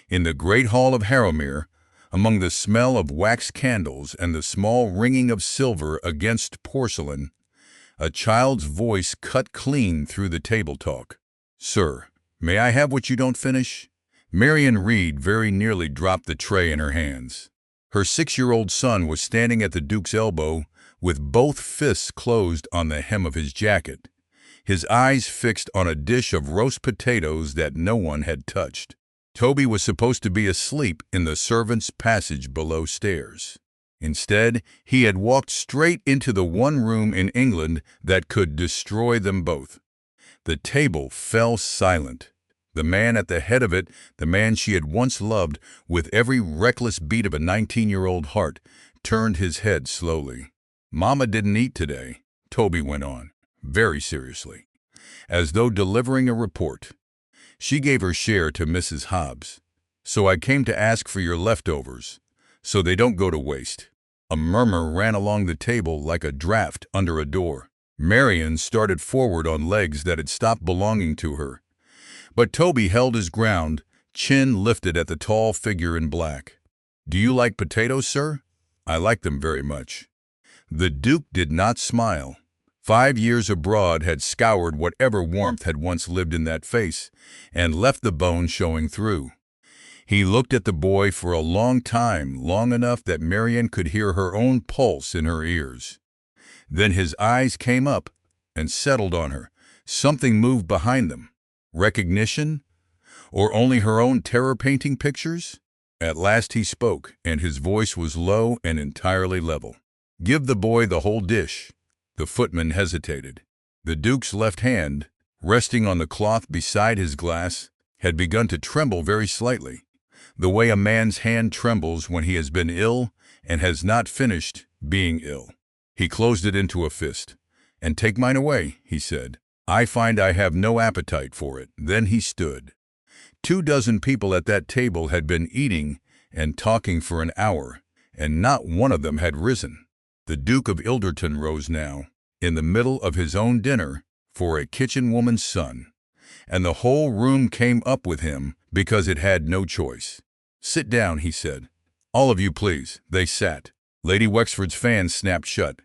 In the great hall of Harrowmere, among the smell of wax candles and the small ringing of silver against porcelain, a child's voice cut clean through the table talk. "Sir, may I have what you don't finish?" Marion Reed very nearly dropped the tray in her hands. Her 6-year-old son was standing at the Duke's elbow with both fists closed on the hem of his jacket, his eyes fixed on a dish of roast potatoes that no one had touched. Toby was supposed to be asleep in the servants' passage below stairs. Instead, he had walked straight into the one room in England that could destroy them both. The table fell silent. The man at the head of it, the man she had once loved with every reckless beat of a 19-year-old heart, turned his head slowly. "Mama didn't eat today," Toby went on, very seriously, as though delivering a report. "She gave her share to Mrs. Hobbs. So I came to ask for your leftovers, so they don't go to waste." A murmur ran along the table like a draft under a door. Marion started forward on legs that had stopped belonging to her. But Toby held his ground, chin lifted at the tall figure in black. "Do you like potatoes, sir?" "I like them very much." The Duke did not smile. 5 years abroad had scoured whatever warmth had once lived in that face and left the bone showing through. He looked at the boy for a long time, long enough that Marion could hear her own pulse in her ears. Then his eyes came up and settled on her. Something moved behind them. Recognition? Or only her own terror-painting pictures? At last he spoke, and his voice was low and entirely level. "Give the boy the whole dish." The footman hesitated. The Duke's left hand, resting on the cloth beside his glass, had begun to tremble very slightly, the way a man's hand trembles when he has been ill and has not finished being ill. He closed it into a fist. "And take mine away," he said. "I find I have no appetite for it." Then he stood. 24 people at that table had been eating and talking for an hour, and not one of them had risen. The Duke of Ilderton rose now, in the middle of his own dinner, for a kitchen woman's son, and the whole room came up with him because it had no choice. "Sit down," he said. "All of you, please." They sat. Lady Wexford's fan snapped shut.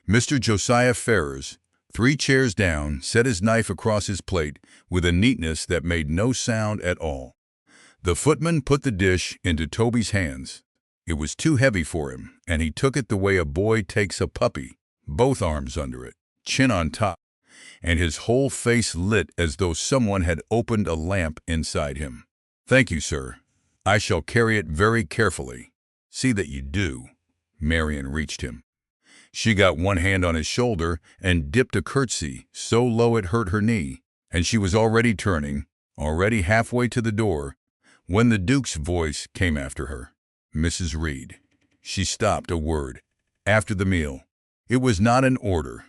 Mr. Josiah Ferrars, 3 chairs down, set his knife across his plate with a neatness that made no sound at all. The footman put the dish into Toby's hands. It was too heavy for him, and he took it the way a boy takes a puppy, both arms under it, chin on top, and his whole face lit as though someone had opened a lamp inside him. "Thank you, sir. I shall carry it very carefully." "See that you do." Marion reached him. She got one hand on his shoulder and dipped a curtsy so low it hurt her knee, and she was already turning, already halfway to the door, when the Duke's voice came after her. "Mrs. Reed." She stopped a word. "After the meal." It was not an order.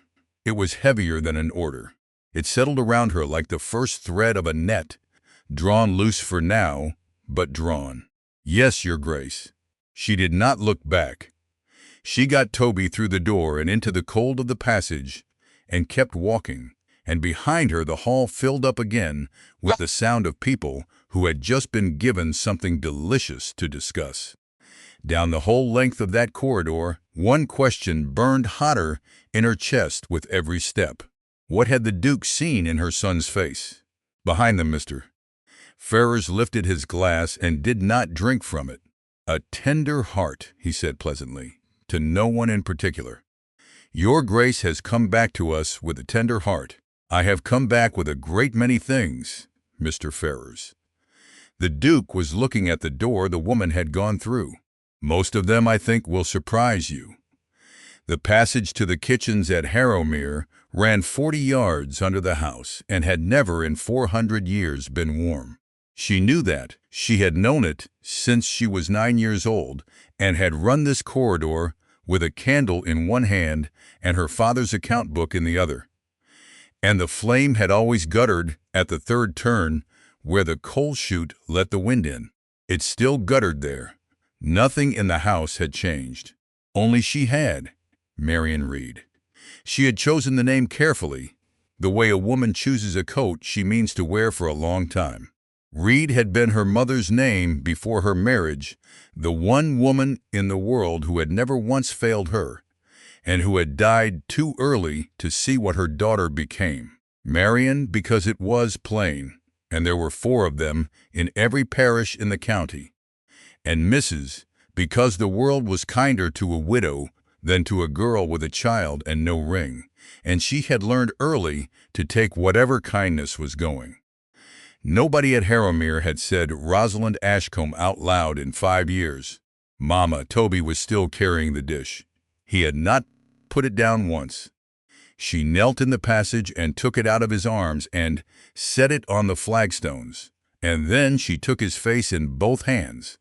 It was heavier than an order. It settled around her like the first thread of a net, drawn loose for now, but drawn. "Yes, Your Grace." She did not look back. She got Toby through the door and into the cold of the passage, and kept walking, and behind her the hall filled up again with the sound of people who had just been given something delicious to discuss. Down the whole length of that corridor, one question burned hotter in her chest with every step. What had the Duke seen in her son's face? "Behind them, Mr." Ferrars lifted his glass and did not drink from it. "A tender heart," he said pleasantly, to no one in particular. "Your Grace has come back to us with a tender heart. I have come back with a great many things, Mr. Ferrars." The Duke was looking at the door the woman had gone through. "Most of them, I think, will surprise you." The passage to the kitchens at Harrowmere ran 40 yards under the house and had never in 400 years been warm. She knew that. She had known it since she was 9 years old and had run this corridor with a candle in one hand and her father's account book in the other. And the flame had always guttered at the third turn where the coal chute let the wind in. It still guttered there. Nothing in the house had changed. Only she had, Marion Reed. She had chosen the name carefully, the way a woman chooses a coat she means to wear for a long time. Reed had been her mother's name before her marriage, the one woman in the world who had never once failed her, and who had died too early to see what her daughter became. Marion, because it was plain, and there were 4 of them in every parish in the county. And Mrs., because the world was kinder to a widow than to a girl with a child and no ring, and she had learned early to take whatever kindness was going. Nobody at Harrowmere had said Rosalind Ashcombe out loud in 5 years. Mama, Toby was still carrying the dish. He had not put it down once. She knelt in the passage and took it out of his arms and set it on the flagstones. And then she took his face in both hands,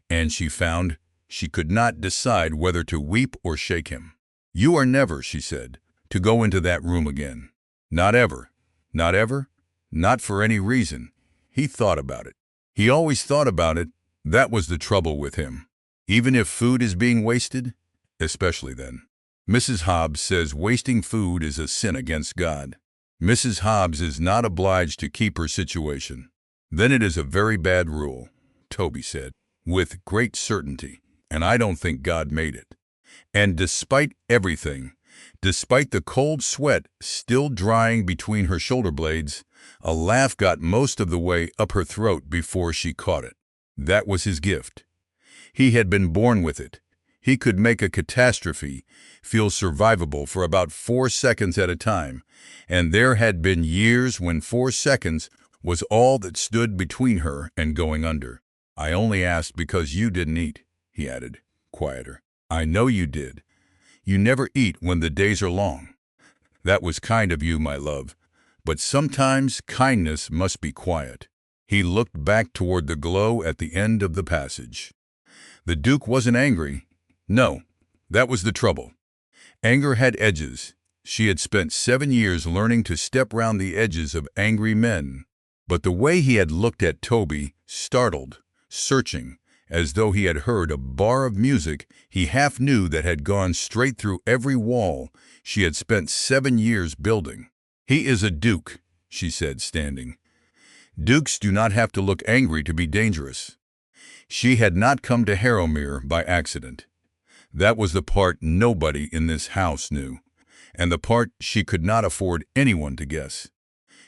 and she found she could not decide whether to weep or shake him. "You are never," she said, "to go into that room again. Not ever. Not ever. Not for any reason." He thought about it. He always thought about it. That was the trouble with him. Even if food is being wasted, especially then. Mrs. Hobbs says wasting food is a sin against God. Mrs. Hobbs is not obliged to keep her situation. Then it is a very bad rule, Toby said, with great certainty, and I don't think God made it. And despite everything, despite the cold sweat still drying between her shoulder blades, a laugh got most of the way up her throat before she caught it. That was his gift. He had been born with it. He could make a catastrophe feel survivable for about 4 seconds at a time, and there had been years when 4 seconds was all that stood between her and going under. "I only asked because you didn't eat," he added, quieter. "I know you did. You never eat when the days are long. That was kind of you, my love. But sometimes kindness must be quiet." He looked back toward the glow at the end of the passage. The Duke wasn't angry. No, that was the trouble. Anger had edges. She had spent 7 years learning to step round the edges of angry men. But the way he had looked at Toby, startled, searching, as though he had heard a bar of music he half knew that had gone straight through every wall she had spent 7 years building. "He is a duke," she said, standing. "Dukes do not have to look angry to be dangerous." She had not come to Harrowmere by accident. That was the part nobody in this house knew, and the part she could not afford anyone to guess.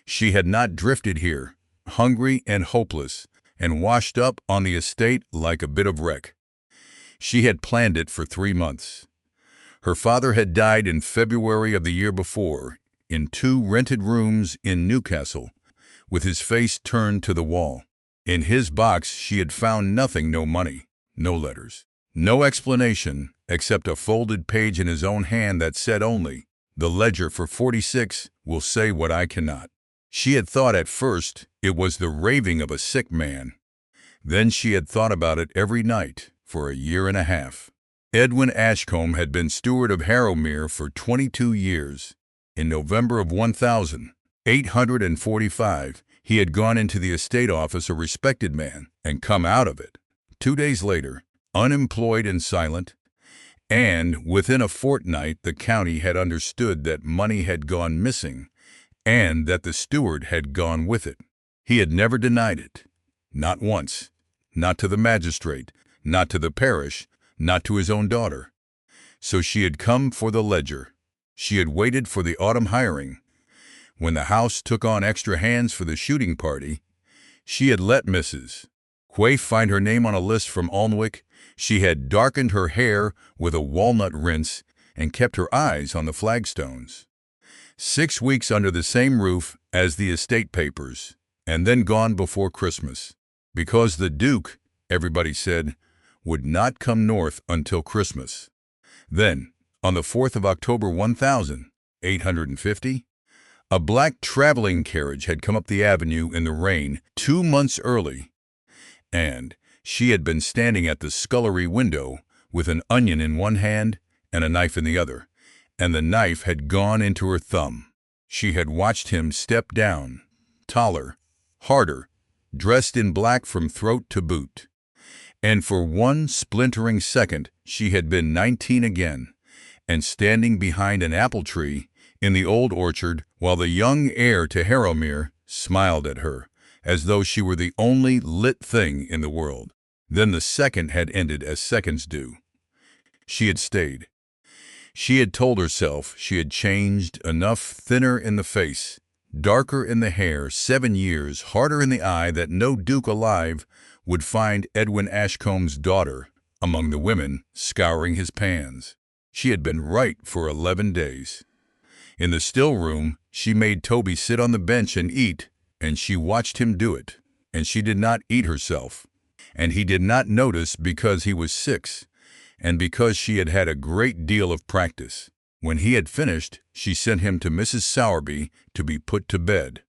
She had not drifted here, hungry and hopeless, and washed up on the estate like a bit of wreck. She had planned it for 3 months. Her father had died in February of the year before, in 2 rented rooms in Newcastle, with his face turned to the wall. In his box she had found nothing, no money, no letters, no explanation except a folded page in his own hand that said only, "The ledger for 46 will say what I cannot." She had thought at first it was the raving of a sick man. Then she had thought about it every night for a year and a half. Edwin Ashcombe had been steward of Harrowmere for 22 years. In November of 1845, he had gone into the estate office a respected man and come out of it 2 days later, unemployed and silent, and within a fortnight the county had understood that money had gone missing and that the steward had gone with it. He had never denied it, not once, not to the magistrate, not to the parish, not to his own daughter. So she had come for the ledger. She had waited for the autumn hiring. When the house took on extra hands for the shooting party, she had let Mrs. Quaife find her name on a list from Alnwick. She had darkened her hair with a walnut rinse and kept her eyes on the flagstones. 6 weeks under the same roof as the estate papers, and then gone before Christmas, because the Duke, everybody said, would not come north until Christmas. Then, on the 4th of October 1850, a black traveling carriage had come up the avenue in the rain 2 months early, and she had been standing at the scullery window with an onion in one hand and a knife in the other, and the knife had gone into her thumb. She had watched him step down, taller, harder, dressed in black from throat to boot. And for one splintering second she had been 19 again, and standing behind an apple tree in the old orchard while the young heir to Harrowmere smiled at her, as though she were the only lit thing in the world. Then the second had ended as seconds do. She had stayed. She had told herself she had changed enough, thinner in the face, darker in the hair, 7 years, harder in the eye, that no duke alive would find Edwin Ashcombe's daughter among the women scouring his pans. She had been right for 11 days. In the still room, she made Toby sit on the bench and eat, and she watched him do it. And she did not eat herself. And he did not notice because he was 6, and because she had had a great deal of practice. When he had finished, she sent him to Mrs. Sowerby to be put to bed.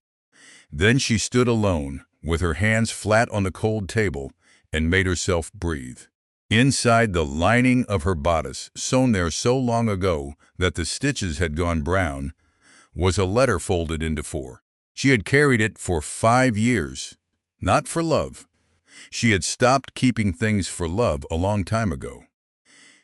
Then she stood alone, with her hands flat on the cold table, and made herself breathe. Inside the lining of her bodice, sewn there so long ago that the stitches had gone brown, was a letter folded into 4. She had carried it for 5 years, not for love. She had stopped keeping things for love a long time ago.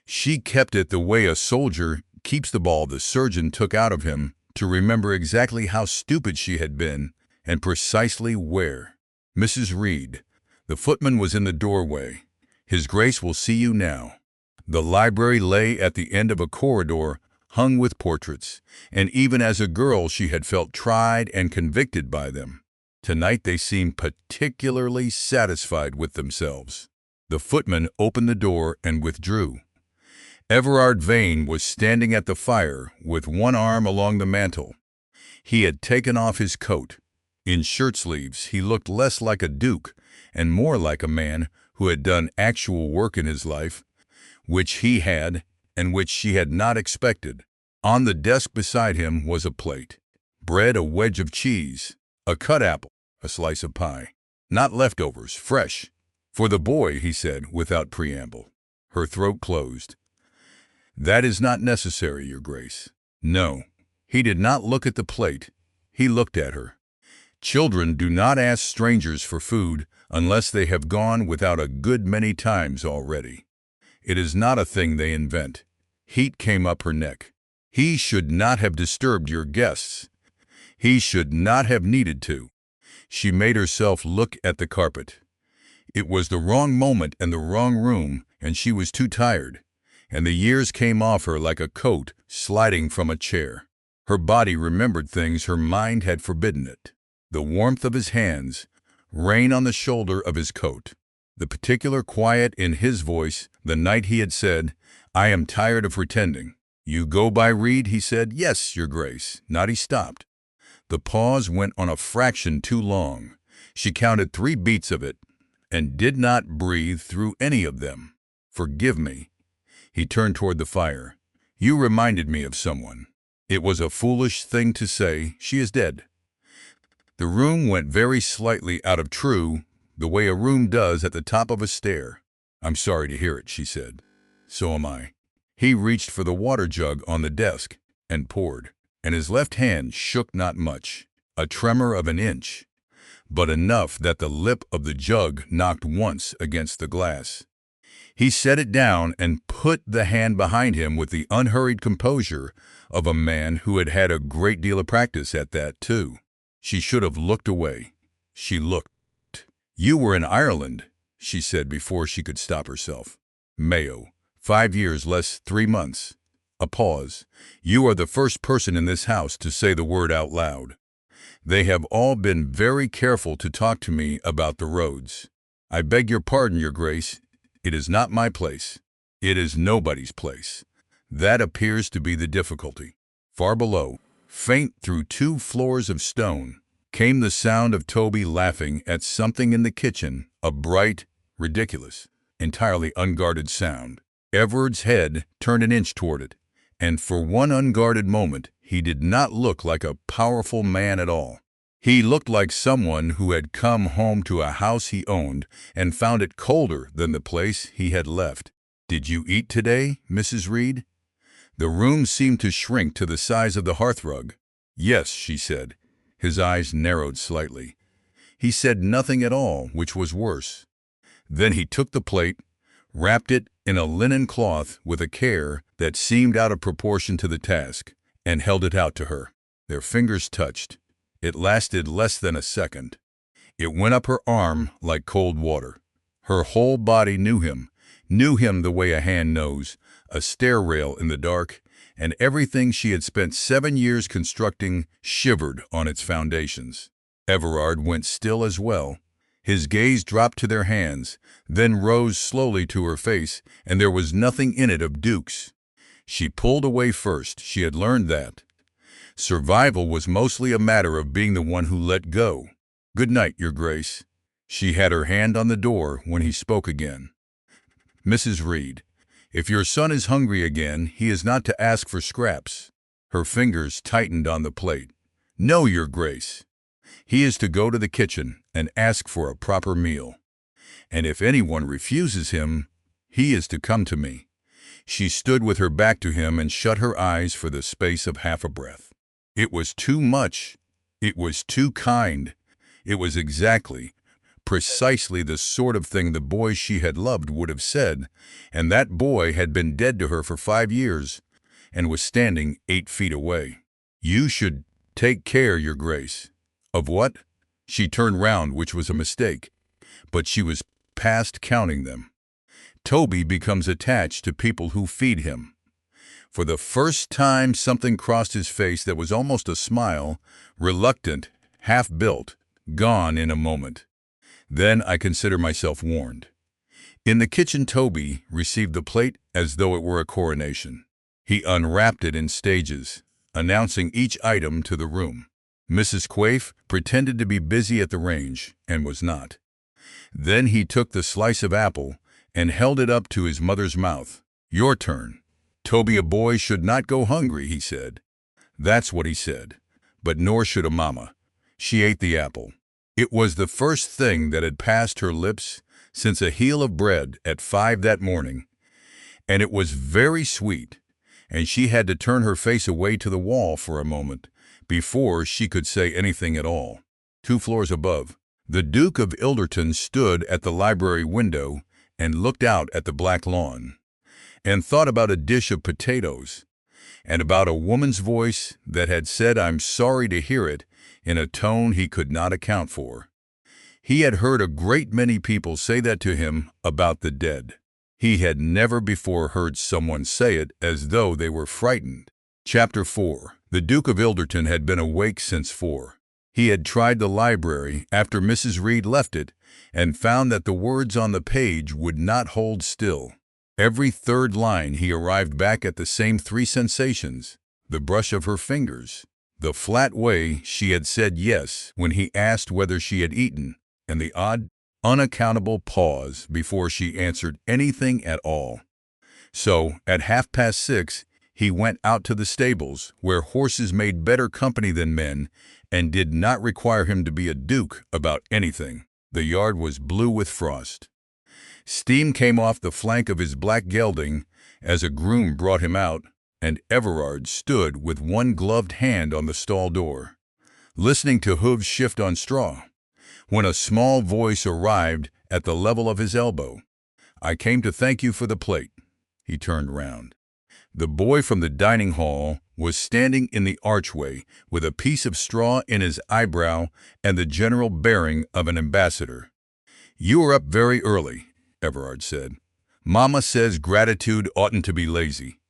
She kept it the way a soldier keeps the ball the surgeon took out of him, to remember exactly how stupid she had been and precisely where. Mrs. Reed, the footman, was in the doorway. His Grace will see you now. The library lay at the end of a corridor hung with portraits, and even as a girl she had felt tried and convicted by them. Tonight they seemed particularly satisfied with themselves. The footman opened the door and withdrew. Everard Vane was standing at the fire with one arm along the mantel. He had taken off his coat. In shirt sleeves he looked less like a duke and more like a man who had done actual work in his life, which he had and which she had not expected. On the desk beside him was a plate, bread, a wedge of cheese, a cut apple, a slice of pie. Not leftovers, fresh. For the boy, he said without preamble. Her throat closed. That is not necessary, Your Grace. No. He did not look at the plate. He looked at her. Children do not ask strangers for food unless they have gone without a good many times already. It is not a thing they invent. Heat came up her neck. He should not have disturbed your guests. He should not have needed to. She made herself look at the carpet. It was the wrong moment and the wrong room, and she was too tired, and the years came off her like a coat sliding from a chair. Her body remembered things her mind had forbidden it. The warmth of his hands, rain on the shoulder of his coat, the particular quiet in his voice the night he had said, "I am tired of pretending." "You go by Reed?" he said. "Yes, Your Grace." Not. He stopped. The pause went on a fraction too long. She counted 3 beats of it, and did not breathe through any of them. "Forgive me." He turned toward the fire. "You reminded me of someone. It was a foolish thing to say. She is dead." The room went very slightly out of true, the way a room does at the top of a stair. "I'm sorry to hear it," she said. "So am I." He reached for the water jug on the desk and poured, and his left hand shook not much, a tremor of an inch, but enough that the lip of the jug knocked once against the glass. He set it down and put the hand behind him with the unhurried composure of a man who had had a great deal of practice at that, too. She should have looked away. She looked. "You were in Ireland," she said before she could stop herself. "Mayo. 5 years less 3 months. A pause. "You are the first person in this house to say the word out loud. They have all been very careful to talk to me about the roads. I beg your pardon, Your Grace. It is not my place. It is nobody's place. That appears to be the difficulty." Far below, faint through 2 floors of stone, came the sound of Toby laughing at something in the kitchen, a bright, ridiculous, entirely unguarded sound. Everard's head turned an inch toward it, and for one unguarded moment he did not look like a powerful man at all. He looked like someone who had come home to a house he owned and found it colder than the place he had left. "Did you eat today, Mrs. Reed?" The room seemed to shrink to the size of the hearthrug. "Yes," she said. His eyes narrowed slightly. He said nothing at all, which was worse. Then he took the plate, wrapped it in a linen cloth with a care that seemed out of proportion to the task, and held it out to her. Their fingers touched. It lasted less than a second. It went up her arm like cold water. Her whole body knew him the way a hand knows, a stair rail in the dark, and everything she had spent 7 years constructing shivered on its foundations. Everard went still as well. His gaze dropped to their hands, then rose slowly to her face, and there was nothing in it of Duke's. She pulled away first. She had learned that. Survival was mostly a matter of being the one who let go. "Good night, Your Grace." She had her hand on the door when he spoke again. "Mrs. Reed, if your son is hungry again, he is not to ask for scraps." Her fingers tightened on the plate. "No, Your Grace. He is to go to the kitchen and ask for a proper meal. And if anyone refuses him, he is to come to me." She stood with her back to him and shut her eyes for the space of half a breath. It was too much. It was too kind. It was precisely the sort of thing the boy she had loved would have said, and that boy had been dead to her for 5 years and was standing 8 feet away. "You should take care, Your Grace." "Of what?" She turned round, which was a mistake, but she was past counting them. "Toby becomes attached to people who feed him." For the first time something crossed his face that was almost a smile, reluctant, half-built, gone in a moment. "Then I consider myself warned." In the kitchen, Toby received the plate as though it were a coronation. He unwrapped it in stages, announcing each item to the room. Mrs. Quaife pretended to be busy at the range, and was not. Then he took the slice of apple and held it up to his mother's mouth. "Your turn." "Toby, a boy should not go hungry," he said. That's what he said. But nor should a mama. She ate the apple. It was the first thing that had passed her lips since a heel of bread at 5 that morning, and it was very sweet, and she had to turn her face away to the wall for a moment before she could say anything at all. 2 floors above, the Duke of Ilderton stood at the library window and looked out at the black lawn, and thought about a dish of potatoes, and about a woman's voice that had said, "I'm sorry to hear it," in a tone he could not account for. He had heard a great many people say that to him about the dead. He had never before heard someone say it as though they were frightened. Chapter 4. The Duke of Ilderton had been awake since 4. He had tried the library after Mrs. Reed left it, and found that the words on the page would not hold still. Every third line he arrived back at the same 3 sensations: the brush of her fingers, the flat way she had said yes when he asked whether she had eaten, and the odd, unaccountable pause before she answered anything at all. So, at 6:30, he went out to the stables, where horses made better company than men, and did not require him to be a duke about anything. The yard was blue with frost. Steam came off the flank of his black gelding as a groom brought him out, and Everard stood with one gloved hand on the stall door, listening to hooves shift on straw, when a small voice arrived at the level of his elbow. "I came to thank you for the plate." He turned round. The boy from the dining hall was standing in the archway with a piece of straw in his eyebrow and the general bearing of an ambassador. "You are up very early," Everard said. "Mama says gratitude oughtn't to be lazy."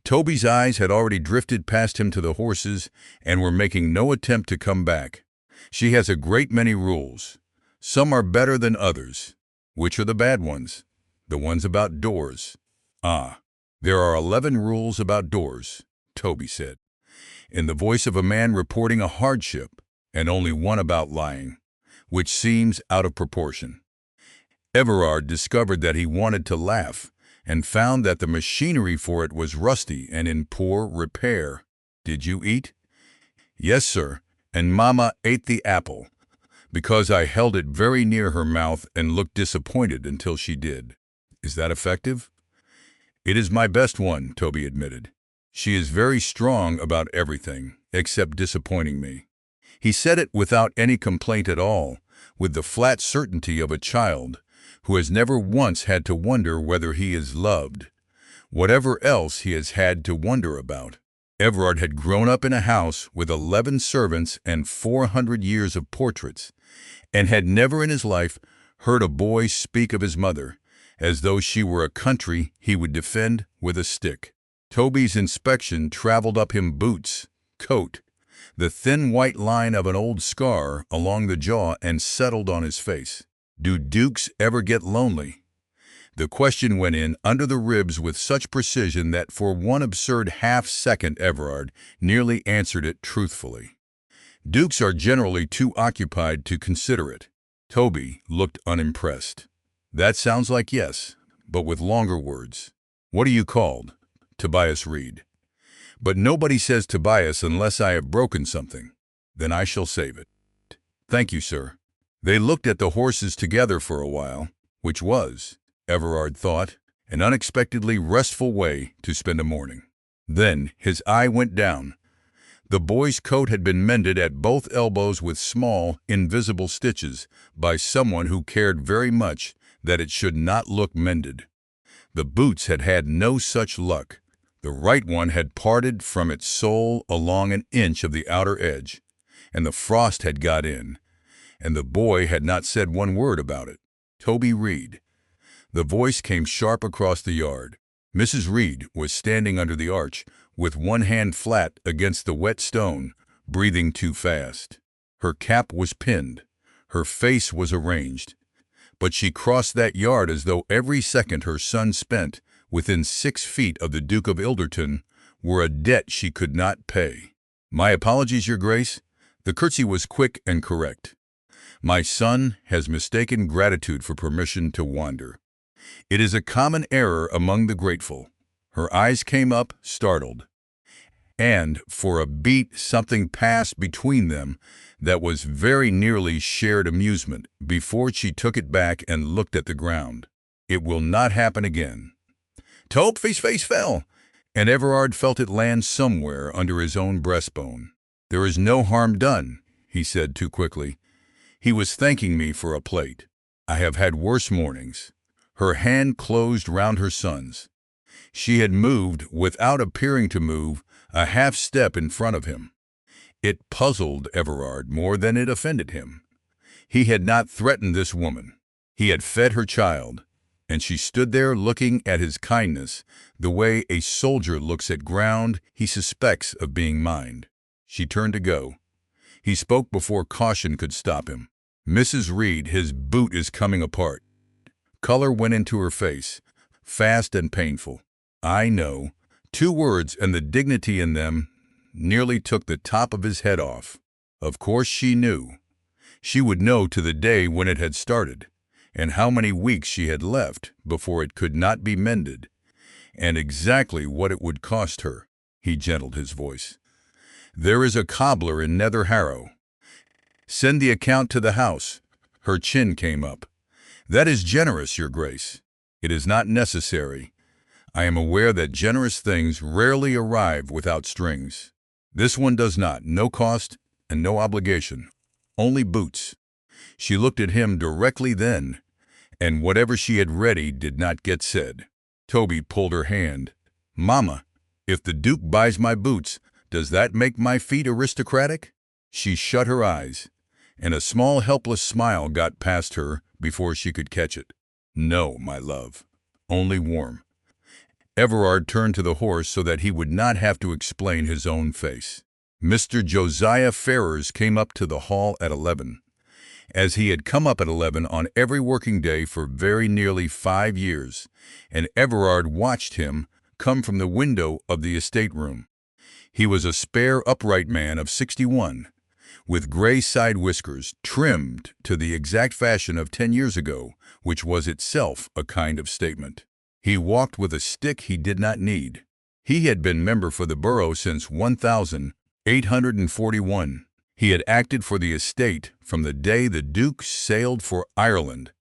Toby's eyes had already drifted past him to the horses and were making no attempt to come back. "She has a great many rules. Some are better than others." "Which are the bad ones?" "The ones about doors." "Ah, there are 11 rules about doors," Toby said, in the voice of a man reporting a hardship, "and only one about lying, which seems out of proportion." Everard discovered that he wanted to laugh, and found that the machinery for it was rusty and in poor repair. "Did you eat?" "Yes, sir, and Mama ate the apple, because I held it very near her mouth and looked disappointed until she did." "Is that effective?" "It is my best one," Toby admitted. "She is very strong about everything, except disappointing me." He said it without any complaint at all, with the flat certainty of a child who has never once had to wonder whether he is loved, whatever else he has had to wonder about. Everard had grown up in a house with 11 servants and 400 years of portraits, and had never in his life heard a boy speak of his mother as though she were a country he would defend with a stick. Toby's inspection traveled up him boots, coat, the thin white line of an old scar along the jaw, and settled on his face. Do dukes ever get lonely? The question went in under the ribs with such precision that for one absurd half-second Everard nearly answered it truthfully. Dukes are generally too occupied to consider it. Toby looked unimpressed. That sounds like yes, but with longer words. What are you called? Tobias Reed. But nobody says Tobias unless I have broken something. Then I shall save it. Thank you, sir. They looked at the horses together for a while, which was, Everard thought, an unexpectedly restful way to spend a morning. Then his eye went down. The boy's coat had been mended at both elbows with small, invisible stitches by someone who cared very much that it should not look mended. The boots had had no such luck. The right one had parted from its sole along an inch of the outer edge, and the frost had got in, and the boy had not said one word about it. Toby Reed. The voice came sharp across the yard. Mrs. Reed was standing under the arch, with one hand flat against the wet stone, breathing too fast. Her cap was pinned. Her face was arranged. But she crossed that yard as though every second her son spent within 6 feet of the Duke of Ilderton were a debt she could not pay. My apologies, Your Grace. The curtsy was quick and correct. My son has mistaken gratitude for permission to wander. It is a common error among the grateful. Her eyes came up, startled. And for a beat something passed between them that was very nearly shared amusement before she took it back and looked at the ground. It will not happen again. Toby's face fell, and Everard felt it land somewhere under his own breastbone. There is no harm done, he said too quickly. He was thanking me for a plate. I have had worse mornings. Her hand closed round her son's. She had moved, without appearing to move, a half step in front of him. It puzzled Everard more than it offended him. He had not threatened this woman. He had fed her child, and she stood there looking at his kindness the way a soldier looks at ground he suspects of being mined. She turned to go. He spoke before caution could stop him. Mrs. Reed, his boot is coming apart. Color went into her face, fast and painful. I know. 2 words, and the dignity in them nearly took the top of his head off. Of course she knew. She would know to the day when it had started, and how many weeks she had left before it could not be mended, and exactly what it would cost her. He gentled his voice. There is a cobbler in Nether Harrow. Send the account to the house. Her chin came up. That is generous, Your Grace. It is not necessary. I am aware that generous things rarely arrive without strings. This one does not. No cost and no obligation. Only boots. She looked at him directly then, and whatever she had ready did not get said. Toby pulled her hand. Mama, if the Duke buys my boots, does that make my feet aristocratic? She shut her eyes, and a small helpless smile got past her before she could catch it. No, my love. Only warm. Everard turned to the horse so that he would not have to explain his own face. Mr. Josiah Ferrars came up to the hall at 11, as he had come up at 11 on every working day for very nearly 5 years, and Everard watched him come from the window of the estate room. He was a spare, upright man of 61, with gray side whiskers trimmed to the exact fashion of 10 years ago, which was itself a kind of statement. He walked with a stick he did not need. He had been member for the borough since 1841. He had acted for the estate from the day the Duke sailed for Ireland,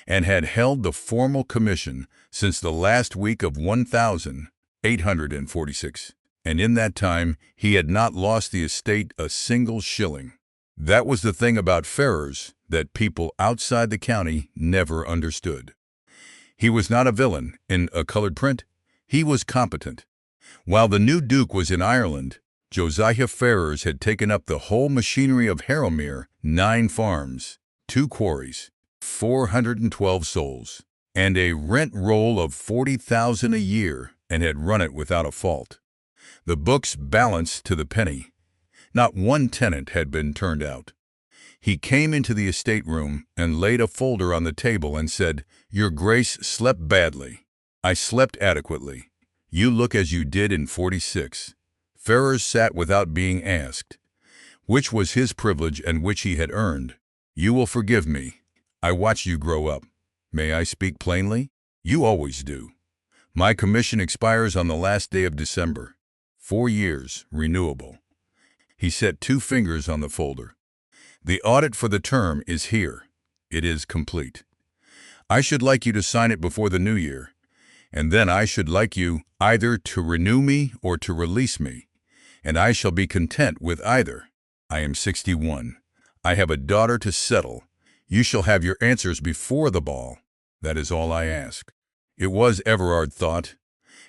and had held the formal commission since the last week of 1846. And in that time he had not lost the estate a single shilling. That was the thing about Ferrars that people outside the county never understood. He was not a villain in a colored print. He was competent. While the new duke was in Ireland, Josiah Ferrers had taken up the whole machinery of Harrowmere, 9 farms, 2 quarries, 412 souls, and a rent roll of $40,000 a year, and had run it without a fault. The books balanced to the penny. Not one tenant had been turned out. He came into the estate room and laid a folder on the table and said, "Your Grace slept badly." "I slept adequately. You look as you did in '46. Ferrers sat without being asked, which was his privilege and which he had earned. "You will forgive me. I watched you grow up. May I speak plainly? You always do. My commission expires on the last day of December. 4 years, renewable." He set 2 fingers on the folder. "The audit for the term is here. It is complete. I should like you to sign it before the new year, and then I should like you either to renew me or to release me, and I shall be content with either. I am 61. I have a daughter to settle. You shall have your answers before the ball. That is all I ask." It was, Everard thought,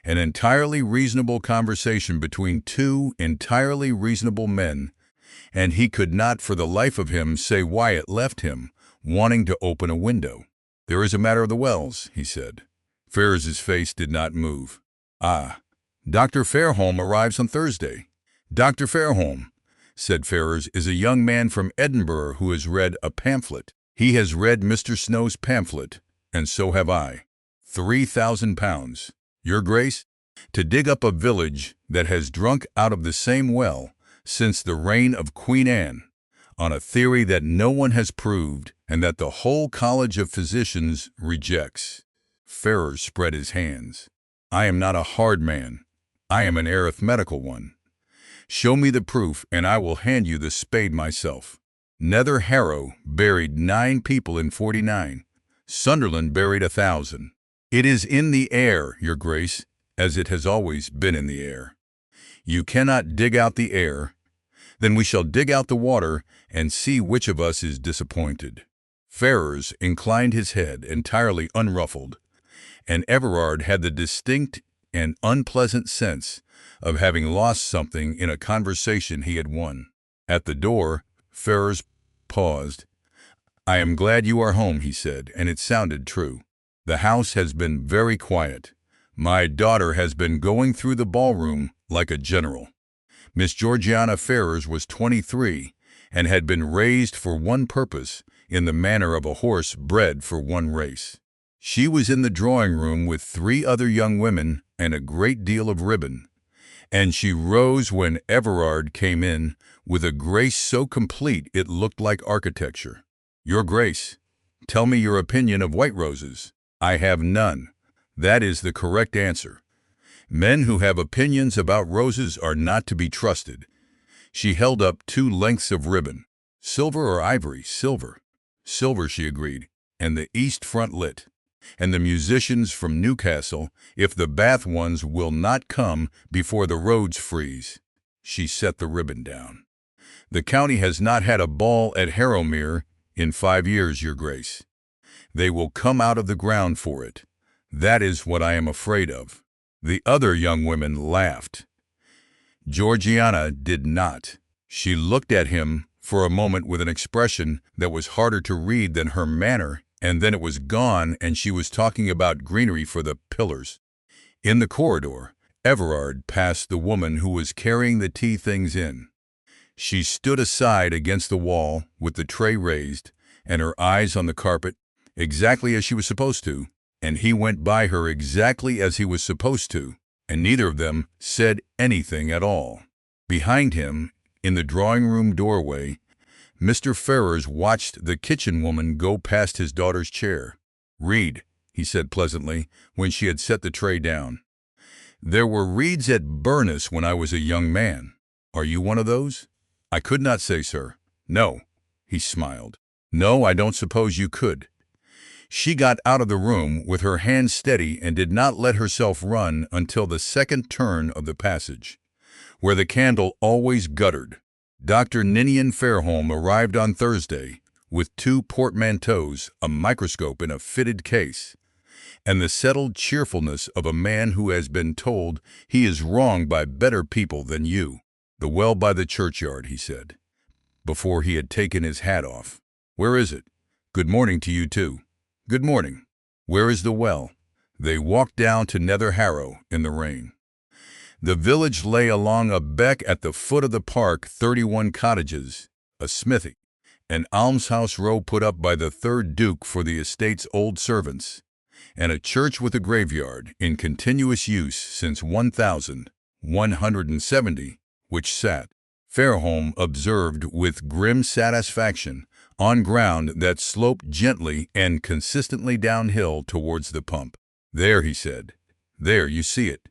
an entirely reasonable conversation between 2 entirely reasonable men, and he could not for the life of him say why it left him wanting to open a window. "There is a matter of the wells," he said. Ferrers's face did not move. "Ah, Dr. Fairholme arrives on Thursday." "Dr. Fairholme," said Ferrers, "is a young man from Edinburgh who has read a pamphlet. He has read Mr. Snow's pamphlet, and so have I. £3,000. Your Grace, to dig up a village that has drunk out of the same well since the reign of Queen Anne, on a theory that no one has proved and that the whole College of Physicians rejects." Ferrers spread his hands. "I am not a hard man. I am an arithmetical one. Show me the proof, and I will hand you the spade myself. Nether Harrow buried 9 people in '49. Sunderland buried 1,000. It is in the air, Your Grace, as it has always been in the air. You cannot dig out the air. Then we shall dig out the water and see which of us is disappointed." Ferrers inclined his head, entirely unruffled, and Everard had the distinct and unpleasant sense of having lost something in a conversation he had won. At the door, Ferrers paused. "I am glad you are home," he said, and it sounded true. "The house has been very quiet. My daughter has been going through the ballroom like a general." Miss Georgiana Ferrers was 23 and had been raised for one purpose, in the manner of a horse bred for one race. She was in the drawing-room with 3 other young women and a great deal of ribbon, and she rose when Everard came in with a grace so complete it looked like architecture. "Your Grace, tell me your opinion of white roses." "I have none. That is the correct answer. Men who have opinions about roses are not to be trusted." She held up 2 lengths of ribbon. "Silver or ivory?" "Silver." "Silver," she agreed, "and the east front lit. And the musicians from Newcastle, if the Bath ones will not come before the roads freeze." She set the ribbon down. "The county has not had a ball at Harrowmere in 5 years, Your Grace. They will come out of the ground for it. That is what I am afraid of." The other young women laughed. Georgiana did not. She looked at him for a moment with an expression that was harder to read than her manner, and then it was gone, and she was talking about greenery for the pillars. In the corridor, Everard passed the woman who was carrying the tea things in. She stood aside against the wall with the tray raised and her eyes on the carpet, exactly as she was supposed to, and he went by her exactly as he was supposed to, and neither of them said anything at all. Behind him, in the drawing-room doorway, Mr. Ferrers watched the kitchen woman go past his daughter's chair. "Read," he said pleasantly, when she had set the tray down. "There were reeds at Burness when I was a young man. Are you one of those?" "I could not say, sir." "No." He smiled. "No, I don't suppose you could." She got out of the room with her hand steady and did not let herself run until the second turn of the passage, where the candle always guttered. Dr. Ninian Fairholme arrived on Thursday with 2 portmanteaus, a microscope in a fitted case, and the settled cheerfulness of a man who has been told he is wronged by better people than you. "The well by the churchyard," he said, before he had taken his hat off. "Where is it?" "Good morning to you, too." "Good morning." "Where is the well?" They walked down to Nether Harrow in the rain. The village lay along a beck at the foot of the park, 31 cottages, a smithy, an almshouse row put up by the 3rd Duke for the estate's old servants, and a church with a graveyard in continuous use since 1170, which sat, Fairholme observed with grim satisfaction, on ground that sloped gently and consistently downhill towards the pump. "There," he said. "There, you see it.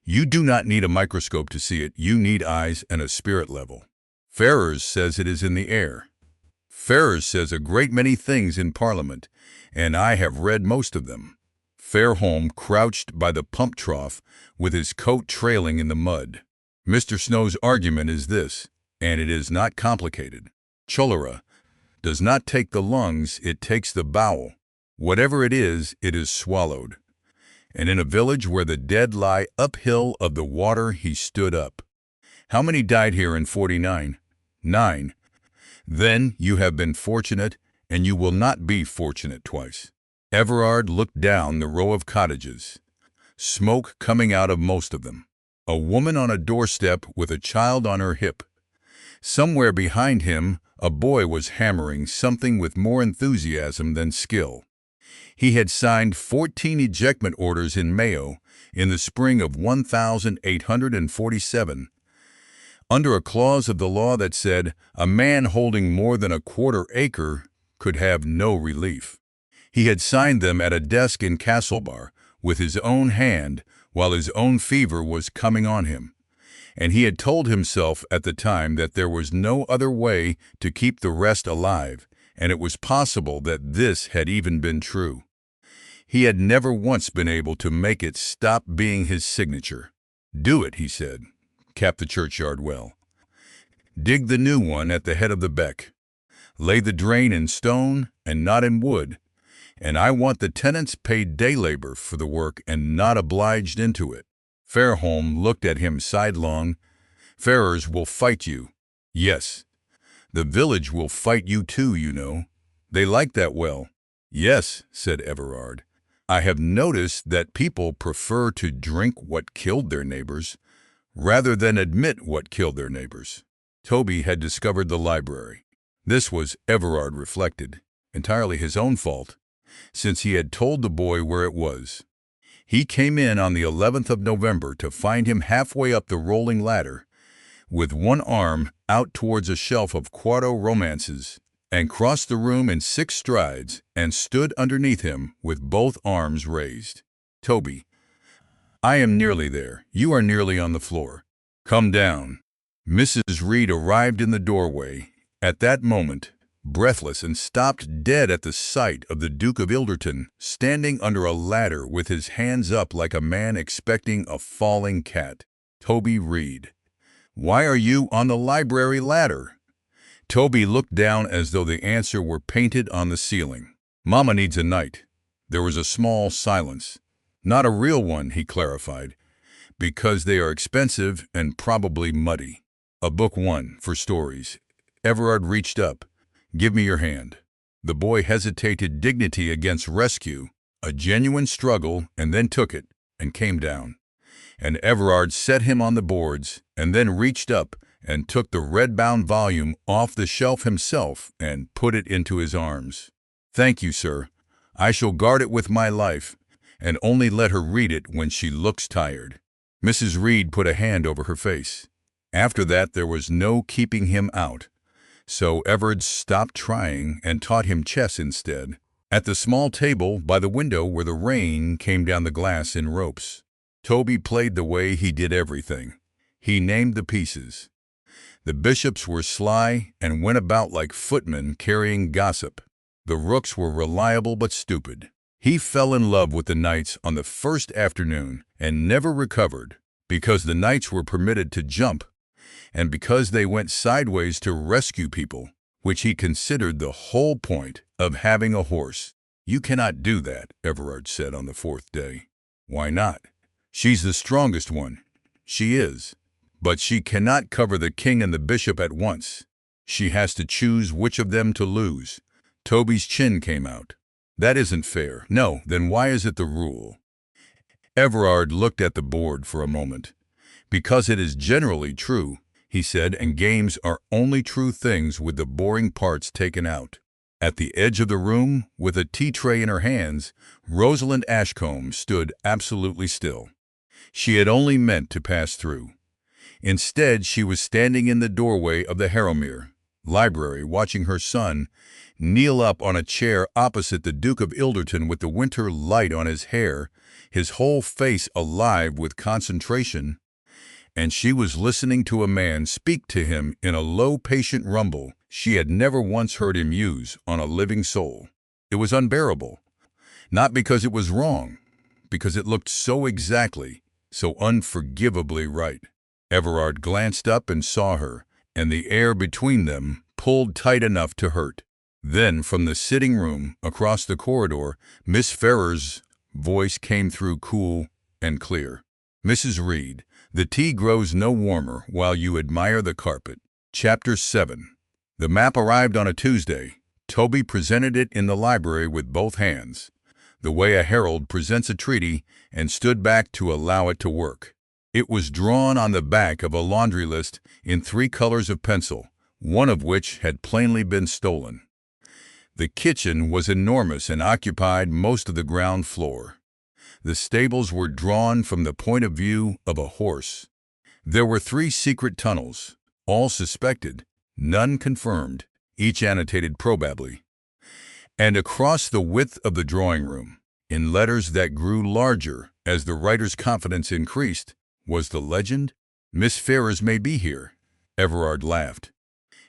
You do not need a microscope to see it. You need eyes and a spirit level. Ferrers says it is in the air. Ferrers says a great many things in Parliament, and I have read most of them." Fairholme crouched by the pump trough with his coat trailing in the mud. "Mr. Snow's argument is this, and it is not complicated. Cholera does not take the lungs, it takes the bowel. Whatever it is swallowed. And in a village where the dead lie uphill of the water, he stood up. How many died here in 49? 9. Then you have been fortunate, and you will not be fortunate twice." Everard looked down the row of cottages, smoke coming out of most of them. A woman on a doorstep with a child on her hip. Somewhere behind him, a boy was hammering something with more enthusiasm than skill. He had signed 14 ejectment orders in Mayo in the spring of 1847, under a clause of the law that said a man holding more than a quarter acre could have no relief. He had signed them at a desk in Castlebar with his own hand while his own fever was coming on him, and he had told himself at the time that there was no other way to keep the rest alive, and it was possible that this had even been true. He had never once been able to make it stop being his signature. "Do it," he said. "Cap the churchyard well. Dig the new one at the head of the beck. Lay the drain in stone and not in wood, and I want the tenants paid day labor for the work and not obliged into it." Fairholme looked at him sidelong. "Ferrers will fight you." "Yes. The village will fight you too, you know. They like that well." "Yes," said Everard. "I have noticed that people prefer to drink what killed their neighbors rather than admit what killed their neighbors." Toby had discovered the library. This was, Everard reflected, entirely his own fault, since he had told the boy where it was. He came in on the 11th of November to find him halfway up the rolling ladder, with one arm out towards a shelf of quarto romances, and crossed the room in 6 strides and stood underneath him with both arms raised. "Toby, I am nearly there. You are nearly on the floor. Come down." Mrs. Reed arrived in the doorway at that moment, breathless, and stopped dead at the sight of the Duke of Ilderton standing under a ladder with his hands up like a man expecting a falling cat. "Toby Reed, why are you on the library ladder?" Toby looked down as though the answer were painted on the ceiling. "Mama needs a night." There was a small silence. "Not a real one," he clarified, "because they are expensive and probably muddy. A book one, for stories." Everard reached up. "Give me your hand." The boy hesitated, dignity against rescue, a genuine struggle, and then took it and came down. And Everard set him on the boards and then reached up and took the red-bound volume off the shelf himself and put it into his arms. "Thank you, sir. I shall guard it with my life, and only let her read it when she looks tired." Mrs. Reed put a hand over her face. After that there was no keeping him out, so Everard stopped trying and taught him chess instead, at the small table by the window where the rain came down the glass in ropes. Toby played the way he did everything. He named the pieces. The bishops were sly and went about like footmen carrying gossip. The rooks were reliable but stupid. He fell in love with the knights on the first afternoon and never recovered, because the knights were permitted to jump, and because they went sideways to rescue people, which he considered the whole point of having a horse. "You cannot do that," Everard said on the fourth day. "Why not?" "She's the strongest one." "She is. But she cannot cover the king and the bishop at once. She has to choose which of them to lose." Toby's chin came out. "That isn't fair." "No, then why is it the rule?" Everard looked at the board for a moment. "Because it is generally true," he said, "and games are only true things with the boring parts taken out." At the edge of the room, with a tea tray in her hands, Rosalind Ashcombe stood absolutely still. She had only meant to pass through. Instead, she was standing in the doorway of the Harrowmere library, watching her son kneel up on a chair opposite the Duke of Ilderton with the winter light on his hair, his whole face alive with concentration, and she was listening to a man speak to him in a low, patient rumble she had never once heard him use on a living soul. It was unbearable, not because it was wrong, because it looked so exactly, so unforgivably right. Everard glanced up and saw her, and the air between them pulled tight enough to hurt. Then, from the sitting room across the corridor, Miss Ferrars' voice came through cool and clear. "Mrs. Reed, the tea grows no warmer while you admire the carpet." Chapter 7. The map arrived on a Tuesday. Toby presented it in the library with both hands, the way a herald presents a treaty, and stood back to allow it to work. It was drawn on the back of a laundry list in 3 colors of pencil, one of which had plainly been stolen. The kitchen was enormous and occupied most of the ground floor. The stables were drawn from the point of view of a horse. There were 3 secret tunnels, all suspected, none confirmed, each annotated probably. And across the width of the drawing room, in letters that grew larger as the writer's confidence increased, was the legend, "Miss Ferrars may be here." Everard laughed.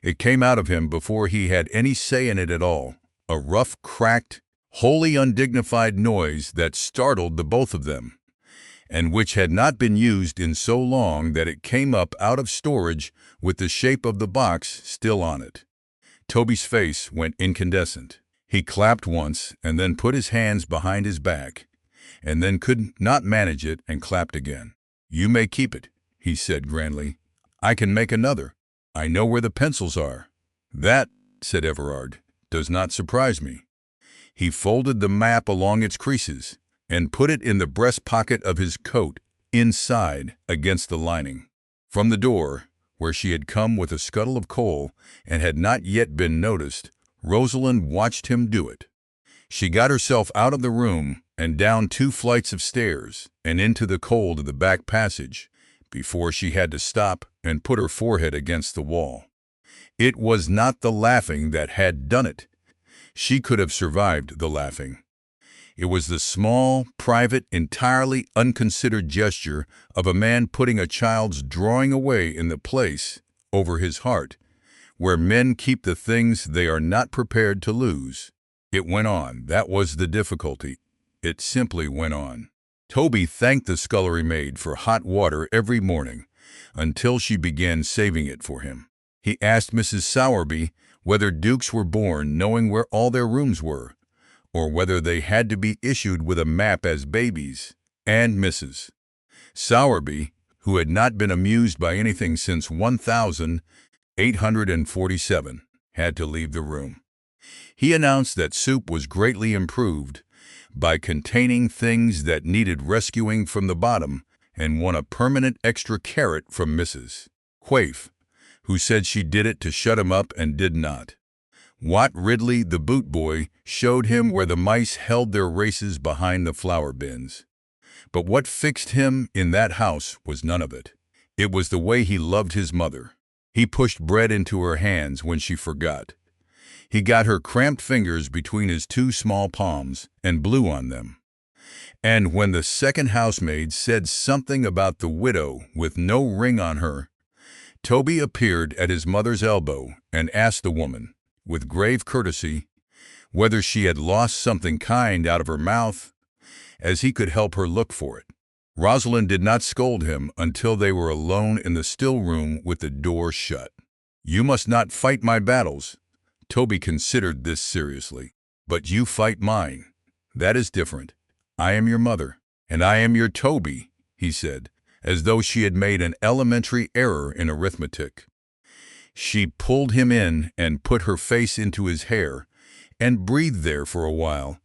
It came out of him before he had any say in it at all, a rough, cracked, wholly undignified noise that startled the both of them, and which had not been used in so long that it came up out of storage with the shape of the box still on it. Toby's face went incandescent. He clapped once and then put his hands behind his back, and then could not manage it and clapped again. "You may keep it," he said grandly. "I can make another. I know where the pencils are." "That," said Everard, "does not surprise me." He folded the map along its creases and put it in the breast pocket of his coat, inside, against the lining. From the door, where she had come with a scuttle of coal and had not yet been noticed, Rosalind watched him do it. She got herself out of the room and down 2 flights of stairs and into the cold of the back passage before she had to stop and put her forehead against the wall. It was not the laughing that had done it. She could have survived the laughing. It was the small, private, entirely unconsidered gesture of a man putting a child's drawing away in the place, over his heart, where men keep the things they are not prepared to lose. It went on. That was the difficulty. It simply went on. Toby thanked the scullery maid for hot water every morning, until she began saving it for him. He asked Mrs. Sowerby whether dukes were born knowing where all their rooms were, or whether they had to be issued with a map as babies, and Mrs. Sowerby, who had not been amused by anything since 1847, had to leave the room. He announced that soup was greatly improved by containing things that needed rescuing from the bottom, and won a permanent extra carrot from Mrs. Quaife, who said she did it to shut him up and did not. Wat Ridley, the boot boy, showed him where the mice held their races behind the flour bins. But what fixed him in that house was none of it. It was the way he loved his mother. He pushed bread into her hands when she forgot. He got her cramped fingers between his 2 small palms and blew on them. And when the second housemaid said something about the widow with no ring on her, Toby appeared at his mother's elbow and asked the woman, with grave courtesy, whether she had lost something kind out of her mouth, as he could help her look for it. Rosalind did not scold him until they were alone in the still room with the door shut. "You must not fight my battles." Toby considered this seriously. "But you fight mine." "That is different. I am your mother." "And I am your Toby," he said, as though she had made an elementary error in arithmetic. She pulled him in and put her face into his hair and breathed there for a while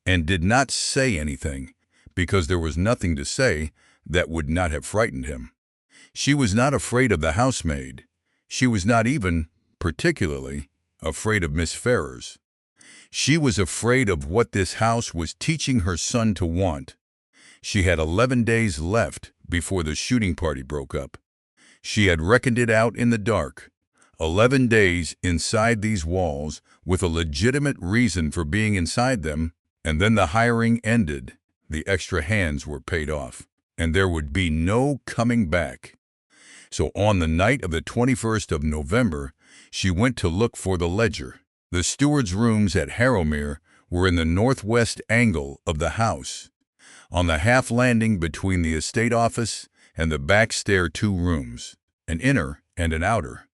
and did not say anything because there was nothing to say that would not have frightened him. She was not afraid of the housemaid. She was not even, particularly, afraid of Miss Ferrars. She was afraid of what this house was teaching her son to want. She had 11 days left before the shooting party broke up. She had reckoned it out in the dark. 11 days inside these walls with a legitimate reason for being inside them, and then the hiring ended, the extra hands were paid off, and there would be no coming back. So on the night of the 21st of November, she went to look for the ledger. The steward's rooms at Harrowmere were in the northwest angle of the house, on the half landing between the estate office and the back stair, 2 rooms, an inner and an outer,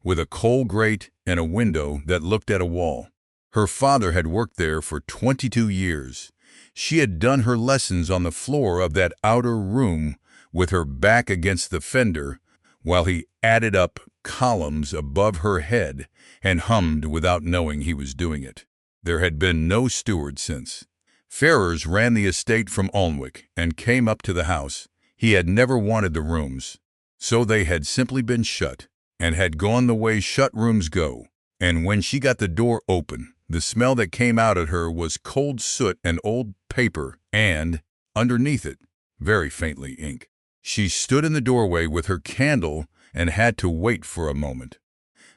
with a coal grate and a window that looked at a wall. Her father had worked there for 22 years. She had done her lessons on the floor of that outer room with her back against the fender while he added up columns above her head and hummed without knowing he was doing it. There had been no steward since. Ferrars ran the estate from Alnwick and came up to the house. He had never wanted the rooms, so they had simply been shut, and had gone the way shut rooms go. And when she got the door open, the smell that came out at her was cold soot and old paper and, underneath it, very faintly ink. She stood in the doorway with her candle and had to wait for a moment.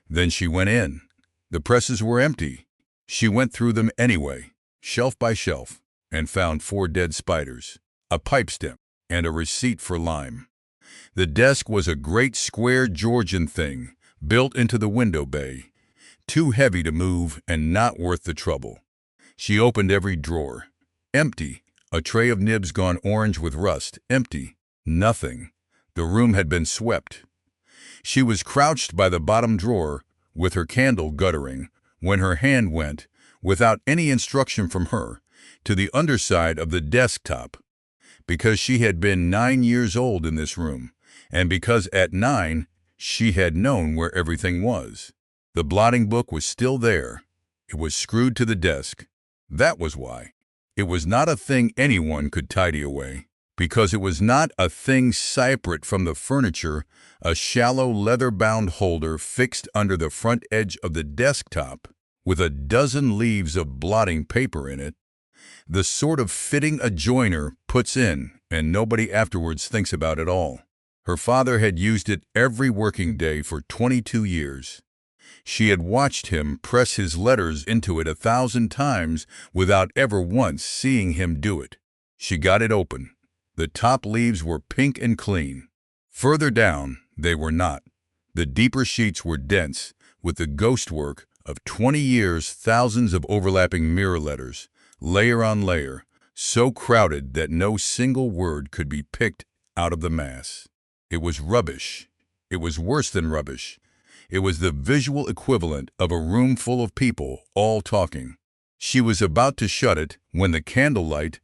Then she went in. The presses were empty. She went through them anyway, shelf by shelf, and found 4 dead spiders, a pipe stem, and a receipt for lime. The desk was a great square Georgian thing, built into the window bay, too heavy to move and not worth the trouble. She opened every drawer. Empty. A tray of nibs gone orange with rust. Empty. Nothing. The room had been swept. She was crouched by the bottom drawer, with her candle guttering, when her hand went, without any instruction from her, to the underside of the desktop, because she had been 9 years old in this room, and because at 9 she had known where everything was. The blotting book was still there. It was screwed to the desk. That was why. It was not a thing anyone could tidy away, because it was not a thing separate from the furniture, a shallow leather-bound holder fixed under the front edge of the desktop, with a dozen leaves of blotting paper in it, the sort of fitting a joiner puts in and nobody afterwards thinks about at all. Her father had used it every working day for 22 years. She had watched him press his letters into it 1,000 times without ever once seeing him do it. She got it open. The top leaves were pink and clean. Further down, they were not. The deeper sheets were dense, with the ghost work of 20 years, thousands of overlapping mirror letters, layer on layer, so crowded that no single word could be picked out of the mass. It was rubbish. It was worse than rubbish. It was the visual equivalent of a room full of people all talking. She was about to shut it when the candlelight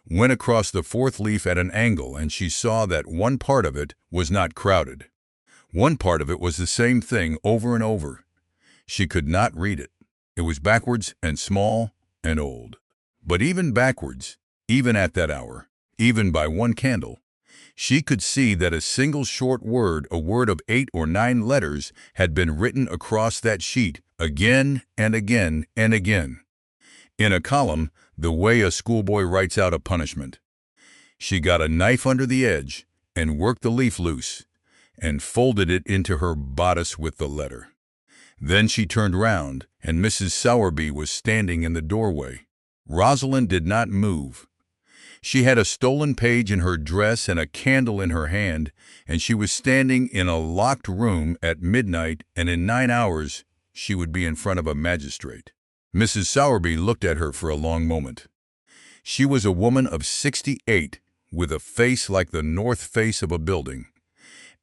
went across the 4th leaf at an angle, and she saw that one part of it was not crowded. One part of it was the same thing over and over. She could not read it. It was backwards and small and old. But even backwards, even at that hour, even by one candle, she could see that a single short word, a word of 8 or 9 letters, had been written across that sheet again and again and again, in a column, the way a schoolboy writes out a punishment. She got a knife under the edge and worked the leaf loose and folded it into her bodice with the letter. Then she turned round, and Mrs. Sowerby was standing in the doorway. Rosalind did not move. She had a stolen page in her dress and a candle in her hand, and she was standing in a locked room at midnight, and in 9 hours she would be in front of a magistrate. Mrs. Sowerby looked at her for a long moment. She was a woman of 68, with a face like the north face of a building,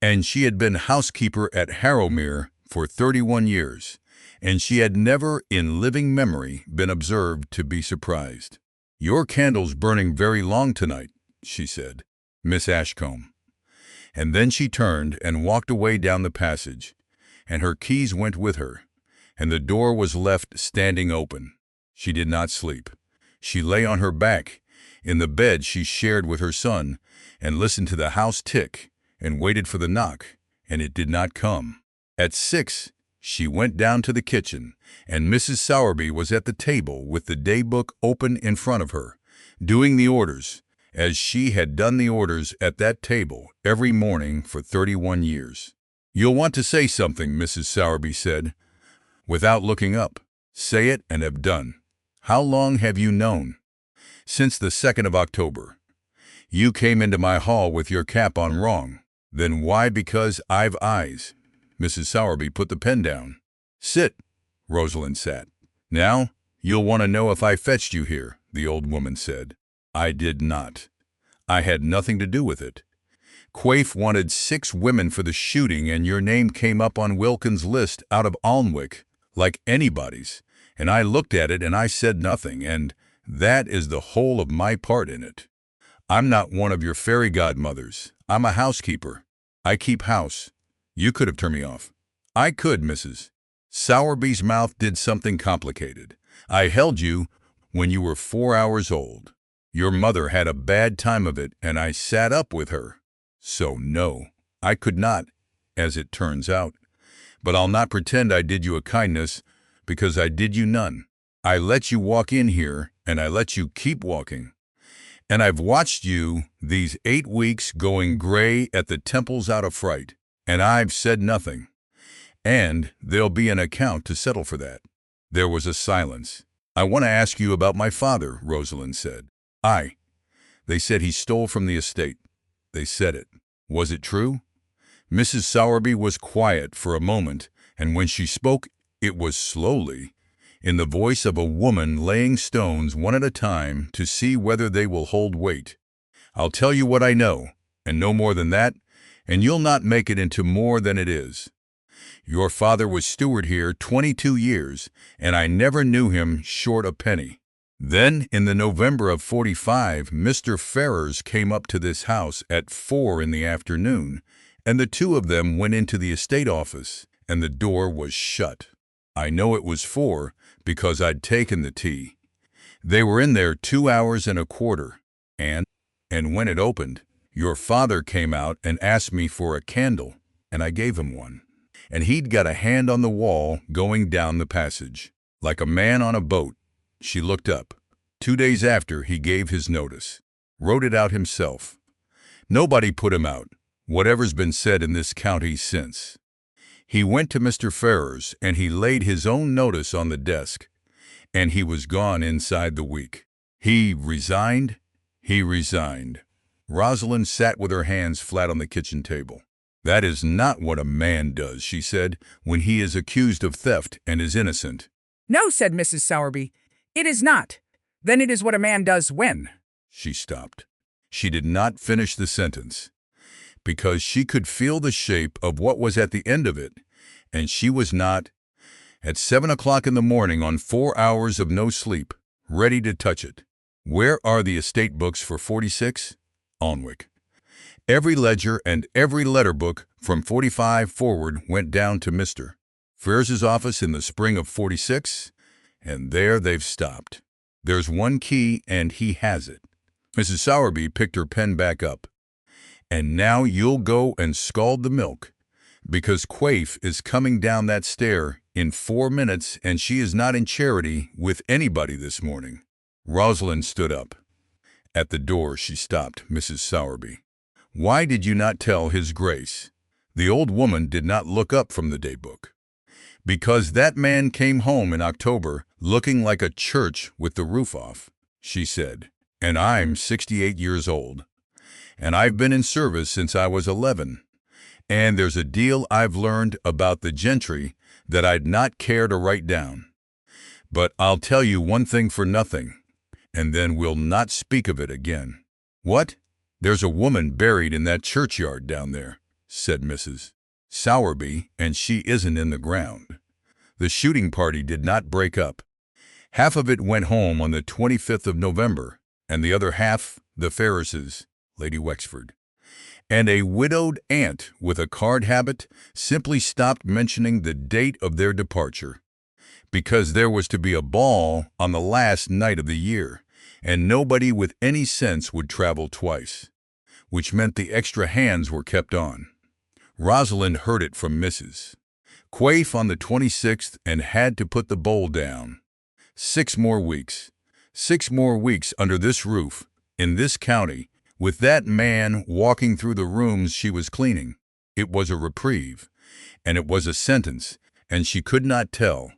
and she had been housekeeper at Harrowmere for 31 years, and she had never in living memory been observed to be surprised. "Your candle's burning very long tonight," she said, "Miss Ashcombe." And then she turned and walked away down the passage, and her keys went with her, and the door was left standing open. She did not sleep. She lay on her back, in the bed she shared with her son, and listened to the house tick, and waited for the knock, and it did not come. At 6, she went down to the kitchen, and Mrs. Sowerby was at the table with the day book open in front of her, doing the orders, as she had done the orders at that table every morning for 31 years. "You'll want to say something," Mrs. Sowerby said, without looking up. "Say it and have done. How long have you known?" "Since the 2nd of October. You came into my hall with your cap on wrong." "Then why? Because I've eyes." Mrs. Sowerby put the pen down. "Sit." Rosalind sat. "Now, you'll want to know if I fetched you here," the old woman said. "I did not. I had nothing to do with it. Quaife wanted 6 women for the shooting, and your name came up on Wilkins' list out of Alnwick, like anybody's, and I looked at it and I said nothing, and that is the whole of my part in it. I'm not one of your fairy godmothers. I'm a housekeeper. I keep house. You could have turned me off." "I could, Mrs." Sowerby's mouth did something complicated. "I held you when you were 4 hours old. Your mother had a bad time of it, and I sat up with her. So no, I could not, as it turns out. But I'll not pretend I did you a kindness, because I did you none. I let you walk in here, and I let you keep walking. And I've watched you these 8 weeks going gray at the temples out of fright, and I've said nothing. And there'll be an account to settle for that." There was a silence. "I want to ask you about my father," Rosalind said. They said he stole from the estate. They said it. Was it true?" Mrs. Sowerby was quiet for a moment, and when she spoke, it was slowly, in the voice of a woman laying stones one at a time to see whether they will hold weight. "I'll tell you what I know, and no more than that, and you'll not make it into more than it is. Your father was steward here 22 years, and I never knew him short a penny. Then, in the November of '45, Mr. Ferrars came up to this house at 4 in the afternoon, and the two of them went into the estate office, and the door was shut. I know it was 4 because I'd taken the tea. They were in there 2 hours and a quarter, and when it opened, your father came out and asked me for a candle, and I gave him one. And he'd got a hand on the wall going down the passage, like a man on a boat." She looked up. "2 days after, he gave his notice. Wrote it out himself. Nobody put him out, whatever's been said in this county since. He went to Mr. Ferrars, and he laid his own notice on the desk, and he was gone inside the week. He resigned. He resigned." Rosalind sat with her hands flat on the kitchen table. "That is not what a man does," she said, "when he is accused of theft and is innocent." "No," said Mrs. Sowerby, "it is not. Then it is what a man does when—" She stopped. She did not finish the sentence, because she could feel the shape of what was at the end of it, and she was not, at 7 o'clock in the morning on 4 hours of no sleep, ready to touch it. "Where are the estate books for 46? Alnwick. Every ledger and every letter book from 45 forward went down to Mr. Ferrars's office in the spring of 46, and there they've stopped. There's one key, and he has it." Mrs. Sowerby picked her pen back up. "And now you'll go and scald the milk, because Quaife is coming down that stair in 4 minutes, and she is not in charity with anybody this morning." Rosalind stood up. At the door she stopped Mrs. Sowerby. "Why did you not tell His Grace?" The old woman did not look up from the daybook. "Because that man came home in October looking like a church with the roof off," she said, "and I'm 68 years old, and I've been in service since I was 11, and there's a deal I've learned about the gentry that I'd not care to write down. But I'll tell you one thing for nothing, and then we'll not speak of it again." "What?" "There's a woman buried in that churchyard down there," said Mrs. Sowerby, "and she isn't in the ground. The shooting party did not break up. Half of it went home on the 25th of November, and the other half, the Ferrises, Lady Wexford, and a widowed aunt with a card habit, simply stopped mentioning the date of their departure, because there was to be a ball on the last night of the year, and nobody with any sense would travel twice, which meant the extra hands were kept on. Rosalind heard it from Mrs. Quaife on the 26th and had to put the bowl down. 6 more weeks. 6 more weeks under this roof, in this county, with that man walking through the rooms she was cleaning. It was a reprieve, and it was a sentence, and she could not tell,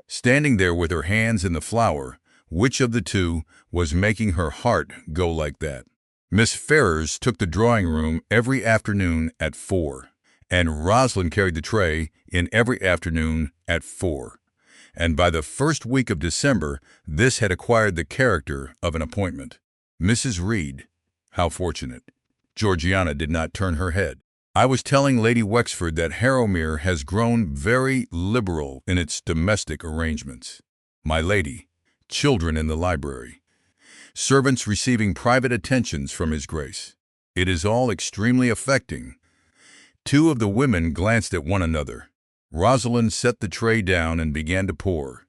standing there with her hands in the flour, which of the two was making her heart go like that. Miss Ferrars took the drawing room every afternoon at 4, and Rosalind carried the tray in every afternoon at 4. And by the first week of December, this had acquired the character of an appointment. Mrs. Reed, how fortunate. Georgiana did not turn her head. I was telling Lady Wexford that Harrowmere has grown very liberal in its domestic arrangements. My lady, children in the library, servants receiving private attentions from His Grace. It is all extremely affecting. 2 of the women glanced at one another. Rosalind set the tray down and began to pour.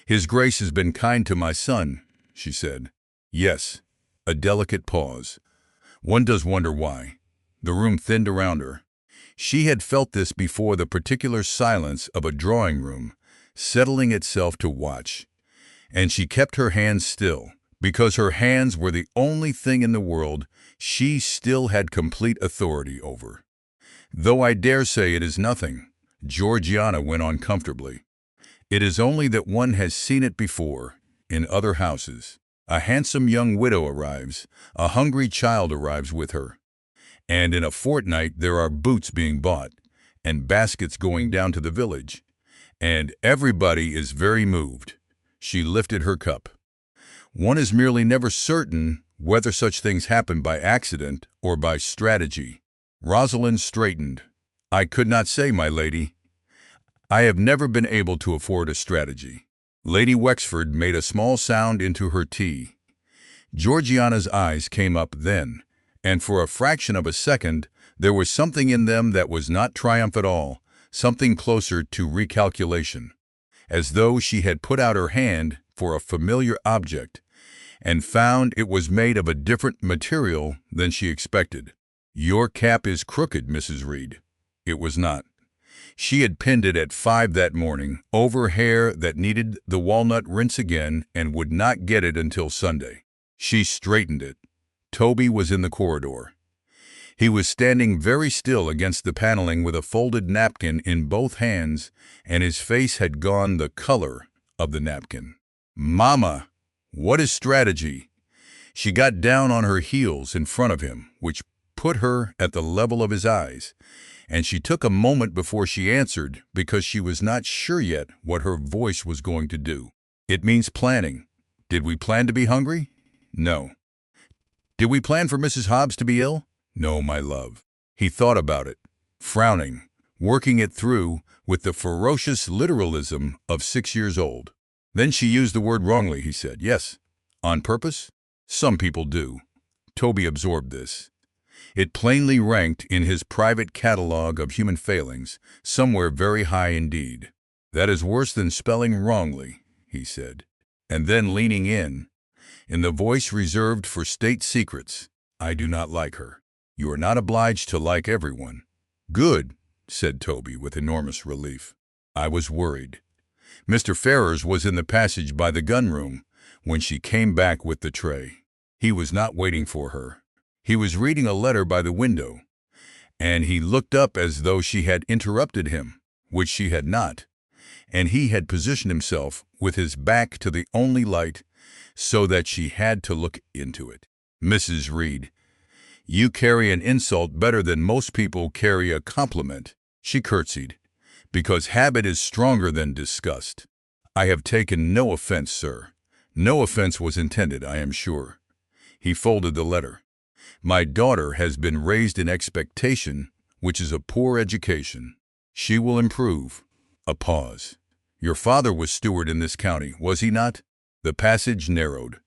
His Grace has been kind to my son, she said. Yes. A delicate pause. One does wonder why. The room thinned around her. She had felt this before, the particular silence of a drawing room, settling itself to watch. And she kept her hands still, because her hands were the only thing in the world she still had complete authority over. Though I dare say it is nothing, Georgiana went on comfortably. It is only that one has seen it before, in other houses. A handsome young widow arrives, a hungry child arrives with her, and in a fortnight there are boots being bought, and baskets going down to the village, and everybody is very moved. She lifted her cup. One is merely never certain whether such things happen by accident or by strategy. Rosalind straightened. I could not say, my lady. I have never been able to afford a strategy. Lady Wexford made a small sound into her tea. Georgiana's eyes came up then, and for a fraction of a second there was something in them that was not triumph at all, something closer to recalculation, as though she had put out her hand for a familiar object and found it was made of a different material than she expected. Your cap is crooked, Mrs. Reed. It was not. She had pinned it at 5 that morning, over hair that needed the walnut rinse again and would not get it until Sunday. She straightened it. Toby was in the corridor. He was standing very still against the paneling with a folded napkin in both hands, and his face had gone the color of the napkin. Mama, what is strategy? She got down on her heels in front of him, which put her at the level of his eyes, and she took a moment before she answered because she was not sure yet what her voice was going to do. It means planning. Did we plan to be hungry? No. Did we plan for Mrs. Hobbs to be ill? No, my love. He thought about it, frowning, working it through with the ferocious literalism of 6 years old. Then she used the word wrongly, he said. Yes. On purpose? Some people do. Toby absorbed this. It plainly ranked in his private catalogue of human failings, somewhere very high indeed. That is worse than spelling wrongly, he said. And then leaning in the voice reserved for state secrets, I do not like her. You are not obliged to like everyone. Good, said Toby with enormous relief. I was worried. Mr. Ferrars was in the passage by the gun room when she came back with the tray. He was not waiting for her. He was reading a letter by the window, and he looked up as though she had interrupted him, which she had not, and he had positioned himself with his back to the only light so that she had to look into it. Mrs. Reed, you carry an insult better than most people carry a compliment, she curtsied, because habit is stronger than disgust. I have taken no offense, sir. No offense was intended, I am sure. He folded the letter. My daughter has been raised in expectation, which is a poor education. She will improve. A pause. Your father was steward in this county, was he not? The passage narrowed.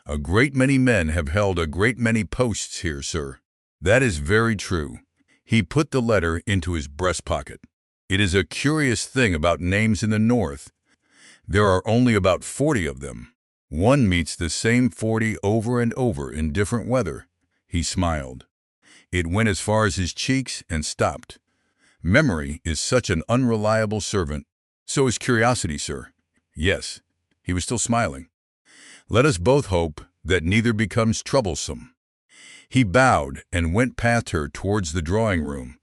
"A great many men have held a great many posts here, sir." "That is very true." He put the letter into his breast pocket. "It is a curious thing about names in the North. There are only about 40 of them. One meets the same 40 over and over in different weather." He smiled. It went as far as his cheeks and stopped. "Memory is such an unreliable servant." "So is curiosity, sir." "Yes." He was still smiling. "Let us both hope that neither becomes troublesome." He bowed and went past her towards the drawing room,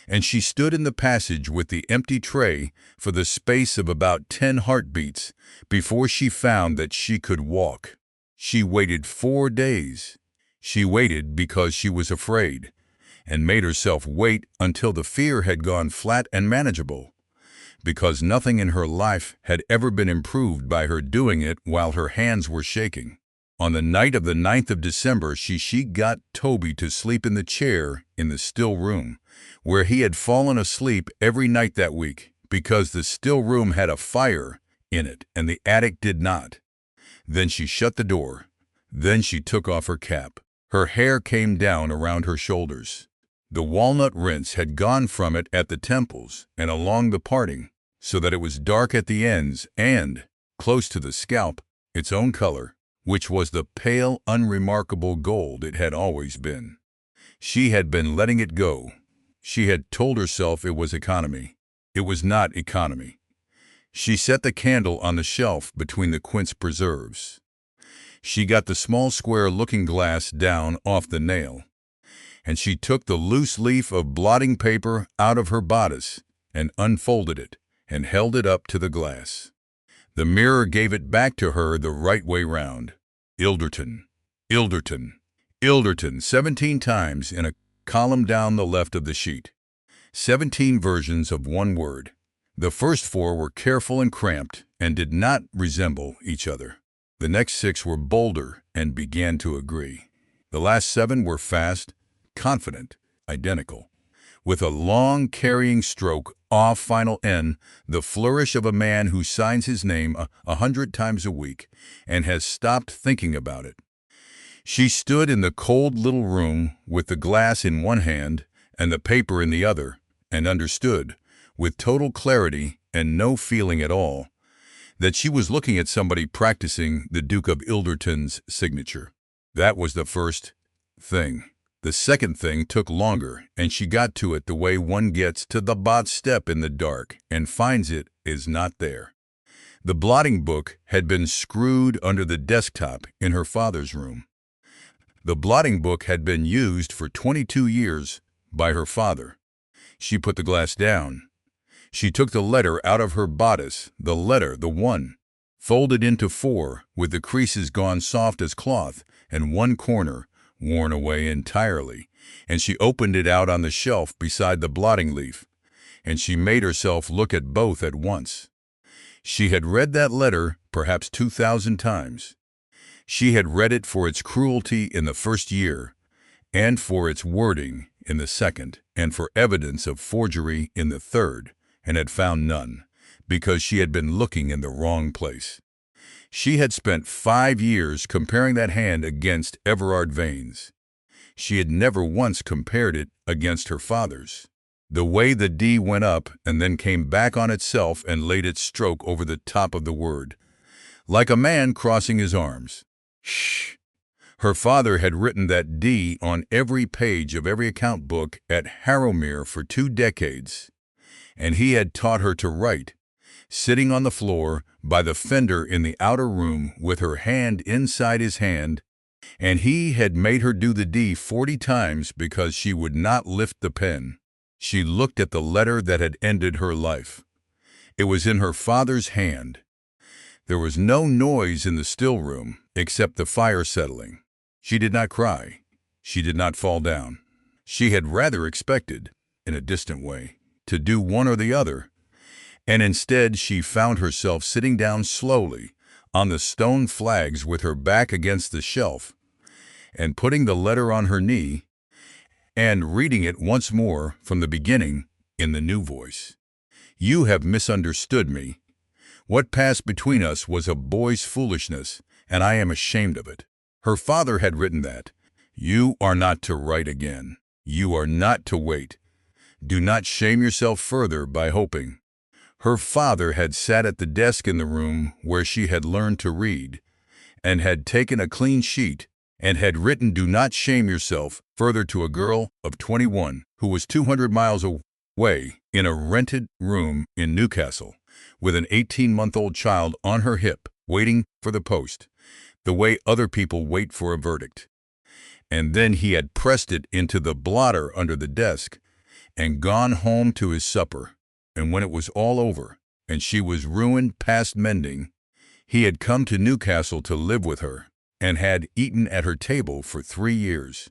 and she stood in the passage with the empty tray for the space of about 10 heartbeats before she found that she could walk. She waited 4 days. She waited because she was afraid, and made herself wait until the fear had gone flat and manageable, because nothing in her life had ever been improved by her doing it while her hands were shaking. On the night of the 9th of December, she got Toby to sleep in the chair in the still room, where he had fallen asleep every night that week, because the still room had a fire in it and the attic did not. Then she shut the door. Then she took off her cap. Her hair came down around her shoulders. The walnut rinse had gone from it at the temples and along the parting, so that it was dark at the ends and, close to the scalp, its own color, which was the pale, unremarkable gold it had always been. She had been letting it go. She had told herself it was economy. It was not economy. She set the candle on the shelf between the quince preserves. She got the small square looking glass down off the nail, and she took the loose leaf of blotting paper out of her bodice and unfolded it and held it up to the glass. The mirror gave it back to her the right way round. Ilderton, Ilderton, Ilderton, 17 times in a column down the left of the sheet. 17 versions of one word. The first 4 were careful and cramped and did not resemble each other. The next 6 were bolder and began to agree. The last 7 were fast, confident, identical, with a long carrying stroke off final N, the flourish of a man who signs his name 100 times a week and has stopped thinking about it. She stood in the cold little room with the glass in one hand and the paper in the other, and understood, with total clarity and no feeling at all, that she was looking at somebody practicing the Duke of Ilderton's signature. That was the first thing. The second thing took longer, and she got to it the way one gets to the bot step in the dark and finds it is not there. The blotting book had been screwed under the desktop in her father's room. The blotting book had been used for 22 years by her father. She put the glass down. She took the letter out of her bodice, the letter, the one, folded into 4, with the creases gone soft as cloth, and one corner worn away entirely, and she opened it out on the shelf beside the blotting leaf, and she made herself look at both at once. She had read that letter perhaps 2,000 times. She had read it for its cruelty in the first year, and for its wording in the second, and for evidence of forgery in the third, and had found none, because she had been looking in the wrong place. She had spent 5 years comparing that hand against Everard Vane's. She had never once compared it against her father's. The way the D went up and then came back on itself and laid its stroke over the top of the word, like a man crossing his arms. Shh! Her father had written that D on every page of every account book at Harrowmere for 2 decades, and he had taught her to write, sitting on the floor by the fender in the outer room with her hand inside his hand, and he had made her do the D 40 times because she would not lift the pen. She looked at the letter that had ended her life. It was in her father's hand. There was no noise in the still room except the fire settling. She did not cry. She did not fall down. She had rather expected, in a distant way, to do one or the other, and instead she found herself sitting down slowly on the stone flags with her back against the shelf, and putting the letter on her knee, and reading it once more from the beginning in the new voice. "You have misunderstood me. What passed between us was a boy's foolishness, and I am ashamed of it. Her father had written that. You are not to write again. You are not to wait. Do not shame yourself further by hoping. Her father had sat at the desk in the room where she had learned to read, and had taken a clean sheet and had written "Do not shame yourself further" to a girl of 21 who was 200 miles away in a rented room in Newcastle, with an 18-month-old child on her hip, waiting for the post, the way other people wait for a verdict. And then he had pressed it into the blotter under the desk and gone home to his supper. And when it was all over, and she was ruined past mending, he had come to Newcastle to live with her, and had eaten at her table for 3 years,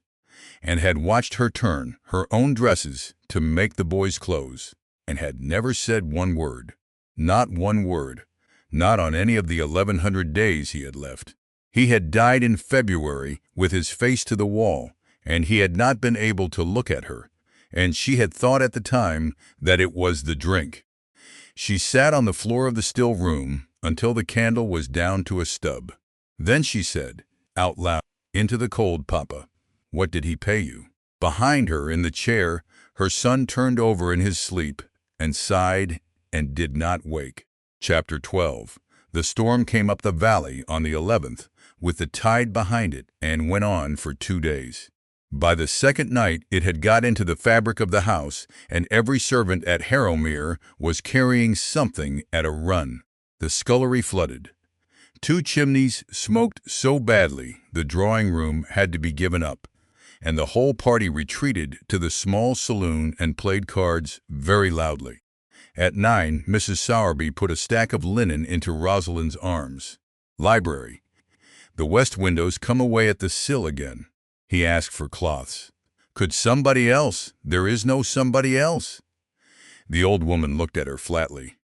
and had watched her turn her own dresses to make the boys' clothes, and had never said one word. Not one word. Not on any of the 1,100 days he had left. He had died in February with his face to the wall, and he had not been able to look at her, and she had thought at the time that it was the drink. She sat on the floor of the still room until the candle was down to a stub. Then she said, out loud, into the cold, "Papa, what did he pay you?" Behind her in the chair, her son turned over in his sleep and sighed and did not wake. Chapter 12. The storm came up the valley on the 11th, with the tide behind it, and went on for 2 days. By the second night it had got into the fabric of the house, and every servant at Harrowmere was carrying something at a run. The scullery flooded. 2 chimneys smoked so badly the drawing-room had to be given up, and the whole party retreated to the small saloon and played cards very loudly. At 9, Mrs. Sowerby put a stack of linen into Rosalind's arms. Library. The west windows come away at the sill again. He asked for cloths. Could somebody else? There is no somebody else. The old woman looked at her flatly.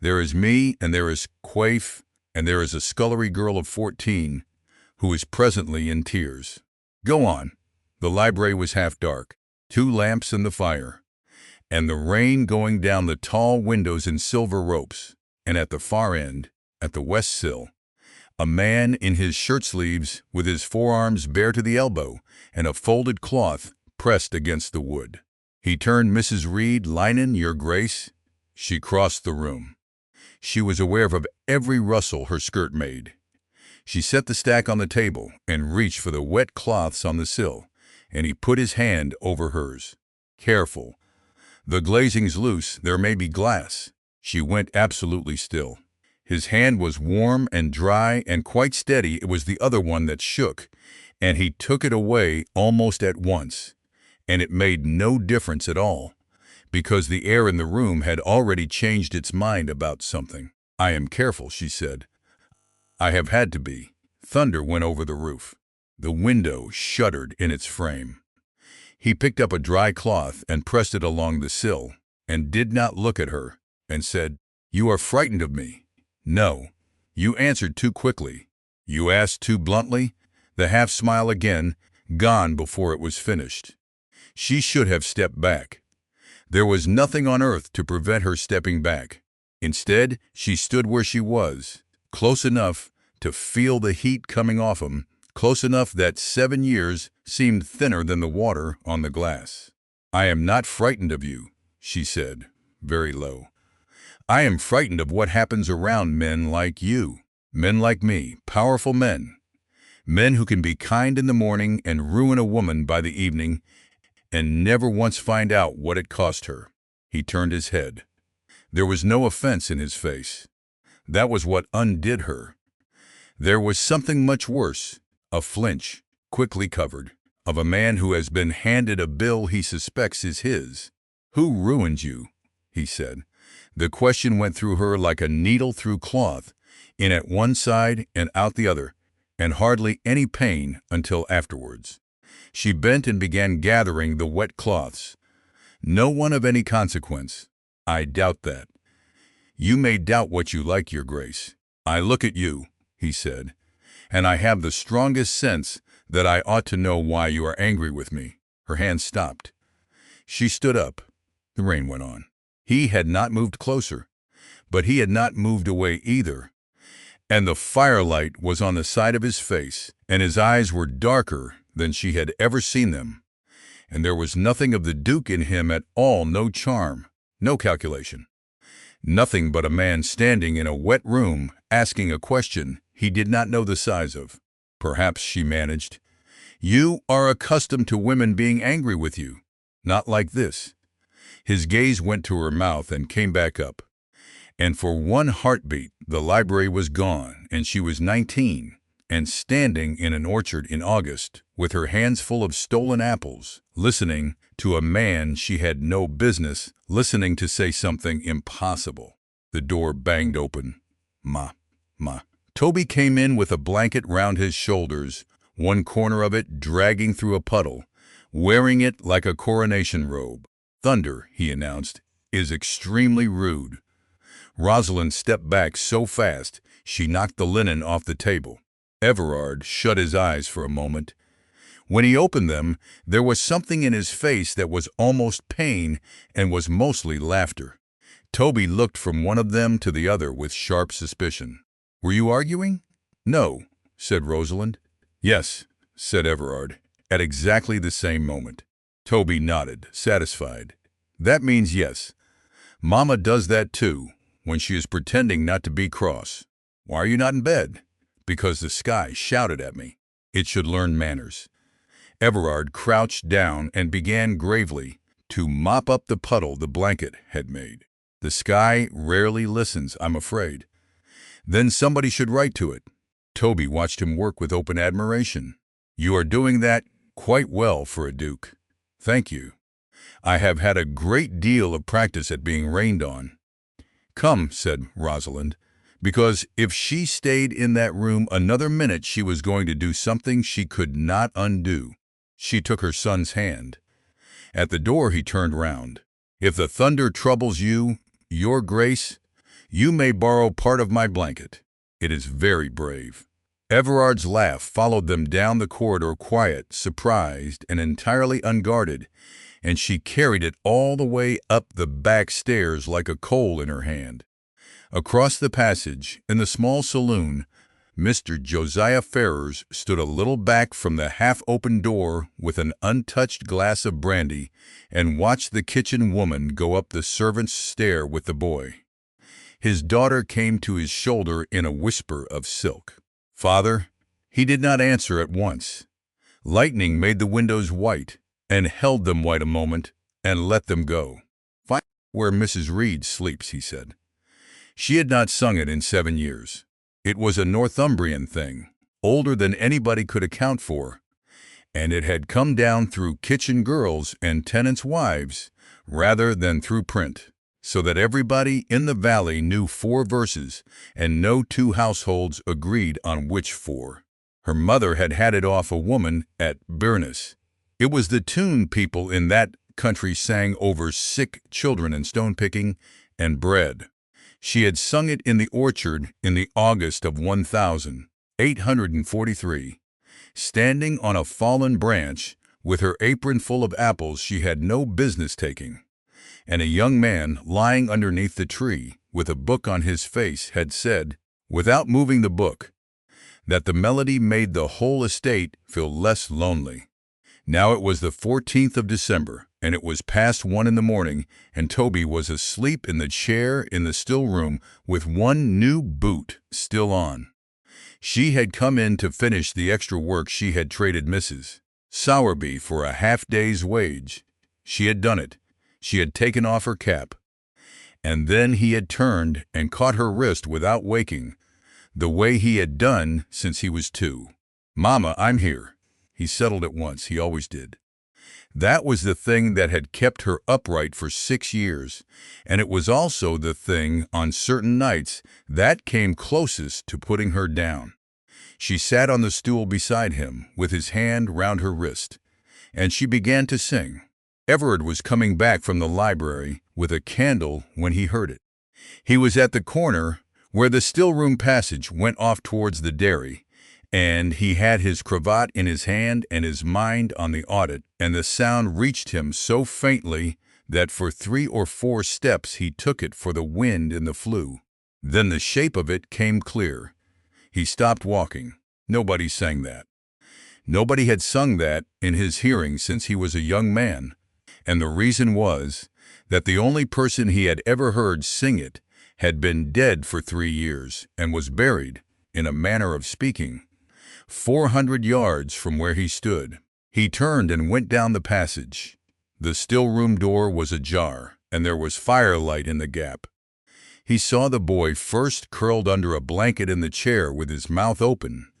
There is me, and there is Quaif, and there is a scullery girl of 14, who is presently in tears. Go on. The library was half dark, 2 lamps in the fire, and the rain going down the tall windows in silver ropes, and at the far end, at the west sill, a man in his shirt-sleeves with his forearms bare to the elbow and a folded cloth pressed against the wood. He turned Mrs. Reed, "Linen, your grace." She crossed the room. She was aware of every rustle her skirt made. She set the stack on the table and reached for the wet cloths on the sill, and he put his hand over hers. Careful. The glazing's loose, there may be glass. She went absolutely still. His hand was warm and dry and quite steady. It was the other one that shook, and he took it away almost at once. And it made no difference at all, because the air in the room had already changed its mind about something. "I am careful," she said. "I have had to be." Thunder went over the roof. The window shuddered in its frame. He picked up a dry cloth and pressed it along the sill, and did not look at her, and said, "You are frightened of me." "No." You answered too quickly. You asked too bluntly. The half-smile again, gone before it was finished. She should have stepped back. There was nothing on earth to prevent her stepping back. Instead, she stood where she was, close enough to feel the heat coming off him, close enough that 7 years seemed thinner than the water on the glass. "I am not frightened of you," she said, very low. "I am frightened of what happens around men like you, men like me, powerful men. Men who can be kind in the morning and ruin a woman by the evening and never once find out what it cost her." He turned his head. There was no offense in his face. That was what undid her. There was something much worse, a flinch, quickly covered, of a man who has been handed a bill he suspects is his. "Who ruined you?" he said. The question went through her like a needle through cloth, in at one side and out the other, and hardly any pain until afterwards. She bent and began gathering the wet cloths. "No one of any consequence." "I doubt that." "You may doubt what you like, your grace. I look at you," he said, "and I have the strongest sense that I ought to know why you are angry with me." Her hand stopped. She stood up. The rain went on. He had not moved closer, but he had not moved away either. And the firelight was on the side of his face, and his eyes were darker than she had ever seen them. And there was nothing of the Duke in him at all, no charm, no calculation. Nothing but a man standing in a wet room asking a question he did not know the size of. Perhaps she managed. "You are accustomed to women being angry with you. Not like this." His gaze went to her mouth and came back up. And for one heartbeat, the library was gone, and she was 19, and standing in an orchard in August, with her hands full of stolen apples, listening to a man she had no business listening to say something impossible. The door banged open. Ma. Toby came in with a blanket round his shoulders, one corner of it dragging through a puddle, wearing it like a coronation robe. "Thunder," he announced, "is extremely rude." Rosalind stepped back so fast she knocked the linen off the table. Everard shut his eyes for a moment. When he opened them, there was something in his face that was almost pain and was mostly laughter. Toby looked from one of them to the other with sharp suspicion. "Were you arguing?" "No," said Rosalind. "Yes," said Everard, at exactly the same moment. Toby nodded, satisfied. "That means yes. Mama does that too, when she is pretending not to be cross. Why are you not in bed?" "Because the sky shouted at me. It should learn manners." Everard crouched down and began gravely to mop up the puddle the blanket had made. "The sky rarely listens, I'm afraid." "Then somebody should write to it." Toby watched him work with open admiration. "You are doing that quite well for a duke." "Thank you. I have had a great deal of practice at being rained on." "Come," said Rosalind, because if she stayed in that room another minute she was going to do something she could not undo. She took her son's hand. At the door he turned round. "If the thunder troubles you, your grace, you may borrow part of my blanket. It is very brave." Everard's laugh followed them down the corridor, quiet, surprised, and entirely unguarded, and she carried it all the way up the back stairs like a coal in her hand. Across the passage, in the small saloon, Mr. Josiah Ferrars stood a little back from the half-open door with an untouched glass of brandy and watched the kitchen woman go up the servants' stair with the boy. His daughter came to his shoulder in a whisper of silk. "Father?" He did not answer at once. Lightning made the windows white, and held them white a moment, and let them go. "Find where Mrs. Reed sleeps," he said. She had not sung it in 7 years. It was a Northumbrian thing, older than anybody could account for, and it had come down through kitchen girls and tenants' wives rather than through print, so that everybody in the valley knew 4 verses, and no 2 households agreed on which 4. Her mother had had it off a woman at Burness. It was the tune people in that country sang over sick children and stone-picking and bread. She had sung it in the orchard in the August of 1843, standing on a fallen branch with her apron full of apples she had no business taking, and a young man lying underneath the tree with a book on his face had said, without moving the book, that the melody made the whole estate feel less lonely. Now it was the 14th of December, and it was past 1 in the morning, and Toby was asleep in the chair in the still room with one new boot still on. She had come in to finish the extra work she had traded Mrs. Sowerby for a half-day's wage. She had done it. She had taken off her cap. And then he had turned and caught her wrist without waking, the way he had done since he was 2. "Mama, I'm here." He settled at once. He always did. That was the thing that had kept her upright for 6 years, and it was also the thing, on certain nights, that came closest to putting her down. She sat on the stool beside him, with his hand round her wrist, and she began to sing. Everard was coming back from the library with a candle when he heard it. He was at the corner where the still-room passage went off towards the dairy, and he had his cravat in his hand and his mind on the audit, and the sound reached him so faintly that for 3 or 4 steps he took it for the wind in the flue. Then the shape of it came clear. He stopped walking. Nobody sang that. Nobody had sung that in his hearing since he was a young man, and the reason was that the only person he had ever heard sing it had been dead for 3 years and was buried, in a manner of speaking, 400 yards from where he stood. He turned and went down the passage. The still room door was ajar, and there was firelight in the gap. He saw the boy first curled under a blanket in the chair with his mouth open,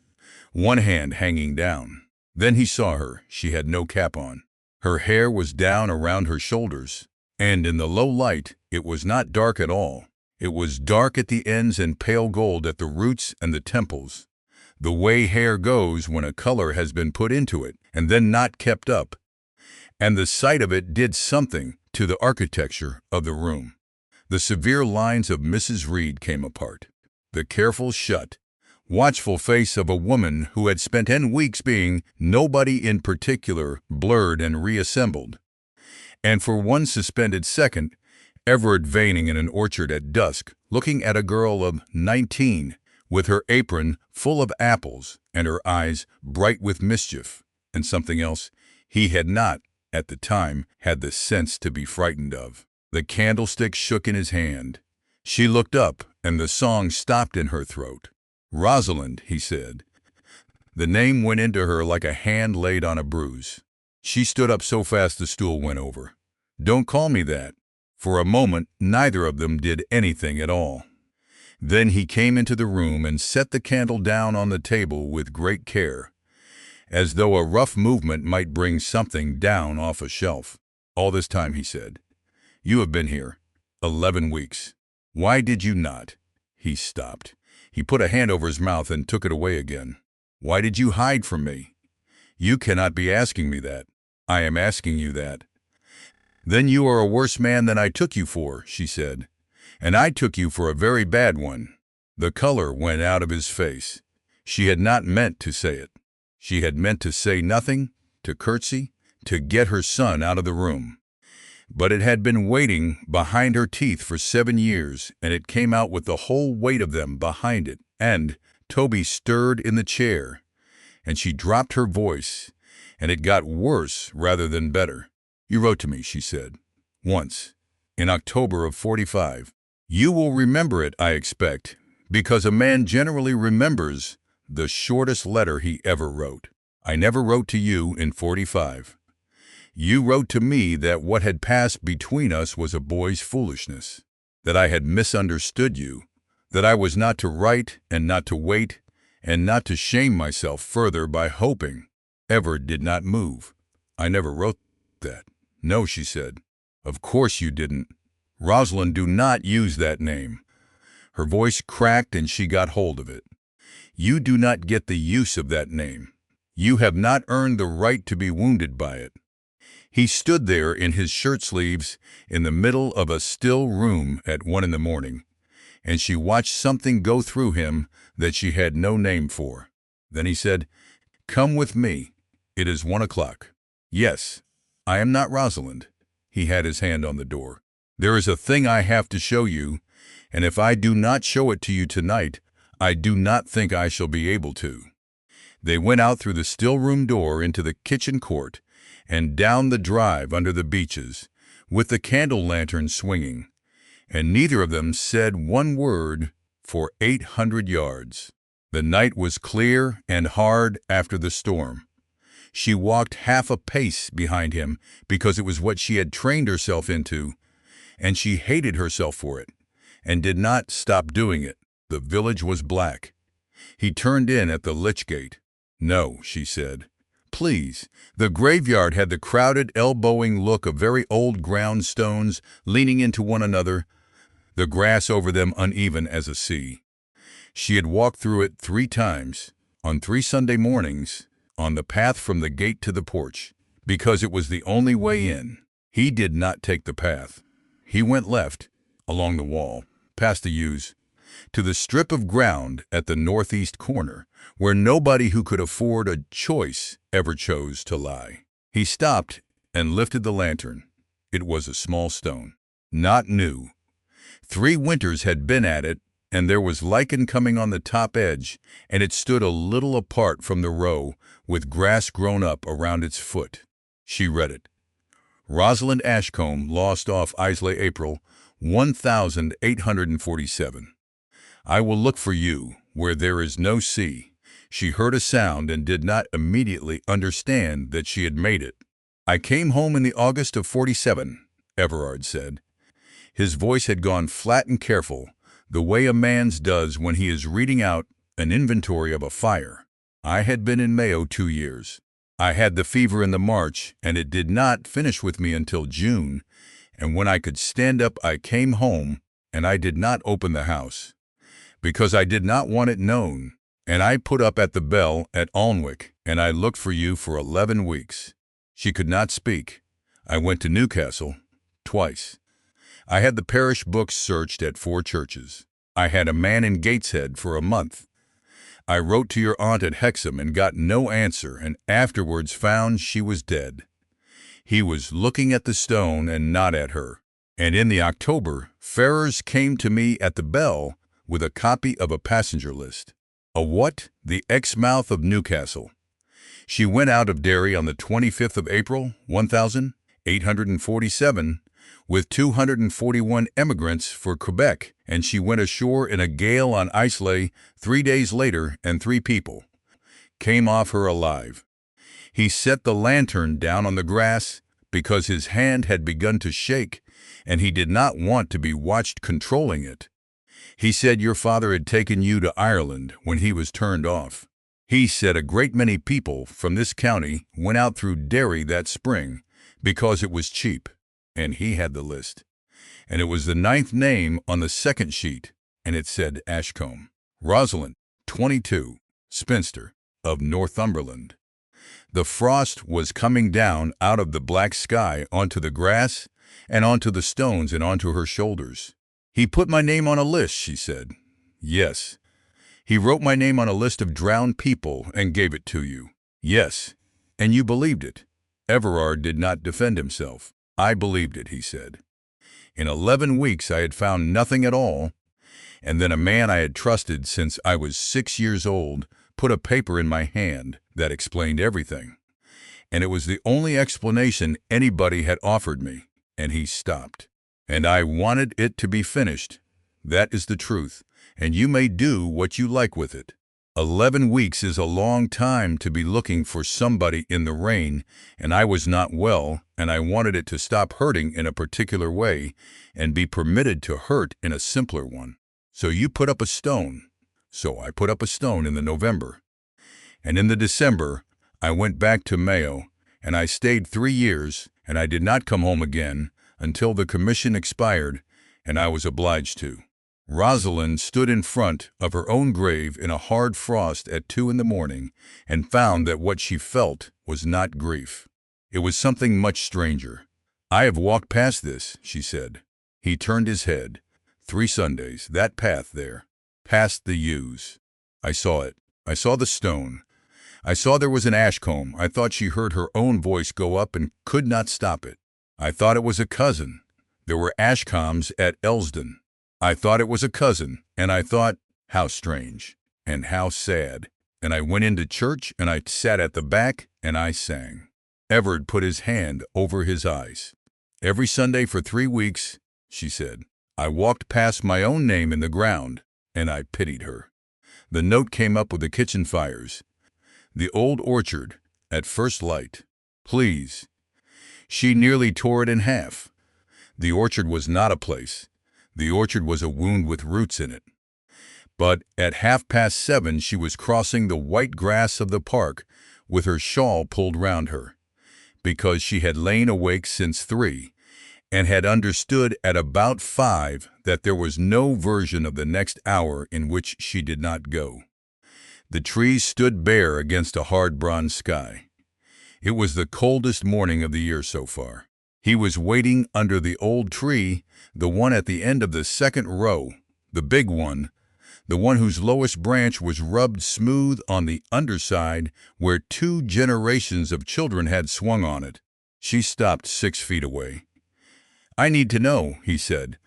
one hand hanging down. Then he saw her. She had no cap on. Her hair was down around her shoulders, and in the low light it was not dark at all. It was dark at the ends and pale gold at the roots and the temples, the way hair goes when a color has been put into it and then not kept up. And the sight of it did something to the architecture of the room. The severe lines of Mrs. Reed came apart. The careful, shut, watchful face of a woman who had spent 10 weeks being nobody in particular blurred and reassembled. And for one suspended second, Everett veining in an orchard at dusk, looking at a girl of 19, with her apron full of apples and her eyes bright with mischief, and something else he had not, at the time, had the sense to be frightened of. The candlestick shook in his hand. She looked up, and the song stopped in her throat. "Rosalind," he said. The name went into her like a hand laid on a bruise. She stood up so fast the stool went over. "Don't call me that." For a moment, neither of them did anything at all. Then he came into the room and set the candle down on the table with great care, as though a rough movement might bring something down off a shelf. "All this time," he said, "you have been here 11 weeks. Why did you not?" He stopped. He put a hand over his mouth and took it away again. "Why did you hide from me? You cannot be asking me that." "I am asking you that." "Then you are a worse man than I took you for," she said. "And I took you for a very bad one." The color went out of his face. She had not meant to say it. She had meant to say nothing, to curtsy, to get her son out of the room. But it had been waiting behind her teeth for 7 years, and it came out with the whole weight of them behind it. And Toby stirred in the chair, and she dropped her voice, and it got worse rather than better. "You wrote to me," she said, "once, in October of '45. You will remember it, I expect, because a man generally remembers the shortest letter he ever wrote. I never wrote to you in '45. You wrote to me that what had passed between us was a boy's foolishness, that I had misunderstood you, that I was not to write and not to wait and not to shame myself further by hoping." Everett did not move. "I never wrote that." "No," she said. "Of course you didn't. Rosalind, do not use that name." Her voice cracked and she got hold of it. "You do not get the use of that name. You have not earned the right to be wounded by it." He stood there in his shirt sleeves in the middle of a still room at 1 in the morning, and she watched something go through him that she had no name for. Then he said, "Come with me. It is 1 o'clock. Yes, I am not Rosalind." He had his hand on the door. "There is a thing I have to show you, and if I do not show it to you tonight, I do not think I shall be able to." They went out through the still room door into the kitchen court and down the drive under the beeches, with the candle lantern swinging, and neither of them said one word for 800 yards. The night was clear and hard after the storm. She walked half a pace behind him because it was what she had trained herself into, and she hated herself for it, and did not stop doing it. The village was black. He turned in at the lich gate. "No," she said. "Please." The graveyard had the crowded, elbowing look of very old ground stones leaning into one another, the grass over them uneven as a sea. She had walked through it 3 times, on 3 Sunday mornings, on the path from the gate to the porch, because it was the only way in. He did not take the path. He went left, along the wall, past the yews, to the strip of ground at the northeast corner, where nobody who could afford a choice ever chose to lie. He stopped and lifted the lantern. It was a small stone, not new. 3 winters had been at it, and there was lichen coming on the top edge, and it stood a little apart from the row, with grass grown up around its foot. She read it. Rosalind Ashcombe, lost off Islay, April 1847. I will look for you where there is no sea. She heard a sound and did not immediately understand that she had made it. I came home in the August of 47, Everard said. His voice had gone flat and careful, the way a man's does when he is reading out an inventory of a fire. I had been in Mayo 2 years. I had the fever in the March, and it did not finish with me until June, and when I could stand up I came home, and I did not open the house, because I did not want it known, and I put up at the Bell at Alnwick, and I looked for you for 11 weeks. She could not speak. I went to Newcastle, twice. I had the parish books searched at 4 churches. I had a man in Gateshead for a month. I wrote to your aunt at Hexham and got no answer, and afterwards found she was dead. He was looking at the stone and not at her. And in the October, Ferrers came to me at the Bell with a copy of a passenger list. A what? The Exmouth of Newcastle. She went out of Derry on the 25th of April, 1847, with 241 emigrants for Quebec, and she went ashore in a gale on Islay 3 days later, and 3 people came off her alive. He set the lantern down on the grass because his hand had begun to shake, and he did not want to be watched controlling it. He said your father had taken you to Ireland when he was turned off. He said a great many people from this county went out through Derry that spring because it was cheap, and he had the list. And it was the 9th name on the second sheet, and it said Ashcombe. Rosalind, 22, spinster, of Northumberland. The frost was coming down out of the black sky onto the grass and onto the stones and onto her shoulders. He put my name on a list, she said. Yes. He wrote my name on a list of drowned people and gave it to you. Yes. And you believed it. Everard did not defend himself. I believed it, he said. In 11 weeks I had found nothing at all, and then a man I had trusted since I was 6 years old put a paper in my hand that explained everything. And it was the only explanation anybody had offered me, and he stopped. And I wanted it to be finished. That is the truth, and you may do what you like with it. 11 weeks is a long time to be looking for somebody in the rain, and I was not well, and I wanted it to stop hurting in a particular way and be permitted to hurt in a simpler one. So you put up a stone. So I put up a stone in the November. And in the December, I went back to Mayo, and I stayed 3 years, and I did not come home again until the commission expired, and I was obliged to. Rosalind stood in front of her own grave in a hard frost at 2 in the morning and found that what she felt was not grief. It was something much stranger. I have walked past this, she said. He turned his head. 3 Sundays, that path there, past the yews. I saw it. I saw the stone. I saw there was an Ashcombe. I thought she heard her own voice go up and could not stop it. I thought it was a cousin. There were Ashcombes at Elsdon. I thought it was a cousin, and I thought, how strange, and how sad. And I went into church, and I sat at the back, and I sang. Everard put his hand over his eyes. Every Sunday for 3 weeks, she said, I walked past my own name in the ground, and I pitied her. The note came up with the kitchen fires. The old orchard, at first light. Please. She nearly tore it in half. The orchard was not a place. The orchard was a wound with roots in it. But at 7:30 she was crossing the white grass of the park with her shawl pulled round her, because she had lain awake since 3, and had understood at about 5 that there was no version of the next hour in which she did not go. The trees stood bare against a hard bronze sky. It was the coldest morning of the year so far. He was waiting under the old tree, the one at the end of the second row, the big one, the one whose lowest branch was rubbed smooth on the underside where 2 generations of children had swung on it. She stopped 6 feet away. I need to know, he said,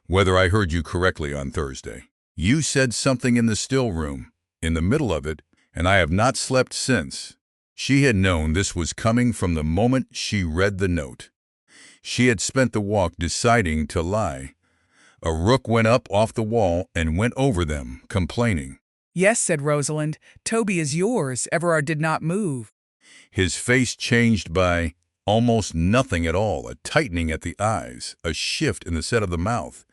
whether I heard you correctly on Thursday. You said something in the still room, in the middle of it, and I have not slept since." She had known this was coming from the moment she read the note. She had spent the walk deciding to lie. A rook went up off the wall and went over them, complaining. "Yes," said Rosalind, "Toby is yours." Everard did not move. His face changed by almost nothing at all, a tightening at the eyes, a shift in the set of the mouth,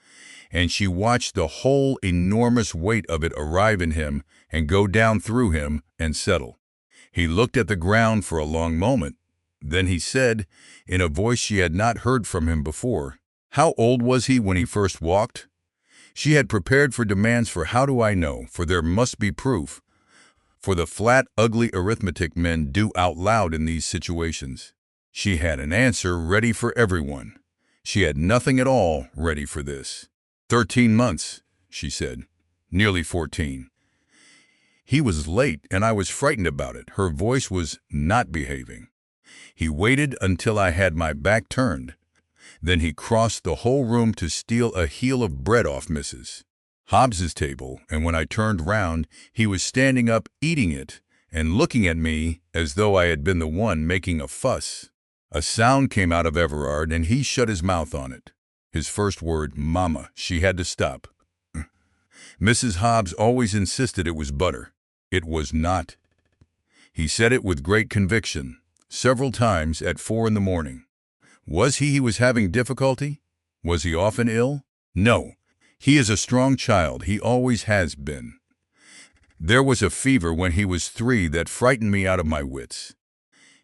and she watched the whole enormous weight of it arrive in him and go down through him and settle. He looked at the ground for a long moment. Then he said, in a voice she had not heard from him before, "How old was he when he first walked?" She had prepared for demands for "how do I know?" for there must be proof. For the flat, ugly arithmetic men do out loud in these situations. She had an answer ready for everyone. She had nothing at all ready for this. 13 months, she said. Nearly 14. He was late, and I was frightened about it. Her voice was not behaving. He waited until I had my back turned. Then he crossed the whole room to steal a heel of bread off Mrs. Hobbs's table, and when I turned round, he was standing up eating it and looking at me as though I had been the one making a fuss. A sound came out of Everard, and he shut his mouth on it. His first word, "Mama," she had to stop. Mrs. Hobbs always insisted it was butter. It was not. He said it with great conviction, several times at 4 in the morning. He was having difficulty? Was he often ill? No. He is a strong child. He always has been. There was a fever when he was 3 that frightened me out of my wits.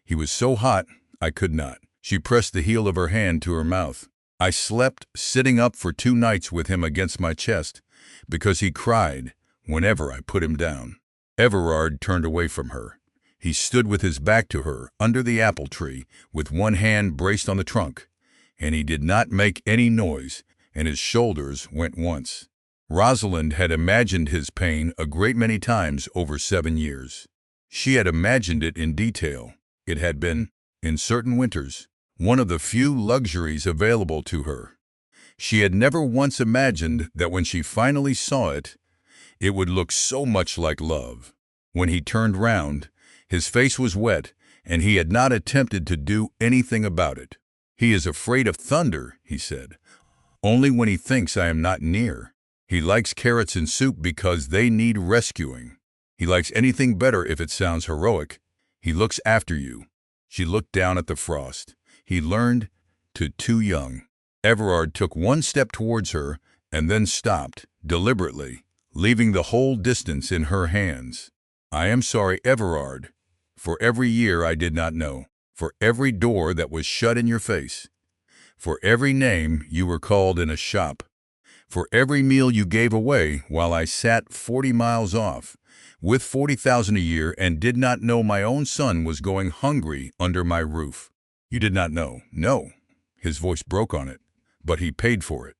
He was so hot, I could not. She pressed the heel of her hand to her mouth. I slept sitting up for 2 nights with him against my chest, because he cried whenever I put him down. Everard turned away from her. He stood with his back to her, under the apple tree, with one hand braced on the trunk, and he did not make any noise, and his shoulders went once. Rosalind had imagined his pain a great many times over 7 years. She had imagined it in detail. It had been, in certain winters, one of the few luxuries available to her. She had never once imagined that when she finally saw it, it would look so much like love. When he turned round, his face was wet, and he had not attempted to do anything about it. "He is afraid of thunder," he said, "only when he thinks I am not near. He likes carrots in soup because they need rescuing. He likes anything better if it sounds heroic. He looks after you." She looked down at the frost. He learned to too young. Everard took one step towards her and then stopped, deliberately, leaving the whole distance in her hands. "I am sorry, Everard, for every year I did not know, for every door that was shut in your face, for every name you were called in a shop, for every meal you gave away while I sat 40 miles off, with 40,000 a year, and did not know my own son was going hungry under my roof. You did not know." "No." His voice broke on it. "But he paid for it."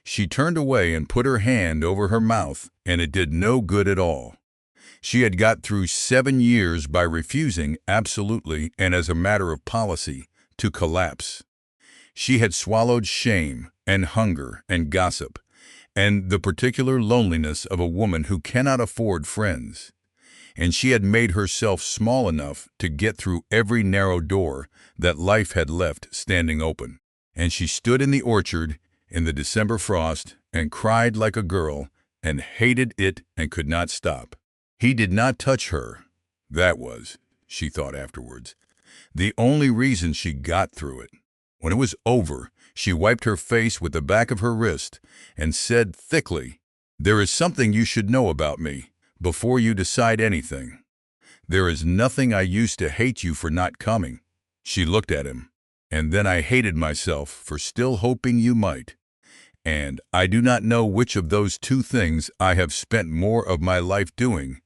She turned away and put her hand over her mouth, and it did no good at all. She had got through 7 years by refusing, absolutely and as a matter of policy, to collapse. She had swallowed shame and hunger and gossip, and the particular loneliness of a woman who cannot afford friends. And she had made herself small enough to get through every narrow door that life had left standing open. And she stood in the orchard in the December frost and cried like a girl and hated it and could not stop. He did not touch her. That was, she thought afterwards, the only reason she got through it. When it was over, she wiped her face with the back of her wrist and said thickly, "There is something you should know about me before you decide anything. There is nothing I used to hate you for not coming." She looked at him. "And then I hated myself for still hoping you might. And I do not know which of those 2 things I have spent more of my life doing,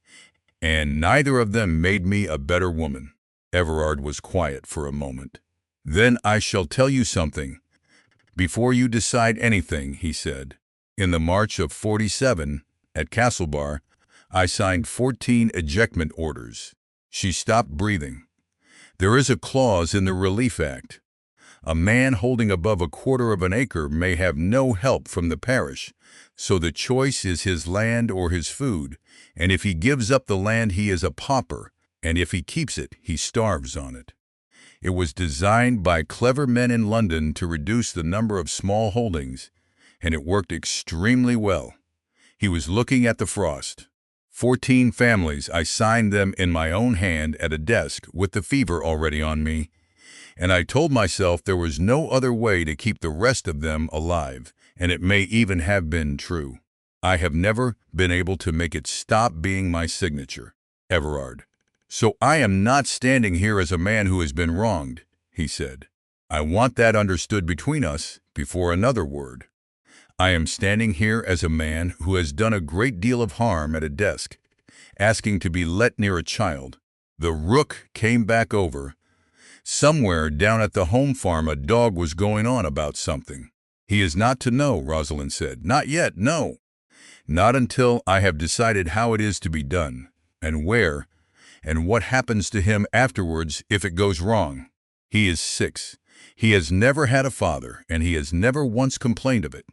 and neither of them made me a better woman." Everard was quiet for a moment. "Then I shall tell you something before you decide anything," he said. "In the March of '47, at Castlebar, I signed 14 ejectment orders." She stopped breathing. "There is a clause in the Relief Act. A man holding above a quarter of an acre may have no help from the parish, so the choice is his land or his food, and if he gives up the land he is a pauper, and if he keeps it he starves on it. It was designed by clever men in London to reduce the number of small holdings, and it worked extremely well. He was looking at the frost. 14 families, I signed them in my own hand at a desk with the fever already on me, and I told myself there was no other way to keep the rest of them alive, and it may even have been true. I have never been able to make it stop being my signature. Everard. So I am not standing here as a man who has been wronged, he said. I want that understood between us before another word. I am standing here as a man who has done a great deal of harm at a desk, asking to be let near a child. The rook came back over. Somewhere down at the home farm a dog was going on about something. He is not to know, Rosalind said. Not yet, no. Not until I have decided how it is to be done, and where, and what happens to him afterwards if it goes wrong. He is 6. He has never had a father, and he has never once complained of it.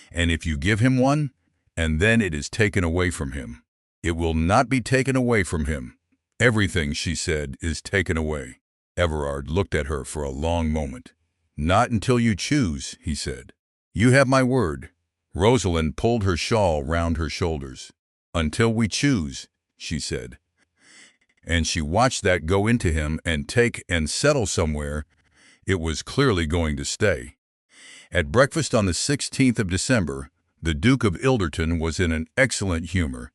And if you give him one, and then it is taken away from him, it will not be taken away from him. Everything, she said, is taken away. Everard looked at her for a long moment. Not until you choose, he said. You have my word. Rosalind pulled her shawl round her shoulders. Until we choose, she said. And she watched that go into him and take and settle somewhere. It was clearly going to stay. At breakfast on the 16th of December, the Duke of Ilderton was in an excellent humor,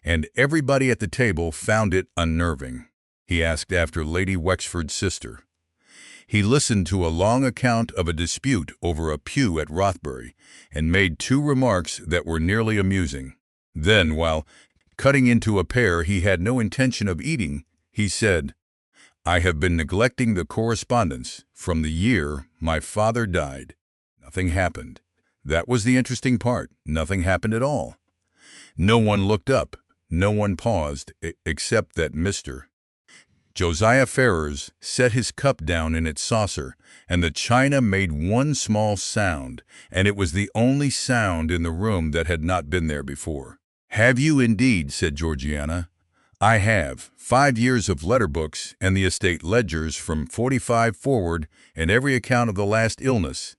and everybody at the table found it unnerving. He asked after Lady Wexford's sister. He listened to a long account of a dispute over a pew at Rothbury, and made 2 remarks that were nearly amusing. Then, while cutting into a pear he had no intention of eating, he said, I have been neglecting the correspondence from the year my father died. Nothing happened. That was the interesting part. Nothing happened at all. No one looked up. No one paused, except that Mr. Josiah Ferrars set his cup down in its saucer, and the china made one small sound, and it was the only sound in the room that had not been there before. Have you indeed, said Georgiana. I have. 5 years of letter books and the estate ledgers from 45 forward, and every account of the last illness.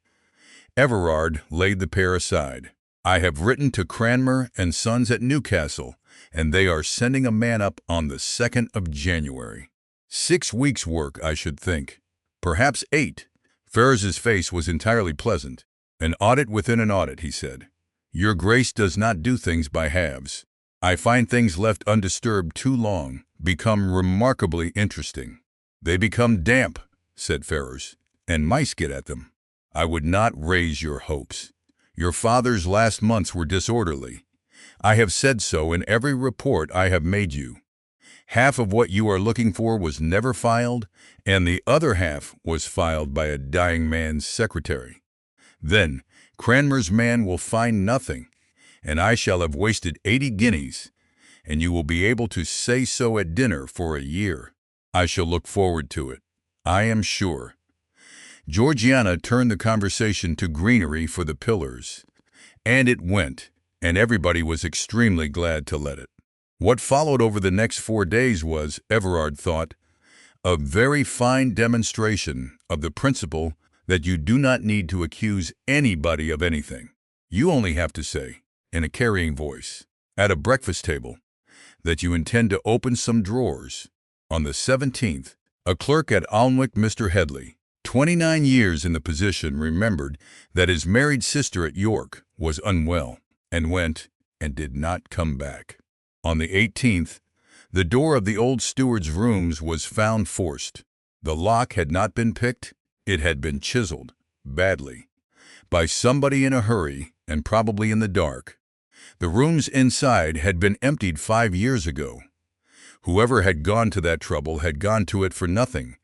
Everard laid the pear aside. I have written to Cranmer and Sons at Newcastle, and they are sending a man up on the 2nd of January. 6 weeks' work, I should think. Perhaps 8. Ferrars's face was entirely pleasant. An audit within an audit, he said. Your Grace does not do things by halves. I find things left undisturbed too long become remarkably interesting. They become damp, said Ferrars, and mice get at them. I would not raise your hopes. Your father's last months were disorderly. I have said so in every report I have made you. Half of what you are looking for was never filed, and the other half was filed by a dying man's secretary. Then Cranmer's man will find nothing, and I shall have wasted 80 guineas, and you will be able to say so at dinner for a year. I shall look forward to it, I am sure. Georgiana turned the conversation to greenery for the pillars, and it went, and everybody was extremely glad to let it. What followed over the next 4 days was, Everard thought, a very fine demonstration of the principle that you do not need to accuse anybody of anything. You only have to say, in a carrying voice, at a breakfast table, that you intend to open some drawers. On the 17th, a clerk at Alnwick, Mr. Headley, 29 years in the position, remembered that his married sister at York was unwell, and went and did not come back. On the 18th, the door of the old steward's rooms was found forced. The lock had not been picked, it had been chiseled, badly, by somebody in a hurry and probably in the dark. The rooms inside had been emptied 5 years ago. Whoever had gone to that trouble had gone to it for nothing,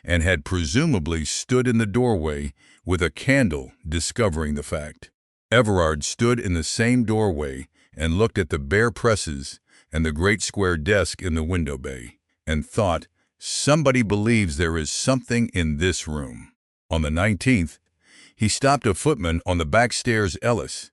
and had presumably stood in the doorway with a candle, discovering the fact. Everard stood in the same doorway and looked at the bare presses and the great square desk in the window bay, and thought, somebody believes there is something in this room. On the 19th, he stopped a footman on the back stairs, Ellis,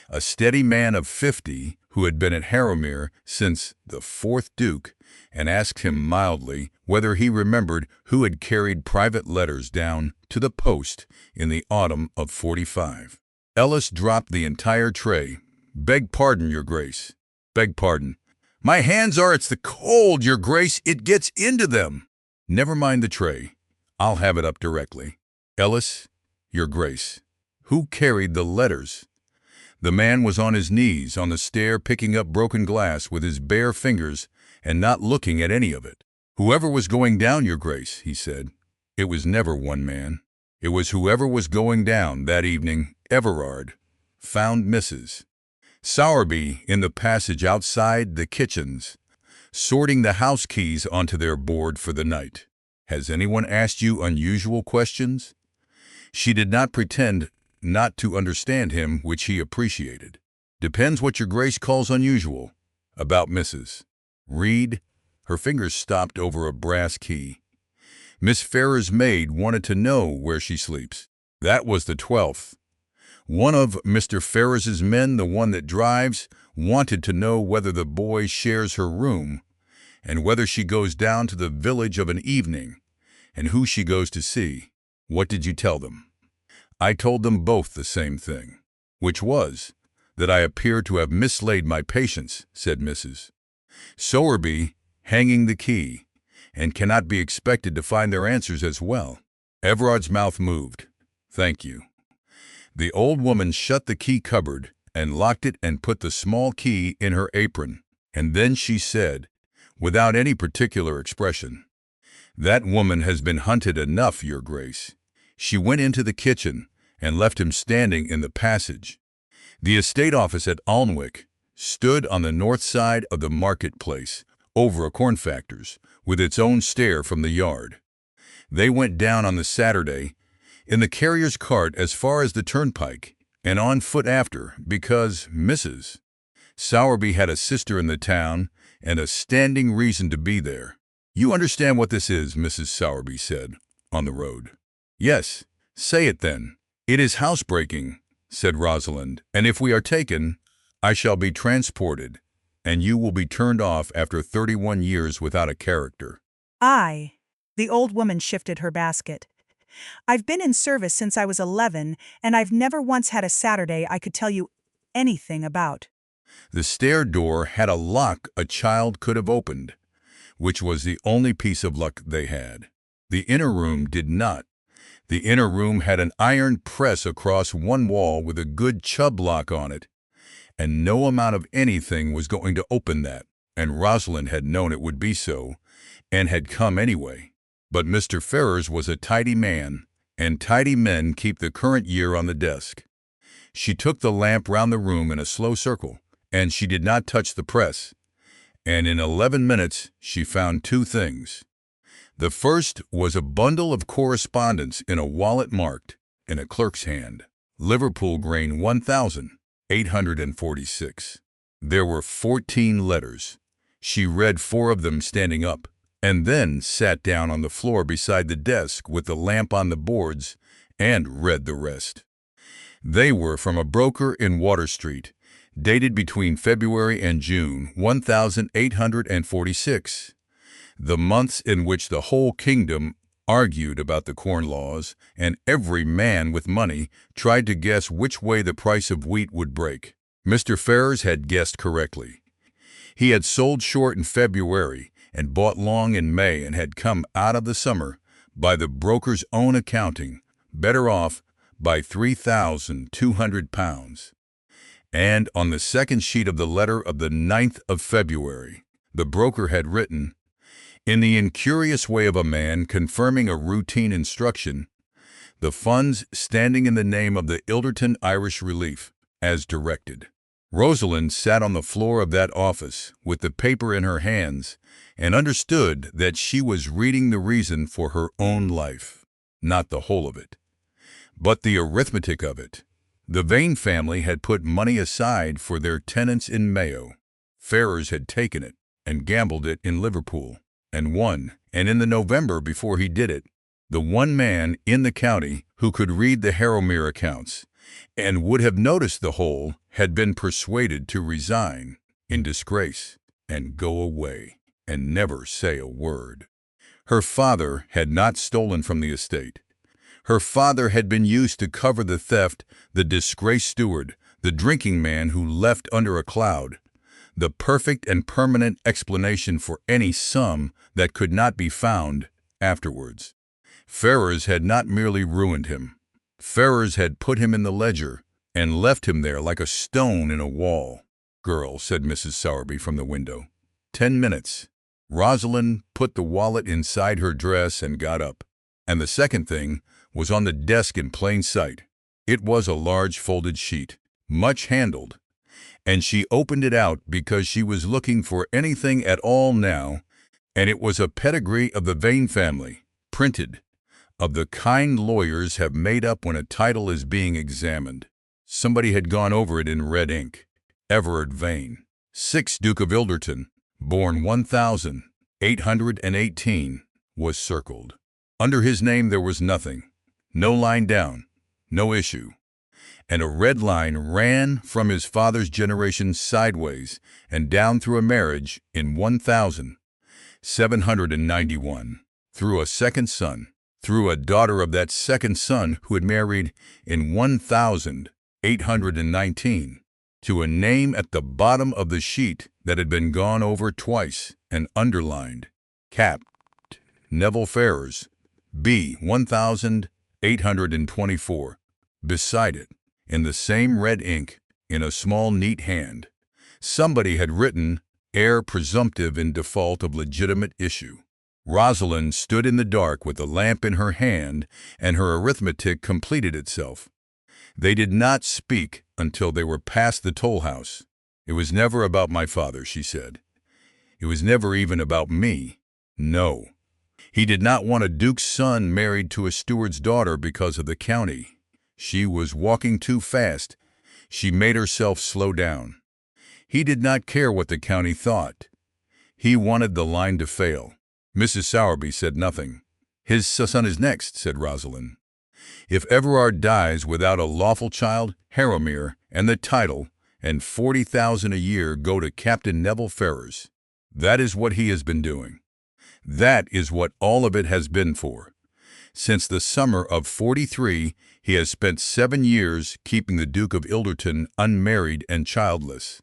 a steady man of 50 who had been at Harrowmere since the 4th Duke, and asked him mildly whether he remembered who had carried private letters down to the post in the autumn of '45. Ellis dropped the entire tray. "Beg pardon, Your Grace. Beg pardon. My hands are, it's the cold, Your Grace, it gets into them." "Never mind the tray. I'll have it up directly." "Ellis, Your Grace, who carried the letters?" The man was on his knees on the stair picking up broken glass with his bare fingers and not looking at any of it. "Whoever was going down, Your Grace," he said. "It was never one man. It was whoever was going down that evening. Everard found Mrs. Sowerby in the passage outside the kitchens, sorting the house keys onto their board for the night. Has anyone asked you unusual questions?" She did not pretend not to understand him, which he appreciated. "Depends what Your Grace calls unusual. About Mrs. Reed." Her fingers stopped over a brass key. "Miss Ferrers' maid wanted to know where she sleeps." That was the 12th. One of Mr. Ferrers's men, the one that drives, wanted to know whether the boy shares her room, and whether she goes down to the village of an evening, and who she goes to see. "What did you tell them?" "I told them both the same thing, which was that I appear to have mislaid my patients," said Mrs. Sowerby, hanging the key, "and cannot be expected to find their answers as well." Everard's mouth moved. "Thank you." The old woman shut the key cupboard and locked it and put the small key in her apron. And then she said, without any particular expression, "That woman has been hunted enough, Your Grace." She went into the kitchen and left him standing in the passage. The estate office at Alnwick stood on the north side of the marketplace, over a corn factor's, with its own stair from the yard. They went down on the Saturday in the carrier's cart as far as the turnpike, and on foot after, because Mrs. Sowerby had a sister in the town and a standing reason to be there. "You understand what this is," Mrs. Sowerby said, on the road. "Yes, say it then." "It is housebreaking," said Rosalind, "and if we are taken, I shall be transported, and you will be turned off after 31 years without a character." The old woman shifted her basket. "I've been in service since I was 11, and I've never once had a Saturday I could tell you anything about." The stair door had a lock a child could have opened, which was the only piece of luck they had. The inner room did not. The inner room had an iron press across one wall with a good Chubb lock on it, and no amount of anything was going to open that, and Rosalind had known it would be so, and had come anyway. But Mr. Ferrers was a tidy man, and tidy men keep the current year on the desk. She took the lamp round the room in a slow circle, and she did not touch the press, and in 11 minutes she found two things. The first was a bundle of correspondence in a wallet marked, in a clerk's hand, "Liverpool grain 1,846." There were 14 letters. She read 4 of them standing up, and then sat down on the floor beside the desk with the lamp on the boards and read the rest. They were from a broker in Water Street, dated between February and June 1846. The months in which the whole kingdom argued about the corn laws, and every man with money tried to guess which way the price of wheat would break. Mr. Ferrers had guessed correctly. He had sold short in February and bought long in May, and had come out of the summer, by the broker's own accounting, better off by £3,200. And on the second sheet of the letter of the 9th of February, the broker had written, in the incurious way of a man confirming a routine instruction, the funds standing in the name of the Ilderton Irish Relief, as directed. Rosalind sat on the floor of that office with the paper in her hands and understood that she was reading the reason for her own life, not the whole of it, but the arithmetic of it. The Vane family had put money aside for their tenants in Mayo. Ferrers had taken it and gambled it in Liverpool, and won, and in the November before he did it, the one man in the county who could read the Harrowmere accounts and would have noticed the hole, had been persuaded to resign in disgrace and go away and never say a word. Her father had not stolen from the estate. Her father had been used to cover the theft, the disgraced steward, the drinking man who left under a cloud, the perfect and permanent explanation for any sum that could not be found afterwards. Ferrars had not merely ruined him. Ferrars had put him in the ledger and left him there like a stone in a wall. "Girl," said Mrs. Sowerby from the window. 10 minutes. Rosalind put the wallet inside her dress and got up. And the second thing was on the desk in plain sight. It was a large folded sheet, much handled, and she opened it out because she was looking for anything at all now, and it was a pedigree of the Vane family, printed, of the kind lawyers have made up when a title is being examined. Somebody had gone over it in red ink. Everard Vane, 6th Duke of Ilderton, born 1818, was circled. Under his name there was nothing, no line down, no issue, and a red line ran from his father's generation sideways and down through a marriage in 1791, through a second son, through a daughter of that second son who had married in 1819, to a name at the bottom of the sheet that had been gone over twice and underlined, capped, Neville Ferrars, B. 1824. Beside it, in the same red ink, in a small neat hand, somebody had written, heir presumptive in default of legitimate issue. Rosalind stood in the dark with the lamp in her hand, and her arithmetic completed itself. They did not speak until they were past the toll house. "It was never about my father," she said. "It was never even about me. No. He did not want a duke's son married to a steward's daughter because of the county. She was walking too fast. She made herself slow down. He did not care what the county thought. He wanted the line to fail." Mrs. Sowerby said nothing. "His son is next," said Rosalind. "If Everard dies without a lawful child, Harrowmere and the title and 40,000 a year go to Captain Neville Ferrars. That is what he has been doing. That is what all of it has been for. Since the summer of '43, he has spent 7 years keeping the Duke of Ilderton unmarried and childless,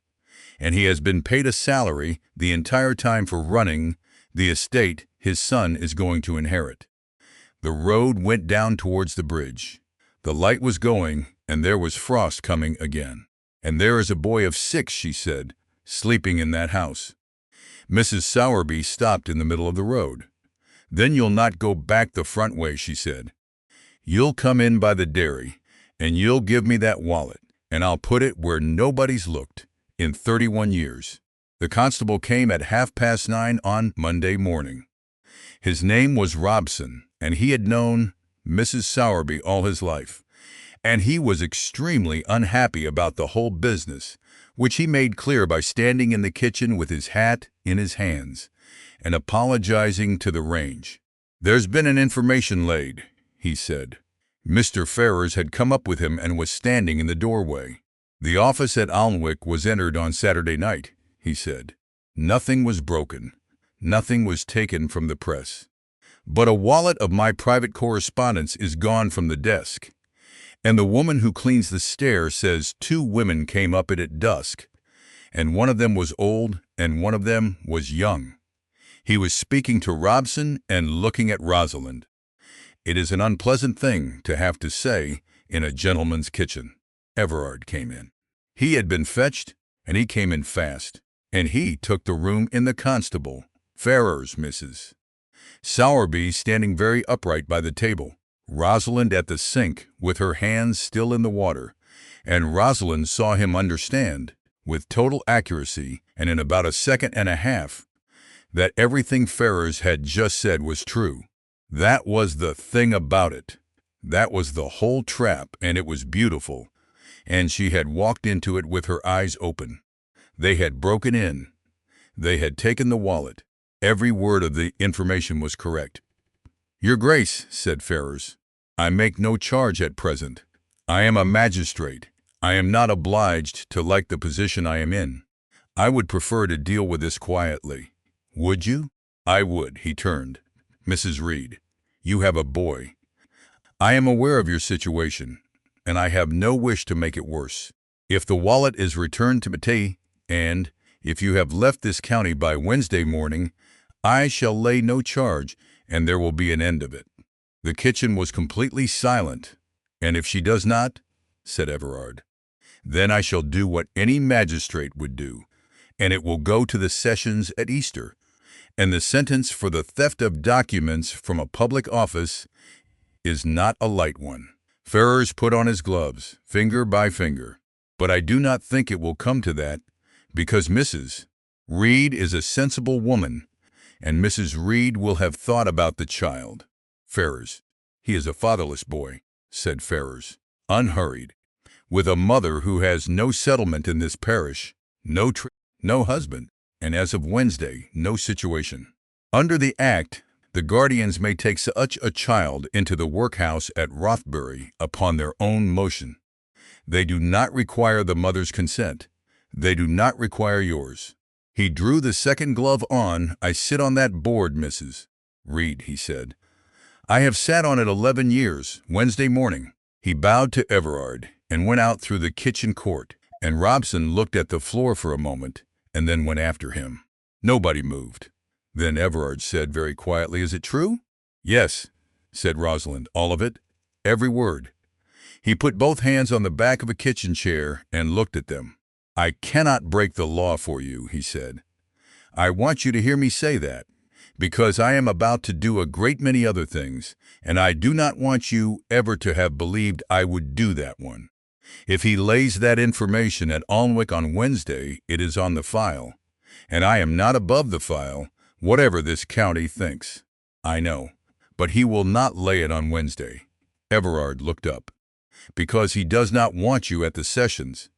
and he has been paid a salary the entire time for running the estate his son is going to inherit." The road went down towards the bridge. The light was going, and there was frost coming again. "And there is a boy of 6, she said, "sleeping in that house." Mrs. Sowerby stopped in the middle of the road. "Then you'll not go back the front way," she said. "You'll come in by the dairy, and you'll give me that wallet, and I'll put it where nobody's looked in 31 years. The constable came at 9:30 on Monday morning. His name was Robson, and he had known Mrs. Sowerby all his life, and he was extremely unhappy about the whole business, which he made clear by standing in the kitchen with his hat in his hands and apologizing to the range. "There's been an information laid," he said. Mr. Ferrars had come up with him and was standing in the doorway. "The office at Alnwick was entered on Saturday night," he said. "Nothing was broken. Nothing was taken from the press. But a wallet of my private correspondence is gone from the desk. And the woman who cleans the stair says 2 women came up it at dusk, and one of them was old and one of them was young." He was speaking to Robson and looking at Rosalind. "It is an unpleasant thing to have to say in a gentleman's kitchen." Everard came in. He had been fetched, and he came in fast, and he took the room in the constable. "Ferrars, Mrs." Sowerby standing very upright by the table, Rosalind at the sink with her hands still in the water, and Rosalind saw him understand, with total accuracy and in about a second and a half, that everything Ferrars had just said was true. That was the thing about it. That was the whole trap, and it was beautiful, and she had walked into it with her eyes open. They had broken in. They had taken the wallet. Every word of the information was correct. "Your Grace," said Ferrers, "I make no charge at present. I am a magistrate. I am not obliged to like the position I am in. I would prefer to deal with this quietly." "Would you?" "I would." He turned. "Mrs. Reed, you have a boy. I am aware of your situation, and I have no wish to make it worse. If the wallet is returned to Matei, and if you have left this county by Wednesday morning, I shall lay no charge, and there will be an end of it." The kitchen was completely silent. "And if she does not," said Everard, "then I shall do what any magistrate would do, and it will go to the sessions at Easter, and the sentence for the theft of documents from a public office is not a light one." Ferrers put on his gloves, finger by finger. "But I do not think it will come to that, because Mrs. Reed is a sensible woman, and Mrs. Reed will have thought about the child." "Ferrers, he is a fatherless boy," said Ferrers, unhurried, "with a mother who has no settlement in this parish, no husband, and as of Wednesday, no situation. Under the Act, the guardians may take such a child into the workhouse at Rothbury upon their own motion. They do not require the mother's consent. They do not require yours." He drew the second glove on. "I sit on that board, Mrs. Reed," he said. "I have sat on it 11 years, Wednesday morning." He bowed to Everard and went out through the kitchen court, and Robson looked at the floor for a moment and then went after him. Nobody moved. Then Everard said very quietly, "Is it true?" "Yes," said Rosalind, "all of it, every word." He put both hands on the back of a kitchen chair and looked at them. "I cannot break the law for you," he said. "I want you to hear me say that, because I am about to do a great many other things, and I do not want you ever to have believed I would do that one. If he lays that information at Alnwick on Wednesday, it is on the file, and I am not above the file, whatever this county thinks. I know, but he will not lay it on Wednesday." Everard looked up. "Because he does not want you at the sessions.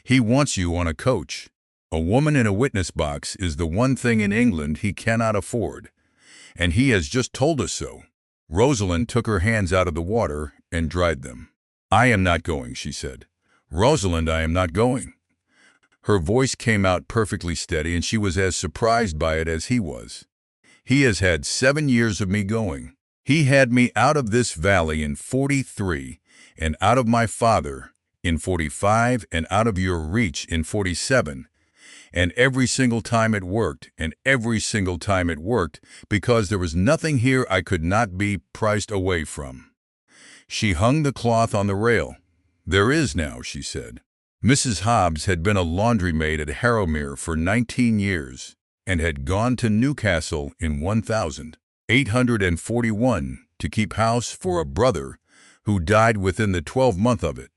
He wants you on a coach. A woman in a witness box is the one thing in England he cannot afford, and he has just told us so." Rosalind took her hands out of the water and dried them. "I am not going," she said. "Rosalind, I am not going." Her voice came out perfectly steady, and she was as surprised by it as he was. "He has had 7 years of me going. He had me out of this valley in 43, and out of my father in 45, and out of your reach in 47. And every single time it worked, and every single time it worked, because there was nothing here I could not be priced away from." She hung the cloth on the rail. "There is now," she said. Mrs. Hobbs had been a laundry-maid at Harrowmere for 19 years, and had gone to Newcastle in 1841 to keep house for a brother who died within the 12th of it,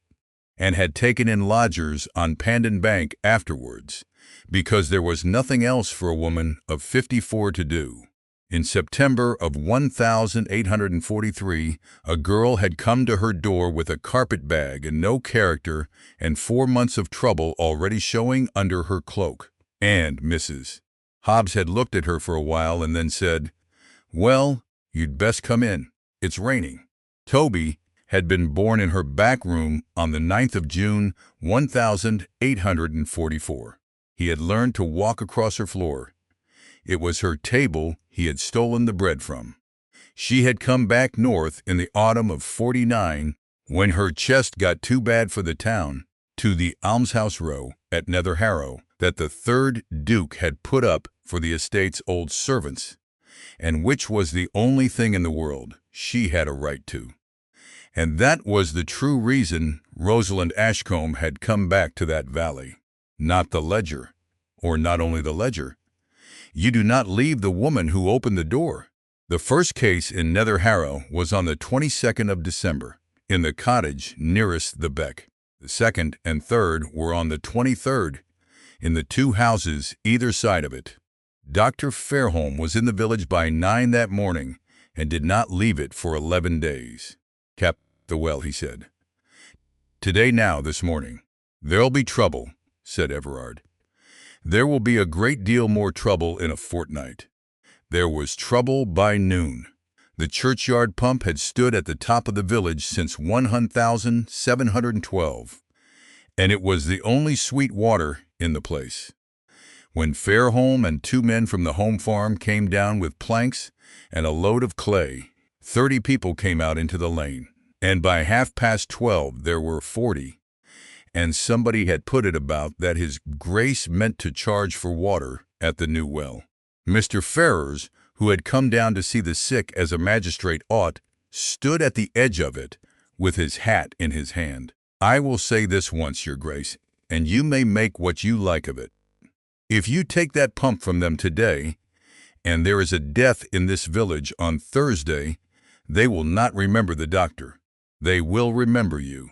and had taken in lodgers on Pandon Bank afterwards, because there was nothing else for a woman of 54 to do. In September of 1843, a girl had come to her door with a carpet bag and no character, and 4 months of trouble already showing under her cloak. And Mrs. Hobbs had looked at her for a while and then said, "Well, you'd best come in. It's raining." Toby had been born in her back room on the 9th of June, 1844. He had learned to walk across her floor. It was her table he had stolen the bread from. She had come back north in the autumn of 49, when her chest got too bad for the town, to the almshouse row at Nether Harrow that the 3rd Duke had put up for the estate's old servants, and which was the only thing in the world she had a right to. And that was the true reason Rosalind Ashcombe had come back to that valley. Not the ledger, or not only the ledger. You do not leave the woman who opened the door. The first case in Nether Harrow was on the 22nd of December, in the cottage nearest the beck. The second and third were on the 23rd, in the 2 houses either side of it. Dr. Fairholme was in the village by 9 that morning, and did not leave it for 11 days. "Kept the well," he said. "Today now, this morning." "There'll be trouble," said Everard. "There will be a great deal more trouble in a fortnight." There was trouble by noon. The churchyard pump had stood at the top of the village since 1712, and it was the only sweet water in the place. When Fairholme and 2 men from the home farm came down with planks and a load of clay, 30 people came out into the lane, and by 12:30 there were 40, and somebody had put it about that His Grace meant to charge for water at the new well. Mr. Ferrers, who had come down to see the sick as a magistrate ought, stood at the edge of it with his hat in his hand. "I will say this once, Your Grace, and you may make what you like of it. If you take that pump from them today, and there is a death in this village on Thursday, they will not remember the doctor. They will remember you.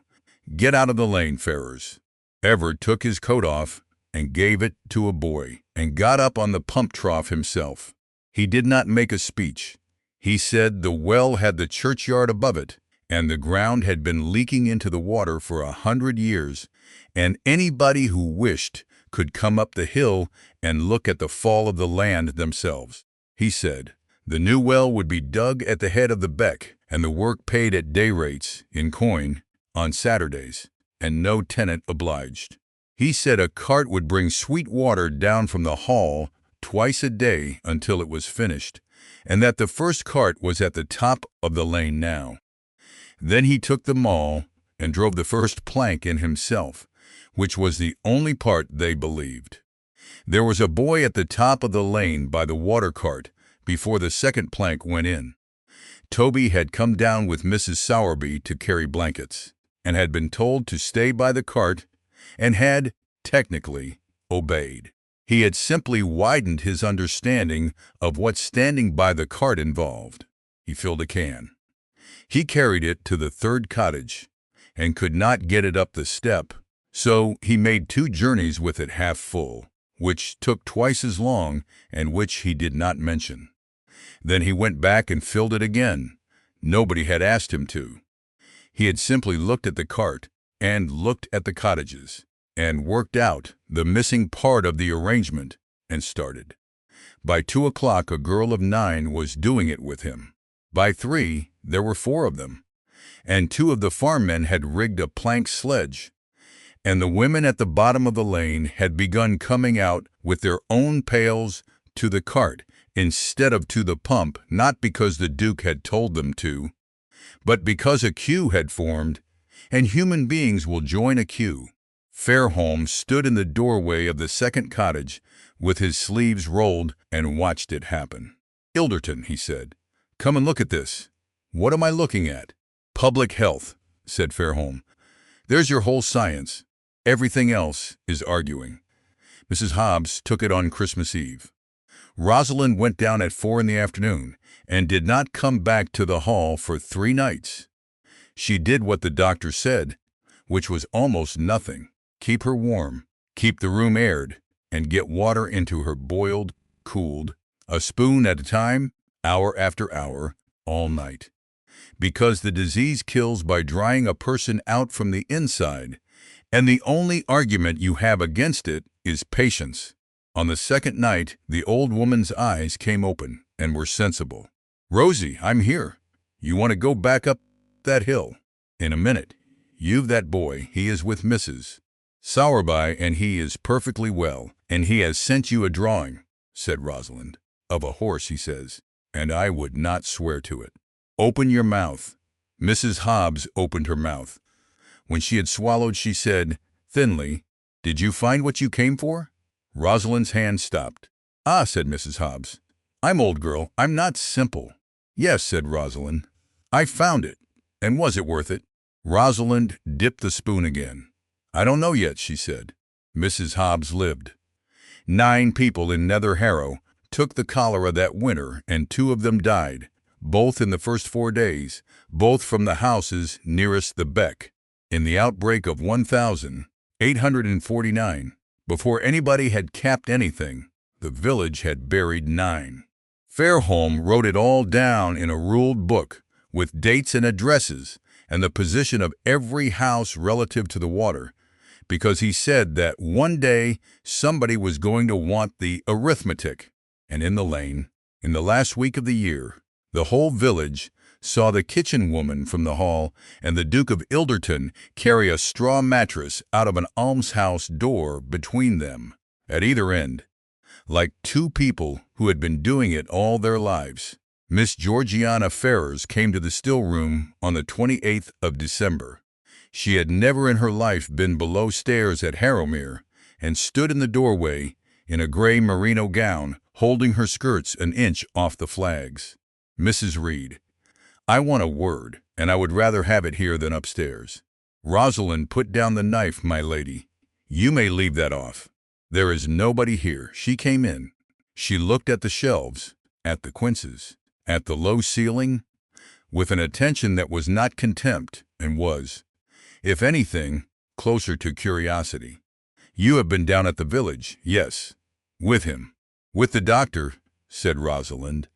Get out of the lane, Ferrers." Everett took his coat off and gave it to a boy, and got up on the pump trough himself. He did not make a speech. He said the well had the churchyard above it, and the ground had been leaking into the water for 100 years, and anybody who wished could come up the hill and look at the fall of the land themselves. He said the new well would be dug at the head of the beck, and the work paid at day rates, in coin, on Saturdays, and no tenant obliged. He said a cart would bring sweet water down from the hall twice a day until it was finished, and that the first cart was at the top of the lane now. Then he took the maul and drove the first plank in himself, which was the only part they believed. There was a boy at the top of the lane by the water cart before the second plank went in. Toby had come down with Mrs. Sowerby to carry blankets, and had been told to stay by the cart, and had, technically, obeyed. He had simply widened his understanding of what standing by the cart involved. He filled a can. He carried it to the third cottage, and could not get it up the step, so he made 2 journeys with it half full, which took twice as long, and which he did not mention. Then he went back and filled it again. Nobody had asked him to. He had simply looked at the cart, and looked at the cottages, and worked out the missing part of the arrangement, and started. By 2 o'clock a girl of 9 was doing it with him. By 3 there were 4 of them, and 2 of the farm men had rigged a plank sledge, and the women at the bottom of the lane had begun coming out with their own pails to the cart instead of to the pump, not because the Duke had told them to, but because a queue had formed, and human beings will join a queue. Fairholme stood in the doorway of the second cottage with his sleeves rolled and watched it happen. "Ilderton," he said, "come and look at this." "What am I looking at?" "Public health," said Fairholme. "There's your whole science. Everything else is arguing." Mrs. Hobbs took it on Christmas Eve. Rosalind went down at 4 in the afternoon and did not come back to the hall for 3 nights. She did what the doctor said, which was almost nothing. Keep her warm, keep the room aired, and get water into her boiled, cooled, a spoon at a time, hour after hour, all night. Because the disease kills by drying a person out from the inside, and the only argument you have against it is patience. On the second night, the old woman's eyes came open and were sensible. "Rosie, I'm here. You want to go back up that hill?" "In a minute. You've that boy. He is with Mrs. Sowerby, and he is perfectly well, and he has sent you a drawing," said Rosalind. "Of a horse, he says, and I would not swear to it." "Open your mouth." Mrs. Hobbs opened her mouth. When she had swallowed, she said, thinly, "Did you find what you came for?" Rosalind's hand stopped. "Ah," said Mrs. Hobbs, "I'm old girl. I'm not simple." "Yes," said Rosalind, "I found it. And was it worth it?" Rosalind dipped the spoon again. "I don't know yet," she said. Mrs. Hobbs lived. 9 people in Nether Harrow took the cholera that winter, and 2 of them died, both in the first 4 days, both from the houses nearest the beck. In the outbreak of 1849, before anybody had capped anything, the village had buried 9. Fairholme wrote it all down in a ruled book, with dates and addresses, and the position of every house relative to the water, because he said that one day somebody was going to want the arithmetic. And in the lane, in the last week of the year, The whole village saw the kitchen woman from the hall and the Duke of Ilderton carry a straw mattress out of an almshouse door between them, at either end, like two people who had been doing it all their lives. Miss Georgiana Ferrars came to the still room on the 28th of December. She had never in her life been below stairs at Harrowmere, and stood in the doorway in a gray merino gown, holding her skirts an inch off the flags. "Mrs. Reed, I want a word, and I would rather have it here than upstairs." "Rosalind, put down the knife, my lady. You may leave that off. There is nobody here." She came in. She looked at the shelves, at the quinces, at the low ceiling, with an attention that was not contempt, and was, if anything, closer to curiosity. "You have been down at the village?" "Yes." "With him?" "With the doctor," said Rosalind,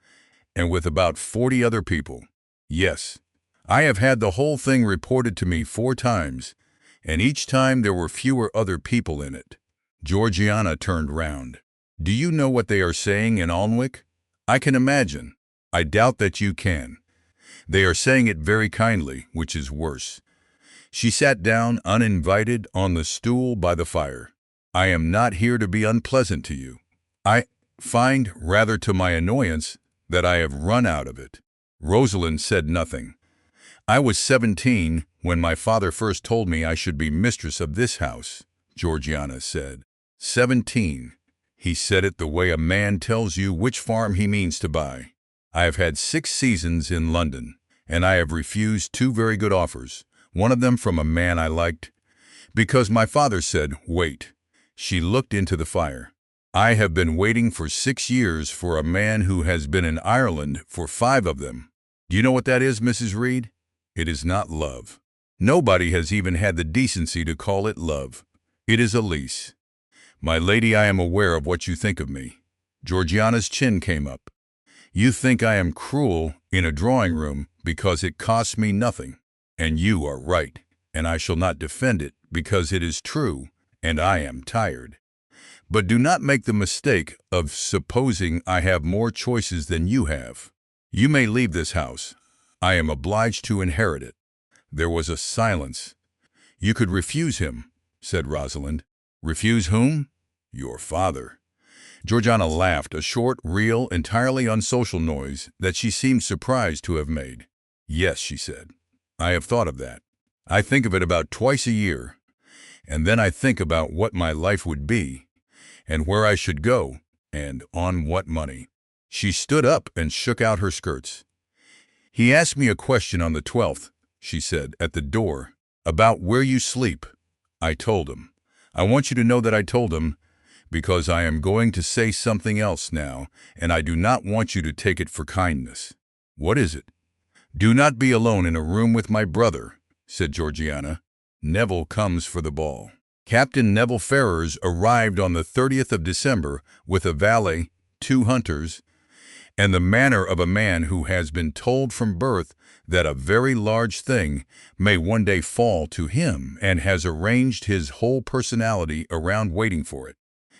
"and with about 40 other people." "Yes. I have had the whole thing reported to me 4 times, and each time there were fewer other people in it." Georgiana turned round. "Do you know what they are saying in Alnwick?" "I can imagine." "I doubt that you can. They are saying it very kindly, which is worse." She sat down uninvited on the stool by the fire. "I am not here to be unpleasant to you. I find, rather to my annoyance, that I have run out of it." Rosalind said nothing. "I was 17 when my father first told me I should be mistress of this house," Georgiana said. 17. He said it the way a man tells you which farm he means to buy. "I have had 6 seasons in London, and I have refused 2 very good offers, one of them from a man I liked, because my father said, 'Wait.'" She looked into the fire. "I have been waiting for 6 years for a man who has been in Ireland for 5 of them. Do you know what that is, Mrs. Reed? It is not love. Nobody has even had the decency to call it love. It is a lease. My lady, I am aware of what you think of me." Georgiana's chin came up. "You think I am cruel in a drawing room because it costs me nothing. And you are right, and I shall not defend it because it is true, and I am tired. But do not make the mistake of supposing I have more choices than you have. You may leave this house. I am obliged to inherit it." There was a silence. "You could refuse him," said Rosalind. "Refuse whom?" "Your father." Georgiana laughed, a short, real, entirely unsocial noise that she seemed surprised to have made. "Yes," she said. "I have thought of that. I think of it about twice a year, and then I think about what my life would be, and where I should go, and on what money." She stood up and shook out her skirts. "He asked me a question on the 12th, she said, at the door, "about where you sleep." I told him. I want you to know that I told him, because I am going to say something else now, and I do not want you to take it for kindness." "What is it?" "Do not be alone in a room with my brother," said Georgiana. "Neville comes for the ball." Captain Neville Ferrars arrived on the 30th of December with a valet, 2 hunters, and the manner of a man who has been told from birth that a very large thing may one day fall to him, and has arranged his whole personality around waiting for it.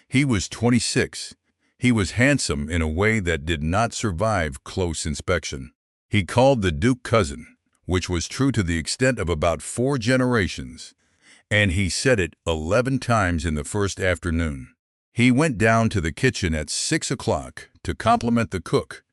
He was 26. He was handsome in a way that did not survive close inspection. He called the Duke cousin, which was true to the extent of about 4 generations, and he said it 11 times in the first afternoon. He went down to the kitchen at 6 o'clock to compliment the cook,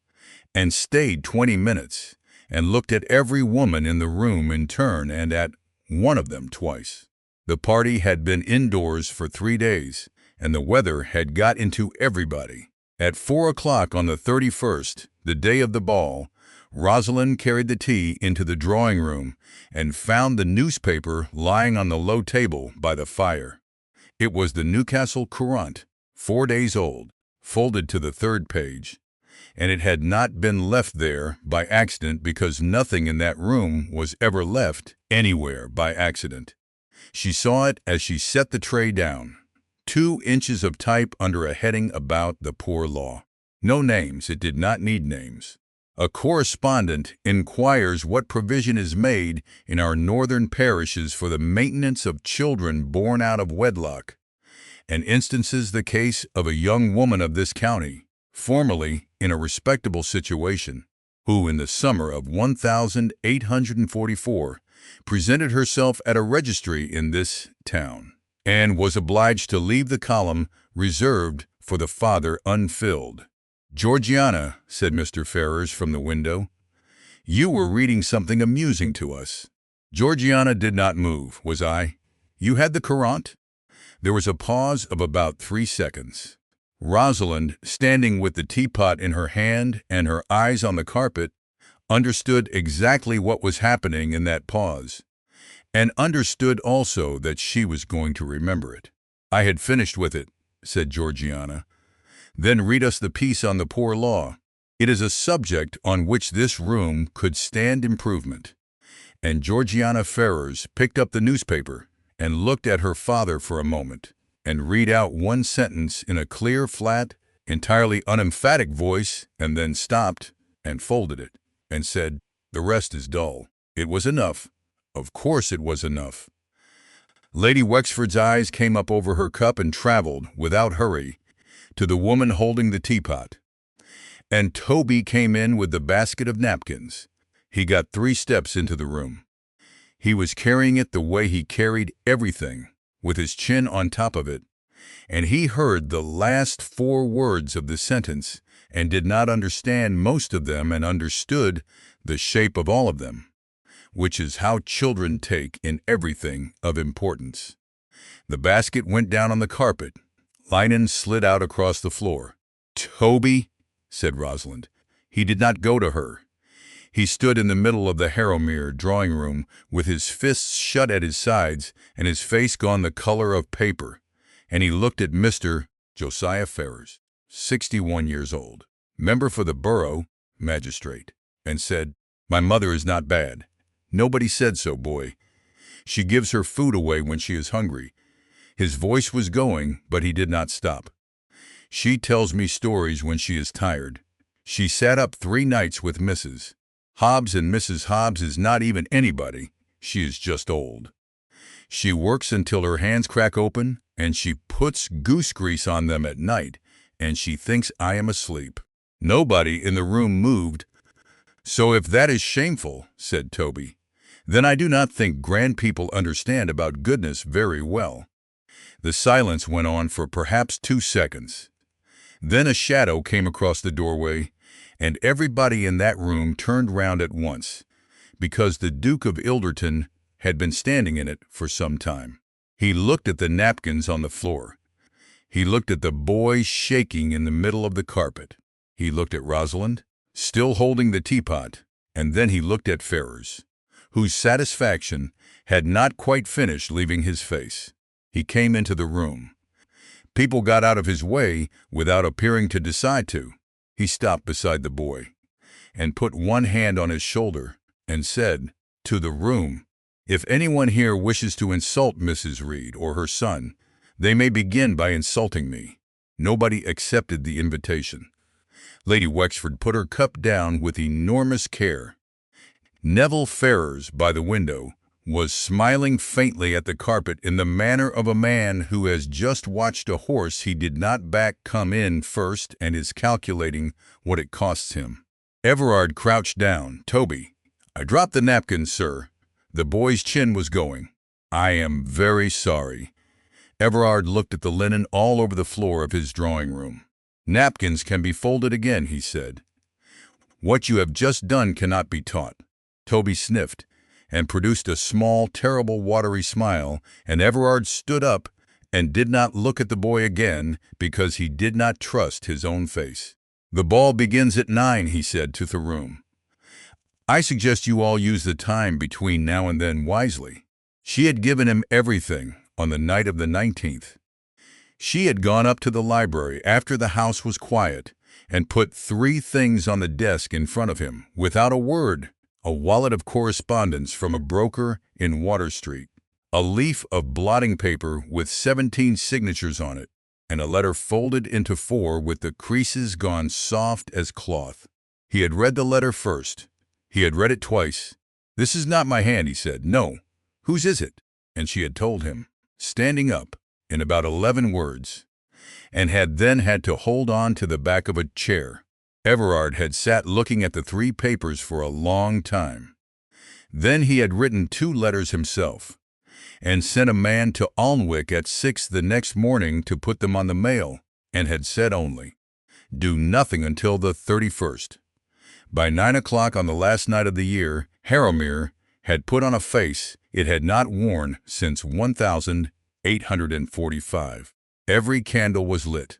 and stayed 20 minutes, and looked at every woman in the room in turn, and at one of them twice. The party had been indoors for 3 days, and the weather had got into everybody. At 4 o'clock on the 31st, the day of the ball, Rosalind carried the tea into the drawing room and found the newspaper lying on the low table by the fire. It was the Newcastle Courant, 4 days old, folded to the 3rd page, and it had not been left there by accident, because nothing in that room was ever left anywhere by accident. She saw it as she set the tray down. 2 inches of type under a heading about the poor law. No names, it did not need names. A correspondent inquires what provision is made in our northern parishes for the maintenance of children born out of wedlock, and instances the case of a young woman of this county, formerly in a respectable situation, who in the summer of 1844 presented herself at a registry in this town, and was obliged to leave the column reserved for the father unfilled. "Georgiana," said Mr. Ferrars from the window, "you were reading something amusing to us." Georgiana did not move. "Was I? You had the Courant?" There was a pause of about 3 seconds. Rosalind, standing with the teapot in her hand and her eyes on the carpet, understood exactly what was happening in that pause, and understood also that she was going to remember it. "I had finished with it," said Georgiana. "Then read us the piece on the poor law. It is a subject on which this room could stand improvement." And Georgiana Ferrars picked up the newspaper and looked at her father for a moment, and read out one sentence in a clear, flat, entirely unemphatic voice, and then stopped and folded it, and said, "The rest is dull." It was enough. Of course it was enough. Lady Wexford's eyes came up over her cup and traveled, without hurry, to the woman holding the teapot. And Toby came in with the basket of napkins. He got 3 steps into the room. He was carrying it the way he carried everything, with his chin on top of it, and he heard the last 4 words of the sentence and did not understand most of them, and understood the shape of all of them, which is how children take in everything of importance. The basket went down on the carpet. Linen slid out across the floor. "Toby," said Rosalind. He did not go to her. He stood in the middle of the Harrowmere drawing-room with his fists shut at his sides and his face gone the color of paper, and he looked at Mr. Josiah Ferrars, 61 years old, member for the borough, magistrate, and said, "My mother is not bad. Nobody said so, boy. She gives her food away when she is hungry." His voice was going, but he did not stop. "She tells me stories when she is tired. She sat up 3 nights with Mrs. Hobbs, and Mrs. Hobbs is not even anybody. She is just old. She works until her hands crack open, and she puts goose grease on them at night, and she thinks I am asleep." Nobody in the room moved. "So if that is shameful," said Toby, "then I do not think grand people understand about goodness very well." The silence went on for perhaps 2 seconds. Then a shadow came across the doorway, and everybody in that room turned round at once, because the Duke of Ilderton had been standing in it for some time. He looked at the napkins on the floor. He looked at the boy shaking in the middle of the carpet. He looked at Rosalind, still holding the teapot, and then he looked at Ferrars, whose satisfaction had not quite finished leaving his face. He came into the room. People got out of his way without appearing to decide to. He stopped beside the boy and put one hand on his shoulder and said to the room, "If anyone here wishes to insult Mrs. Reed or her son, they may begin by insulting me." Nobody accepted the invitation. Lady Wexford put her cup down with enormous care. Neville Ferrars, by the window, was smiling faintly at the carpet in the manner of a man who has just watched a horse he did not back come in first and is calculating what it costs him. Everard crouched down. "Toby, I dropped the napkins, sir." The boy's chin was going. "I am very sorry." Everard looked at the linen all over the floor of his drawing-room. "Napkins can be folded again," he said. "What you have just done cannot be taught." Toby sniffed and produced a small, terrible, watery smile, and Everard stood up and did not look at the boy again because he did not trust his own face. "The ball begins at 9, he said to the room. "I suggest you all use the time between now and then wisely." She had given him everything on the night of the 19th. She had gone up to the library after the house was quiet and put 3 things on the desk in front of him, without a word: a wallet of correspondence from a broker in Water Street, a leaf of blotting paper with 17 signatures on it, and a letter folded into 4 with the creases gone soft as cloth. He had read the letter first. He had read it twice. "This is not my hand," he said. "No. Whose is it?" And she had told him, standing up, in about 11 words, and had then had to hold on to the back of a chair. Everard had sat looking at the 3 papers for a long time. Then he had written 2 letters himself, and sent a man to Alnwick at 6 the next morning to put them on the mail, and had said only, "Do nothing until the 31st. By 9 o'clock on the last night of the year, Harrowmere had put on a face it had not worn since 1845. Every candle was lit.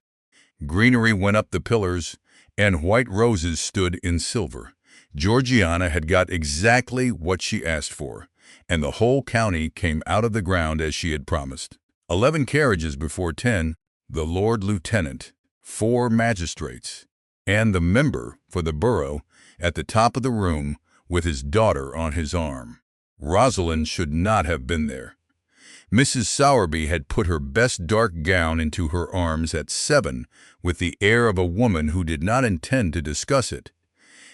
Greenery went up the pillars, and white roses stood in silver. Georgiana had got exactly what she asked for, and the whole county came out of the ground as she had promised. 11 carriages before 10, the Lord Lieutenant, 4 magistrates, and the member for the borough at the top of the room with his daughter on his arm. Rosalind should not have been there. Mrs. Sowerby had put her best dark gown into her arms at 7 with the air of a woman who did not intend to discuss it,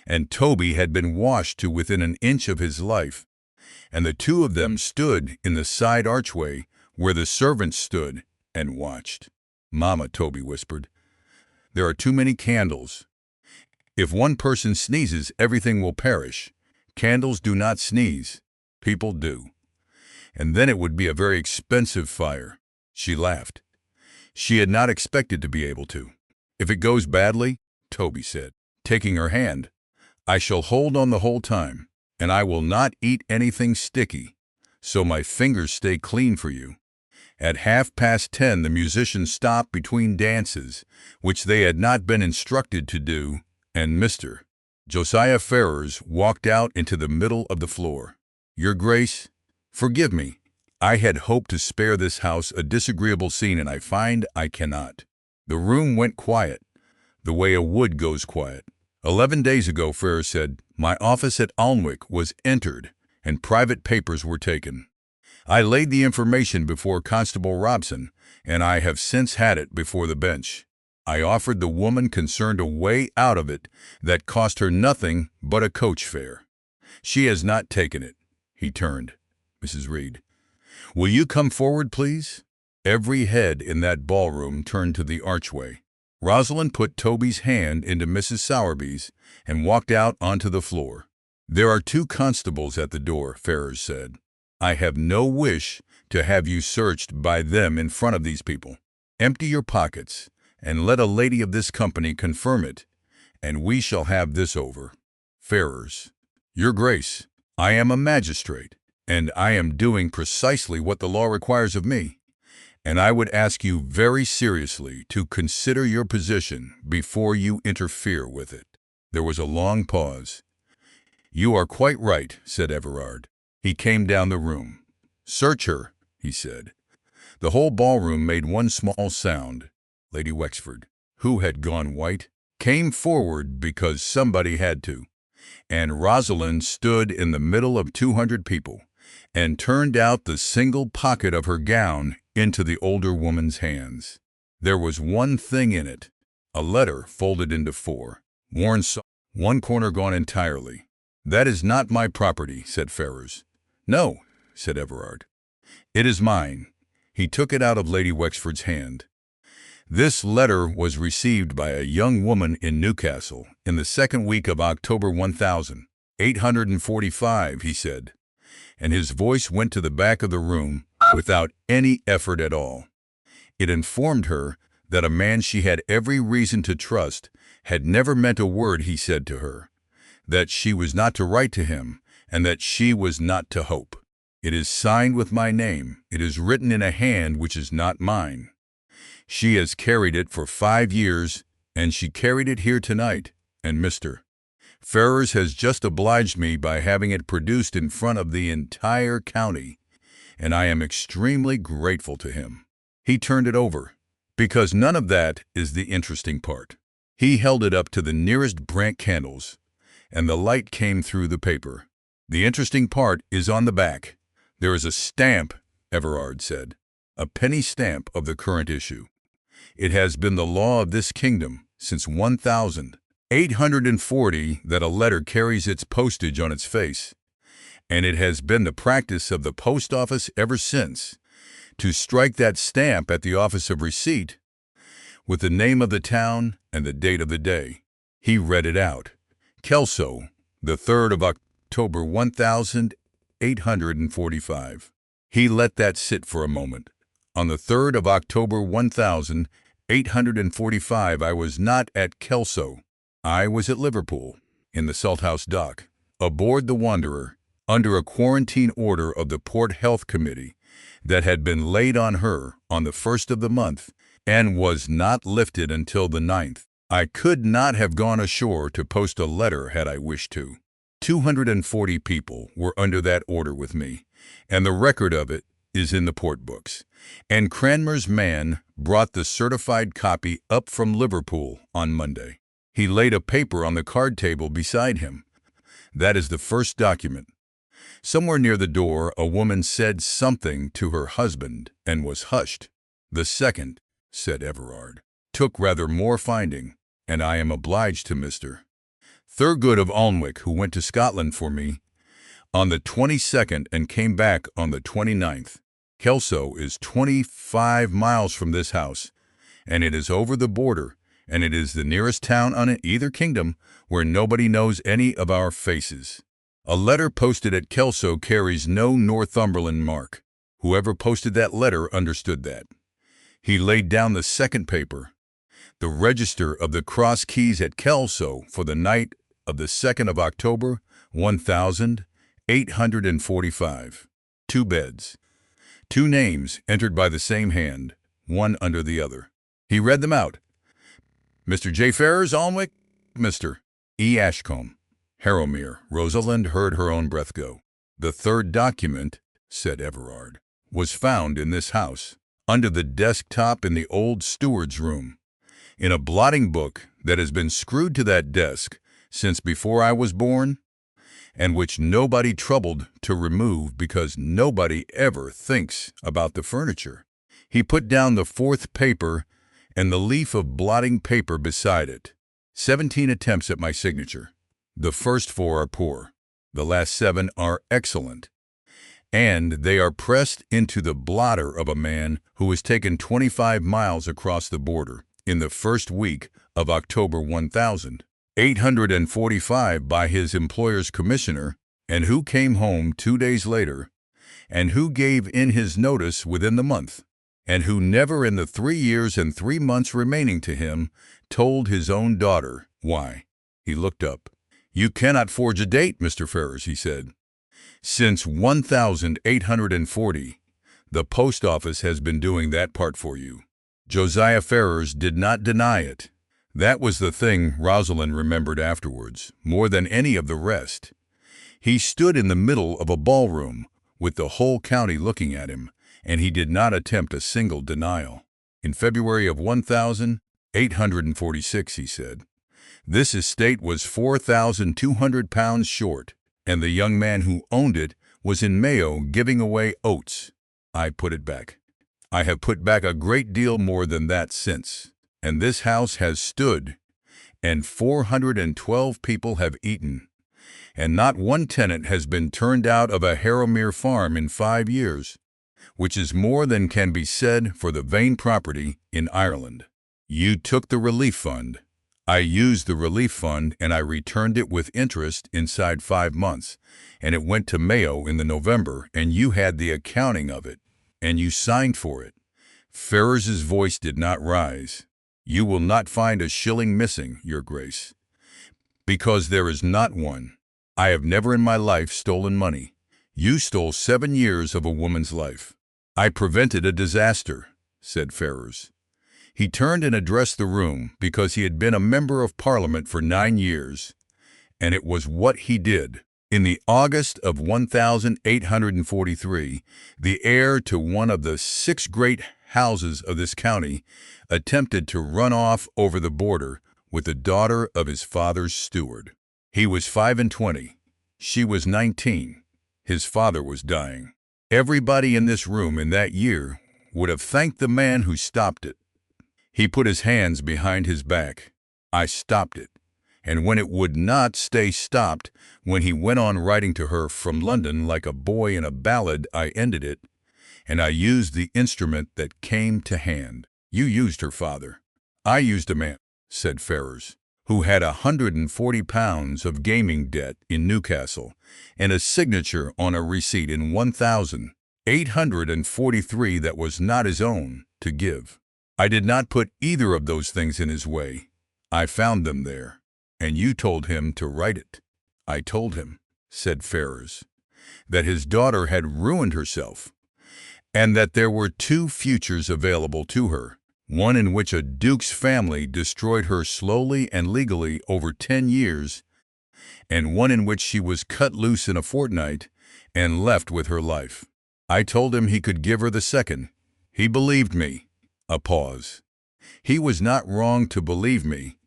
and Toby had been washed to within an inch of his life, and the 2 of them stood in the side archway where the servants stood and watched. "Mama," Toby whispered, "there are too many candles. If one person sneezes, everything will perish. Candles do not sneeze. People do. And then it would be a very expensive fire." She laughed. She had not expected to be able to. "If it goes badly," Toby said, taking her hand, "I shall hold on the whole time, and I will not eat anything sticky, so my fingers stay clean for you." At 10:30 the musicians stopped between dances, which they had not been instructed to do, and Mr. Josiah Ferrars walked out into the middle of the floor. "Your Grace, forgive me. I had hoped to spare this house a disagreeable scene, and I find I cannot." The room went quiet, the way a wood goes quiet. 11 days ago, Ferrars said, my office at Alnwick was entered, and private papers were taken. I laid the information before Constable Robson, and I have since had it before the bench. I offered the woman concerned a way out of it that cost her nothing but a coach fare. She has not taken it." He turned. "Mrs. Reed, will you come forward, please?" Every head in that ballroom turned to the archway. Rosalind put Toby's hand into Mrs. Sowerby's and walked out onto the floor. "There are 2 constables at the door," Ferrars said. "I have no wish to have you searched by them in front of these people. Empty your pockets, and let a lady of this company confirm it, and we shall have this over." Ferrars: "Your Grace, I am a magistrate, and I am doing precisely what the law requires of me, and I would ask you very seriously to consider your position before you interfere with it." There was a long pause. "You are quite right," said Everard. He came down the room. "Search her," he said. The whole ballroom made one small sound. Lady Wexford, who had gone white, came forward because somebody had to, and Rosalind stood in the middle of 200 people and turned out the single pocket of her gown into the older woman's hands. There was one thing in it, a letter folded into 4, worn so, one corner gone entirely. "That is not my property," said Ferrars. "No," said Everard. "It is mine." He took it out of Lady Wexford's hand. "This letter was received by a young woman in Newcastle in the 2nd week of October 1845, he said, and his voice went to the back of the room without any effort at all. It informed her that a man she had every reason to trust had never meant a word he said to her, that she was not to write to him, and that she was not to hope. It is signed with my name. It is written in a hand which is not mine. She has carried it for 5 years, and she carried it here tonight, and Mr. Ferrars has just obliged me by having it produced in front of the entire county, and I am extremely grateful to him." He turned it over, because none of that is the interesting part. He held it up to the nearest Brant candles, and the light came through the paper. "The interesting part is on the back. There is a stamp," Everard said, "a penny stamp of the current issue. It has been the law of this kingdom since 1840 that a letter carries its postage on its face, and it has been the practice of the post office ever since to strike that stamp at the office of receipt with the name of the town and the date of the day. He read it out. Kelso, the 3rd of October 1845. He let that sit for a moment. On the 3rd of October 1845, I was not at Kelso. I was at Liverpool, in the Salthouse dock, aboard the Wanderer, under a quarantine order of the Port Health Committee that had been laid on her on the 1st of the month and was not lifted until the 9th. I could not have gone ashore to post a letter had I wished to. 240 people were under that order with me, and the record of it is in the port books. And Cranmer's man brought the certified copy up from Liverpool on Monday. He laid a paper on the card table beside him. That is the first document. Somewhere near the door, a woman said something to her husband and was hushed. The second, said Everard, took rather more finding, and I am obliged to Mr. Thurgood of Alnwick, who went to Scotland for me on the 22nd and came back on the 29th. Kelso is 25 miles from this house, and it is over the border, and it is the nearest town on either kingdom where nobody knows any of our faces. A letter posted at Kelso carries no Northumberland mark. Whoever posted that letter understood that. He laid down the second paper, the register of the Cross Keys at Kelso for the night of the 2nd of October, 1845. 2 beds. 2 names entered by the same hand, one under the other. He read them out. Mr. J. Ferrers, Alnwick, Mr. E. Ashcombe, Harrowmere. Rosalind heard her own breath go. The third document, said Everard, was found in this house, under the desktop in the old steward's room, in a blotting book that has been screwed to that desk since before I was born, and which nobody troubled to remove because nobody ever thinks about the furniture. He put down the 4th paper and the leaf of blotting paper beside it. 17 attempts at my signature. The first 4 are poor. The last 7 are excellent. And they are pressed into the blotter of a man who was taken 25 miles across the border in the first week of October 1845 by his employer's commissioner, and who came home 2 days later, and who gave in his notice within the month, and who never in the 3 years and 3 months remaining to him told his own daughter why. He looked up. "You cannot forge a date, Mr. Ferrers," he said. "Since 1840, the post office has been doing that part for you." Josiah Ferrers did not deny it. That was the thing Rosalind remembered afterwards, more than any of the rest. He stood in the middle of a ballroom, with the whole county looking at him, and he did not attempt a single denial. In February of 1846, he said, "This estate was £4,200 short, and the young man who owned it was in Mayo giving away oats. I put it back. I have put back a great deal more than that since. And this house has stood, and 412 people have eaten, and not one tenant has been turned out of a Harrowmere farm in 5 years, which is more than can be said for the Vane property in Ireland. You took the relief fund. I used the relief fund, and I returned it with interest inside 5 months, and it went to Mayo in the November, and you had the accounting of it, and you signed for it." Ferrers's voice did not rise. "You will not find a shilling missing, Your Grace, because there is not one. I have never in my life stolen money. You stole 7 years of a woman's life." "I prevented a disaster," said Ferrers. He turned and addressed the room because he had been a member of Parliament for 9 years, and it was what he did. In the August of 1843, the heir to one of the 6 great houses of this county attempted to run off over the border with the daughter of his father's steward. He was 25. She was 19. His father was dying. Everybody in this room in that year would have thanked the man who stopped it. He put his hands behind his back. I stopped it. And when it would not stay stopped, when he went on writing to her from London like a boy in a ballad, I ended it, and I used the instrument that came to hand. You used her father. I used a man, said Ferrers. who had £140 of gaming debt in Newcastle, and a signature on a receipt in 1,843 that was not his own to give. I did not put either of those things in his way. I found them there, and you told him to write it. I told him, said Ferrars, that his daughter had ruined herself, and that there were two futures available to her, one in which a duke's family destroyed her slowly and legally over 10 years, and one in which she was cut loose in a fortnight and left with her life. I told him he could give her the second. He believed me. A pause. He was not wrong to believe me.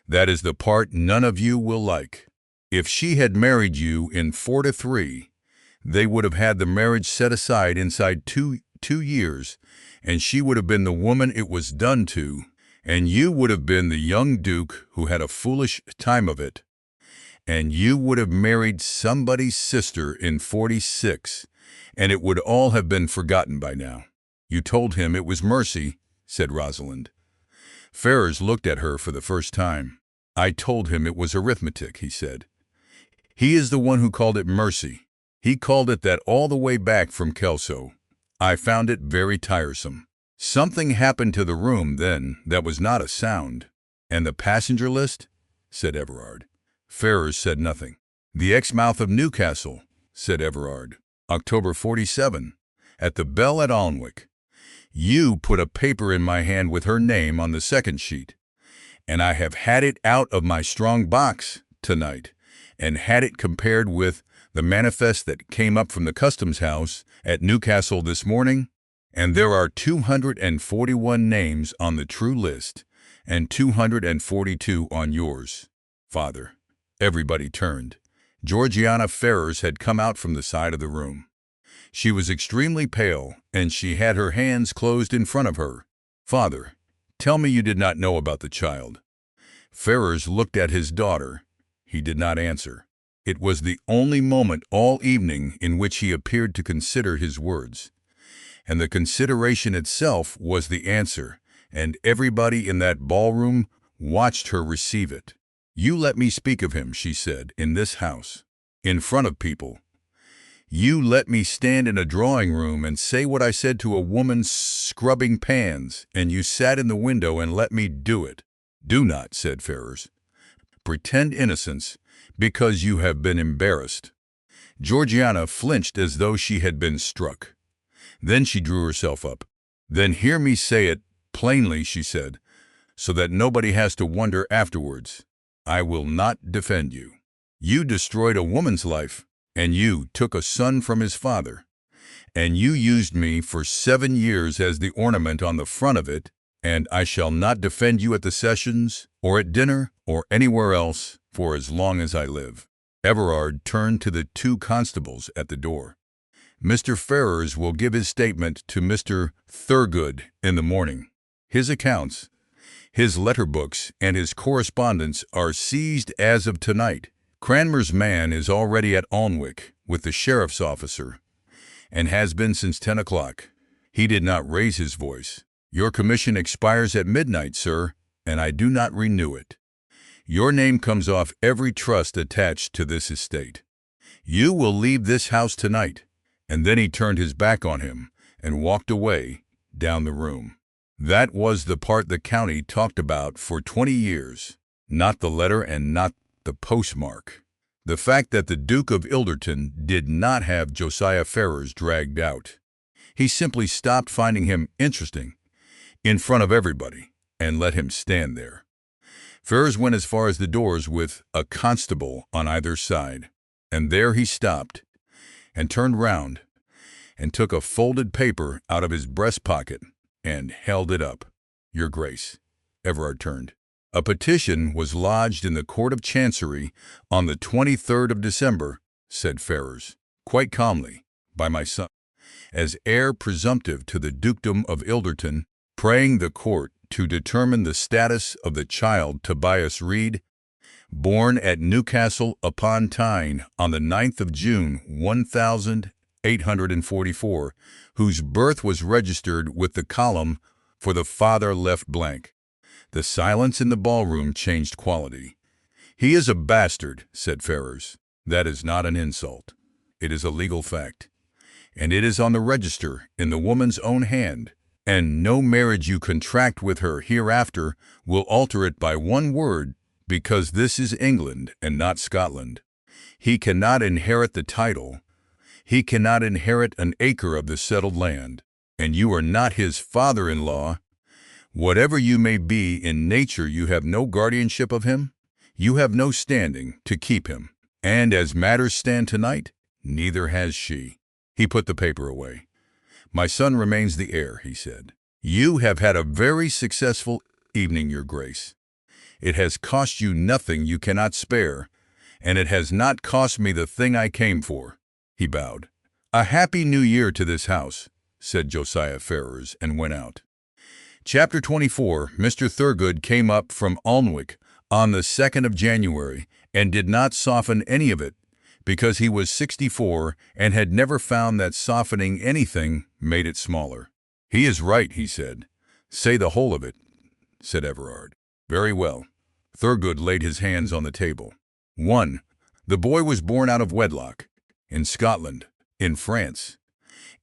That is the part none of you will like. If she had married you in 4 to 3, they would have had the marriage set aside inside two years, and she would have been the woman it was done to, and you would have been the young duke who had a foolish time of it, and you would have married somebody's sister in 46, and it would all have been forgotten by now. You told him it was mercy, said Rosalind. Ferrars looked at her for the first time. I told him it was arithmetic, he said. He is the one who called it mercy. He called it that all the way back from Kelso. I found it very tiresome. Something happened to the room then that was not a sound. And the passenger list? Said Everard. Ferrars said nothing. The Exmouth of Newcastle, said Everard. October 47, at the Bell at Alnwick. You put a paper in my hand with her name on the second sheet, and I have had it out of my strong box tonight, and had it compared with the manifest that came up from the customs house at Newcastle this morning, and there are 241 names on the true list, and 242 on yours, Father. Everybody turned. Georgiana Ferrars had come out from the side of the room. She was extremely pale, and she had her hands closed in front of her. Father, tell me you did not know about the child. Ferrars looked at his daughter. He did not answer. It was the only moment all evening in which he appeared to consider his words. And the consideration itself was the answer, and everybody in that ballroom watched her receive it. You let me speak of him, she said, in this house, in front of people. You let me stand in a drawing room and say what I said to a woman scrubbing pans, and you sat in the window and let me do it. Do not, said Ferrars, pretend innocence because you have been embarrassed. Georgiana flinched as though she had been struck. Then she drew herself up. Then hear me say it plainly, she said, so that nobody has to wonder afterwards. I will not defend you. You destroyed a woman's life, and you took a son from his father, and you used me for 7 years as the ornament on the front of it, and I shall not defend you at the sessions, or at dinner, or anywhere else, for as long as I live. Everard turned to the 2 constables at the door. Mr. Ferrars will give his statement to Mr. Thurgood in the morning. His accounts, his letter books, and his correspondence are seized as of tonight. Cranmer's man is already at Alnwick with the sheriff's officer, and has been since 10 o'clock. He did not raise his voice. Your commission expires at midnight, sir, and I do not renew it. Your name comes off every trust attached to this estate. You will leave this house tonight. And then he turned his back on him and walked away down the room. That was the part the county talked about for 20 years, not the letter and not the postmark. The fact that the Duke of Ilderton did not have Josiah Ferrars dragged out. He simply stopped finding him interesting in front of everybody and let him stand there. Ferrars went as far as the doors with a constable on either side, and there he stopped and turned round and took a folded paper out of his breast pocket and held it up. Your Grace, Everard turned. A petition was lodged in the Court of Chancery on the 23rd of December, said Ferrars, quite calmly, by my son, as heir presumptive to the dukedom of Ilderton, praying the court to determine the status of the child Tobias Reed, born at Newcastle upon Tyne on the 9th of June 1844, whose birth was registered with the column for the father left blank. The silence in the ballroom changed quality. "He is a bastard," said Ferrers. "That is not an insult. It is a legal fact. And it is on the register, in the woman's own hand. And no marriage you contract with her hereafter will alter it by one word, because this is England and not Scotland. He cannot inherit the title. He cannot inherit an acre of the settled land. And you are not his father-in-law. Whatever you may be in nature, you have no guardianship of him. You have no standing to keep him. And as matters stand tonight, neither has she." He put the paper away. "My son remains the heir," he said. "You have had a very successful evening, Your Grace. It has cost you nothing you cannot spare, and it has not cost me the thing I came for." He bowed. "A happy new year to this house," said Josiah Ferrers, and went out. Chapter 24. Mr. Thurgood came up from Alnwick on the 2nd of January, and did not soften any of it, because he was 64 and had never found that softening anything made it smaller. "He is right," he said. "Say the whole of it," said Everard. "Very well." Thurgood laid his hands on the table. 1. The boy was born out of wedlock, in Scotland, in France,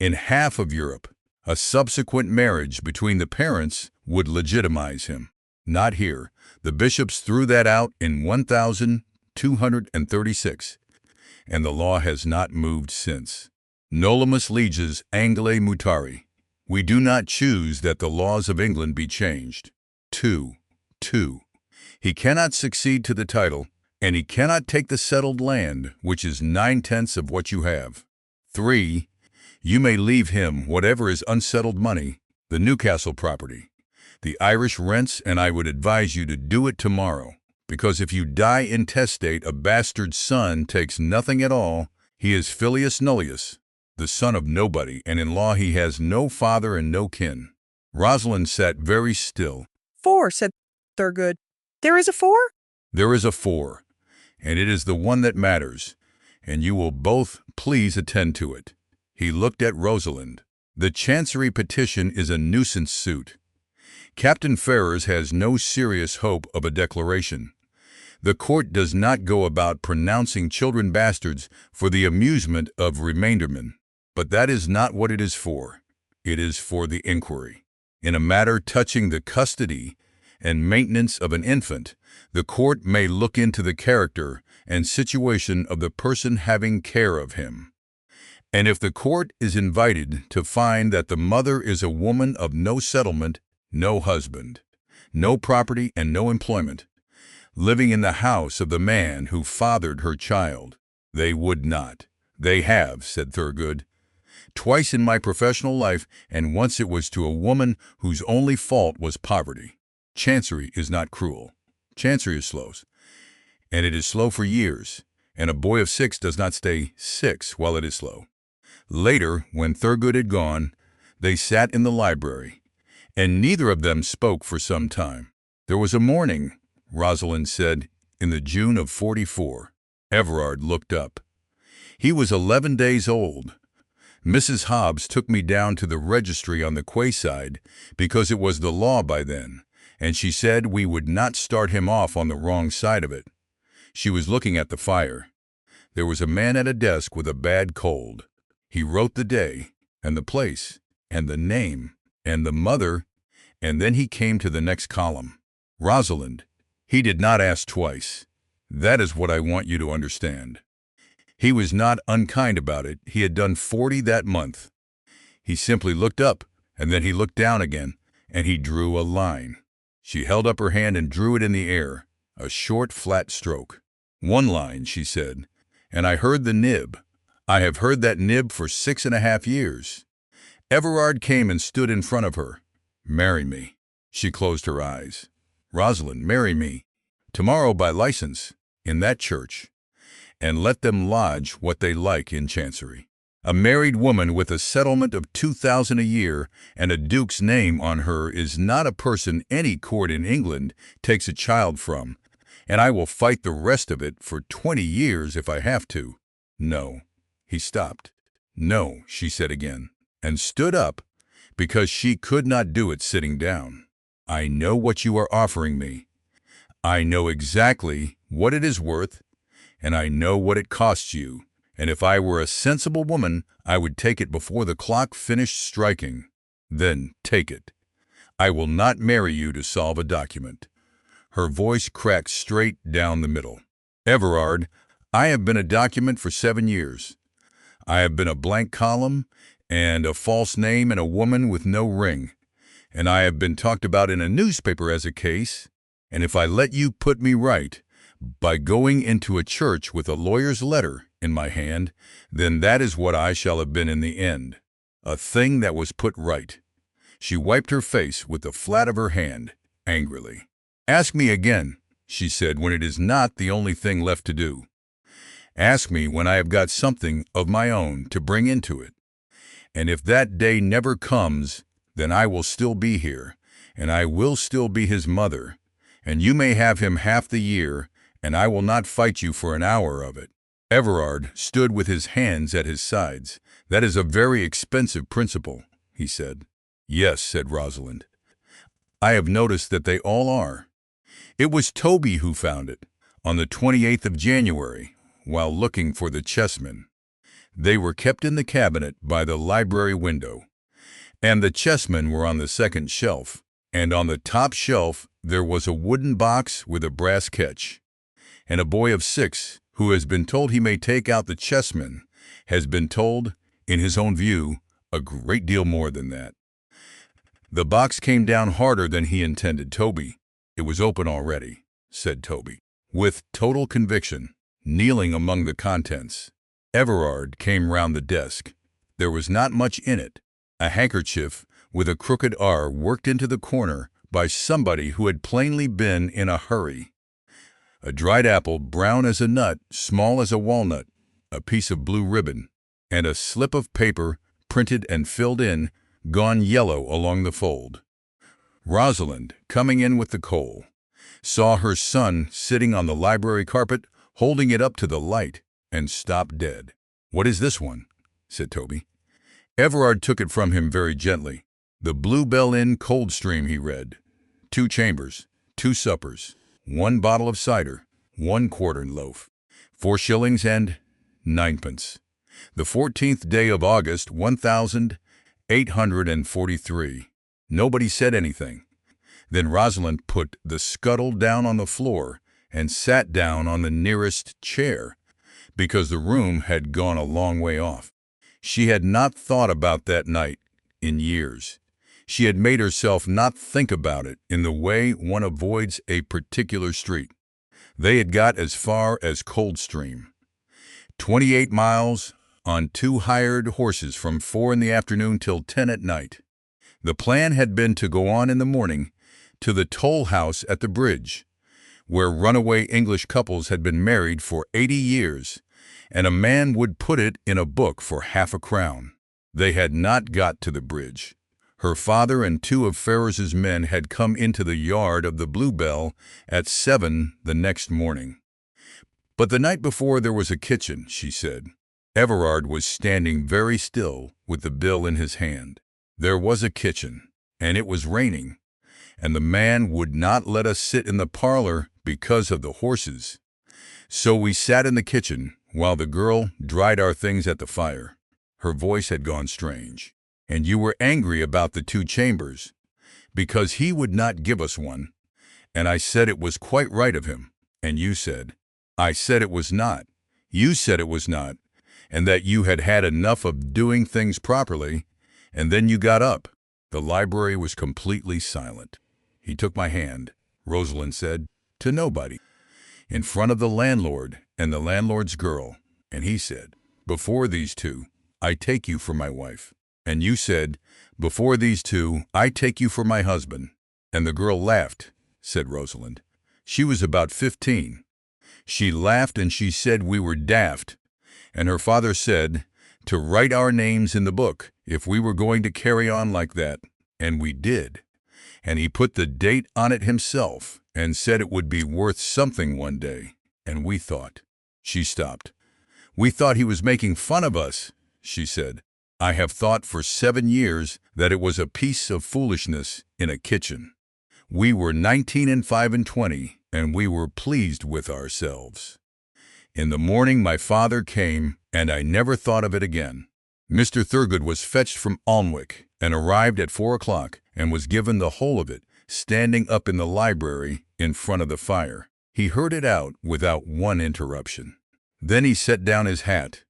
in half of Europe. A subsequent marriage between the parents would legitimize him. Not here. The bishops threw that out in 1236, and the law has not moved since. Nolumus leges Anglae mutari. We do not choose that the laws of England be changed. 2. He cannot succeed to the title, and he cannot take the settled land, which is 9/10 of what you have. 3. You may leave him whatever is unsettled money, the Newcastle property, the Irish rents, and I would advise you to do it tomorrow, because if you die intestate, a bastard son takes nothing at all. He is filius nullius, the son of nobody, and in law he has no father and no kin. Rosalind sat very still. 4, said Thurgood. There is a 4? There is a 4, and it is the one that matters, and you will both please attend to it. He looked at Rosalind. The Chancery petition is a nuisance suit. Captain Ferrers has no serious hope of a declaration. The court does not go about pronouncing children bastards for the amusement of remaindermen. But that is not what it is for. It is for the inquiry. In a matter touching the custody and maintenance of an infant, the court may look into the character and situation of the person having care of him. And if the court is invited to find that the mother is a woman of no settlement, no husband, no property, and no employment, living in the house of the man who fathered her child, they would not. They have, said Thurgood, twice in my professional life, and once it was to a woman whose only fault was poverty. Chancery is not cruel. Chancery is slow, and it is slow for years, and a boy of 6 does not stay 6 while it is slow. Later, when Thurgood had gone, they sat in the library, and neither of them spoke for some time. There was a morning, Rosalind said, in the June of '44. Everard looked up. He was 11 days old. Mrs. Hobbs took me down to the registry on the quayside because it was the law by then, and she said we would not start him off on the wrong side of it. She was looking at the fire. There was a man at a desk with a bad cold. He wrote the day, and the place, and the name, and the mother, and then he came to the next column. Rosalind, he did not ask twice. That is what I want you to understand. He was not unkind about it. He had done 40 that month. He simply looked up, and then he looked down again, and he drew a line. She held up her hand and drew it in the air, a short, flat stroke. 1 line, she said, and I heard the nib. I have heard that nib for 6.5 years. Everard came and stood in front of her. Marry me. She closed her eyes. Rosalind, marry me. Tomorrow by license, in that church. And let them lodge what they like in Chancery. A married woman with a settlement of 2,000 a year and a duke's name on her is not a person any court in England takes a child from, and I will fight the rest of it for 20 years if I have to. No. He stopped. No, she said again, and stood up, because she could not do it sitting down. I know what you are offering me. I know exactly what it is worth, and I know what it costs you. And if I were a sensible woman, I would take it before the clock finished striking. Then take it. I will not marry you to solve a document." Her voice cracked straight down the middle. "Everard, I have been a document for 7 years. I have been a blank column and a false name and a woman with no ring. And I have been talked about in a newspaper as a case. And if I let you put me right by going into a church with a lawyer's letter in my hand, then that is what I shall have been in the end. A thing that was put right." She wiped her face with the flat of her hand, angrily. "Ask me again," she said, "when it is not the only thing left to do. Ask me when I have got something of my own to bring into it. And if that day never comes, then I will still be here, and I will still be his mother, and you may have him half the year, and I will not fight you for an hour of it." Everard stood with his hands at his sides. "That is a very expensive principle," he said. "Yes," said Rosalind. "I have noticed that they all are. It was Toby who found it, on the 28th of January, while looking for the chessmen. They were kept in the cabinet by the library window, and the chessmen were on the second shelf, and on the top shelf there was a wooden box with a brass catch. And a boy of 6, who has been told he may take out the chessmen, has been told, in his own view, a great deal more than that. The box came down harder than he intended, Toby. It was open already," said Toby, with total conviction, kneeling among the contents. Everard came round the desk. There was not much in it. A handkerchief with a crooked R worked into the corner by somebody who had plainly been in a hurry. A dried apple, brown as a nut, small as a walnut, a piece of blue ribbon, and a slip of paper, printed and filled in, gone yellow along the fold. Rosalind, coming in with the coal, saw her son sitting on the library carpet, holding it up to the light, and stopped dead. "What is this one?" said Toby. Everard took it from him very gently. "The Bluebell Inn Coldstream," he read. "2 chambers, 2 suppers, 1 bottle of cider, 1 quartern loaf, 4 shillings and 9 pence. The 14th day of August, 1843. Nobody said anything. Then Rosalind put the scuttle down on the floor and sat down on the nearest chair, because the room had gone a long way off. She had not thought about that night in years. She had made herself not think about it in the way one avoids a particular street. They had got as far as Coldstream, 28 miles, on 2 hired horses from 4 in the afternoon till 10 at night. The plan had been to go on in the morning to the toll house at the bridge, where runaway English couples had been married for 80 years, and a man would put it in a book for half a crown. They had not got to the bridge. Her father and 2 of Ferris's men had come into the yard of the Bluebell at 7 the next morning. But the night before there was a kitchen, she said. Everard was standing very still with the bill in his hand. There was a kitchen, and it was raining, and the man would not let us sit in the parlor because of the horses. So we sat in the kitchen while the girl dried our things at the fire. Her voice had gone strange. "And you were angry about the 2 chambers, because he would not give us one, and I said it was quite right of him, and you said, I said it was not. You said it was not, and that you had had enough of doing things properly, and then you got up." The library was completely silent. "He took my hand," Rosalind said, "to nobody, in front of the landlord and the landlord's girl, and he said, 'Before these 2, I take you for my wife.' And you said, 'Before these 2, I take you for my husband.' And the girl laughed," said Rosalind. "She was about 15. She laughed and she said we were daft. And her father said to write our names in the book if we were going to carry on like that. And we did. And he put the date on it himself and said it would be worth something one day. And we thought—" She stopped. "We thought he was making fun of us," she said. "I have thought for 7 years that it was a piece of foolishness in a kitchen. We were 19 and 5 and 20, and we were pleased with ourselves. In the morning my father came, and I never thought of it again. Mr. Thurgood was fetched from Alnwick, and arrived at 4 o'clock, and was given the whole of it, standing up in the library in front of the fire. He heard it out without one interruption. Then he set down his hat,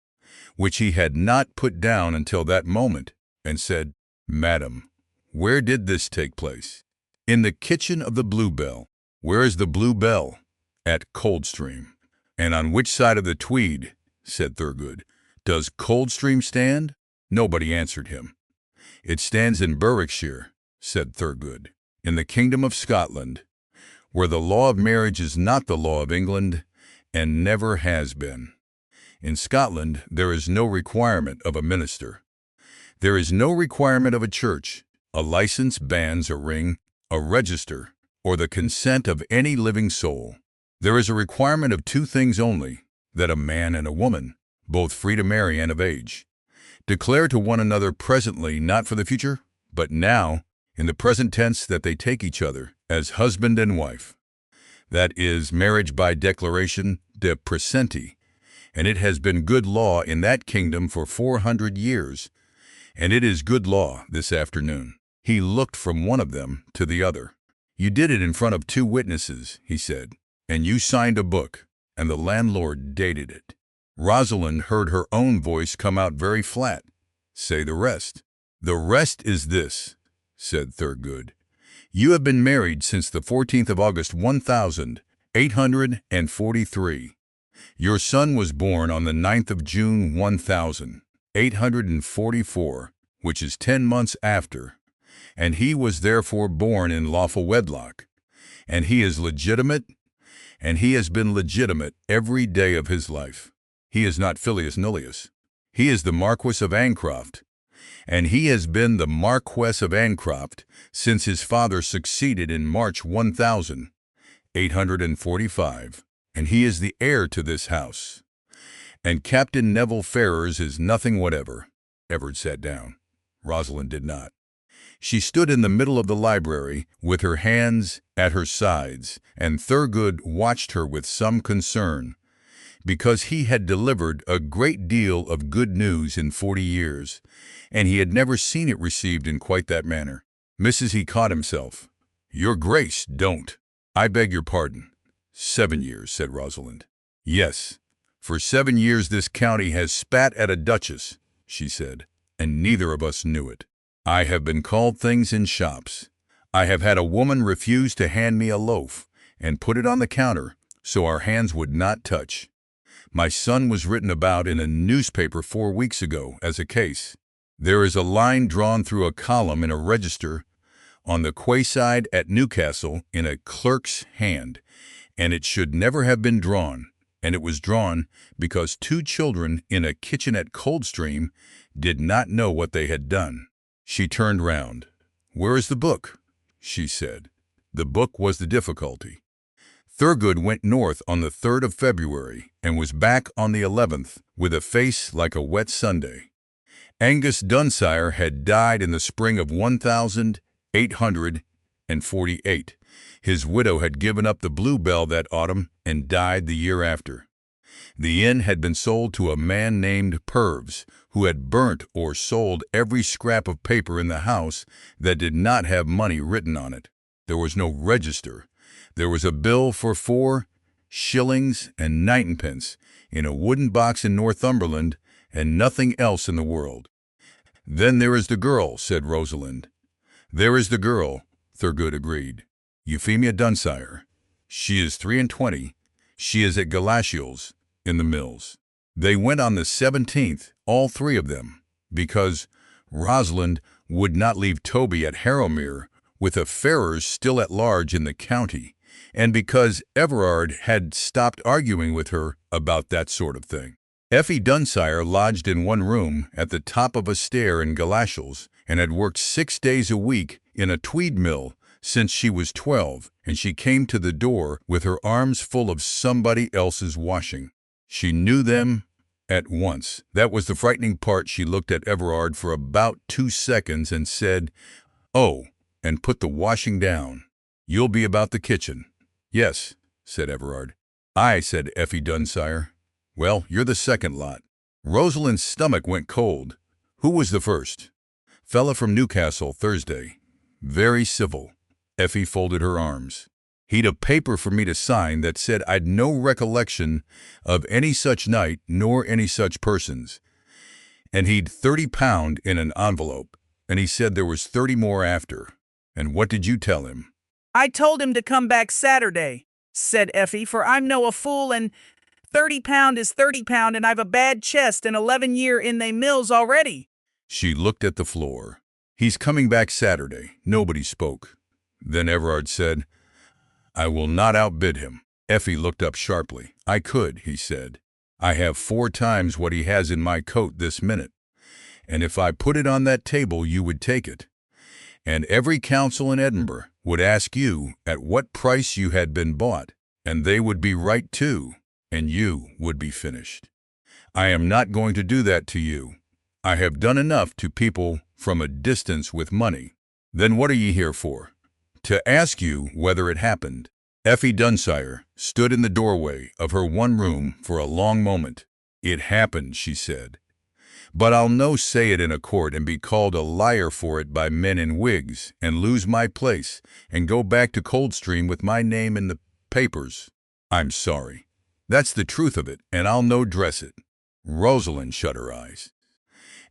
which he had not put down until that moment, and said, "Madam, where did this take place?" "In the kitchen of the Bluebell." "Where is the Bluebell?" "At Coldstream." "And on which side of the Tweed?" said Thurgood. "Does Coldstream stand?" Nobody answered him. "It stands in Berwickshire," said Thurgood, "in the kingdom of Scotland, where the law of marriage is not the law of England, and never has been. In Scotland there is no requirement of a minister. There is no requirement of a church, a license, banns, a ring, a register, or the consent of any living soul. There is a requirement of 2 things only, that a man and a woman, both free to marry and of age, declare to one another presently, not for the future, but now, in the present tense, that they take each other as husband and wife. That is marriage by declaration de presenti, and it has been good law in that kingdom for 400 years, and it is good law this afternoon." He looked from one of them to the other. "You did it in front of 2 witnesses," he said, "and you signed a book, and the landlord dated it." Rosalind heard her own voice come out very flat. "Say the rest." "The rest is this," said Thurgood. "You have been married since the 14th of August 1843. Your son was born on the 9th of June 1844, which is 10 months after, and he was therefore born in lawful wedlock, and he is legitimate, and he has been legitimate every day of his life. He is not filius nullius. He is the Marquis of Ancroft, and he has been the Marquess of Ancroft since his father succeeded in March 1845, and he is the heir to this house. And Captain Neville Ferrers is nothing whatever." Everard sat down. Rosalind did not. She stood in the middle of the library with her hands at her sides, and Thurgood watched her with some concern, because he had delivered a great deal of good news in 40 years, and he had never seen it received in quite that manner. "Mrs." he caught himself. "Your Grace, don't." "I beg your pardon. 7 years," said Rosalind. "Yes, for 7 years this county has spat at a duchess," she said, "and neither of us knew it. I have been called things in shops. I have had a woman refuse to hand me a loaf and put it on the counter so our hands would not touch. My son was written about in a newspaper 4 weeks ago as a case. There is a line drawn through a column in a register on the quayside at Newcastle in a clerk's hand, and it should never have been drawn, and it was drawn because 2 children in a kitchen at Coldstream did not know what they had done." She turned round. "Where is the book?" she said. The book was the difficulty. Thurgood went north on the 3rd of February and was back on the 11th with a face like a wet Sunday. Angus Dunsire had died in the spring of 1848. His widow had given up the Bluebell that autumn and died the year after. The inn had been sold to a man named Purves, who had burnt or sold every scrap of paper in the house that did not have money written on it. There was no register. There was a bill for 4 shillings and 9pence in a wooden box in Northumberland, and nothing else in the world. "Then there is the girl," said Rosalind. "There is the girl," Thurgood agreed. "Euphemia Dunsire. She is 23. She is at Galashiels in the mills." They went on the 17th, all 3 of them, because Rosalind would not leave Toby at Harrowmere with a Ferrers still at large in the county, and because Everard had stopped arguing with her about that sort of thing. Effie Dunsire lodged in one room at the top of a stair in Galashiels, and had worked 6 days a week in a tweed mill since she was 12, and she came to the door with her arms full of somebody else's washing. She knew them at once. That was the frightening part. She looked at Everard for about 2 seconds and said, "Oh," and put the washing down. You'll be about the kitchen." "Yes," said Everard. "Aye," said Effie Dunsire. "Well, you're the second lot." Rosalind's stomach went cold. "Who was the first?" "Fella from Newcastle, Thursday. Very civil." Effie folded her arms. "He'd a paper for me to sign that said I'd no recollection of any such night nor any such persons. And he'd £30 in an envelope, and he said there was 30 more after." "And what did you tell him?" I told him to come back Saturday," said Effie, "for I'm no a fool, and £30 is £30, and I've a bad chest and 11 year in they mills already." She looked at the floor. "He's coming back Saturday." Nobody spoke. Then Everard said, "I will not outbid him." Effie looked up sharply. "I could," he said. "I have 4 times what he has in my coat this minute, and if I put it on that table you would take it. And every council in Edinburgh would ask you at what price you had been bought, and they would be right too, and you would be finished. I am not going to do that to you. I have done enough to people from a distance with money." "Then what are ye here for?" "To ask you whether it happened." Effie Dunsire stood in the doorway of her one room for a long moment. "It happened," she said. "But I'll no say it in a court and be called a liar for it by men in wigs, and lose my place, and go back to Coldstream with my name in the papers. I'm sorry. That's the truth of it, and I'll no dress it." Rosalind shut her eyes.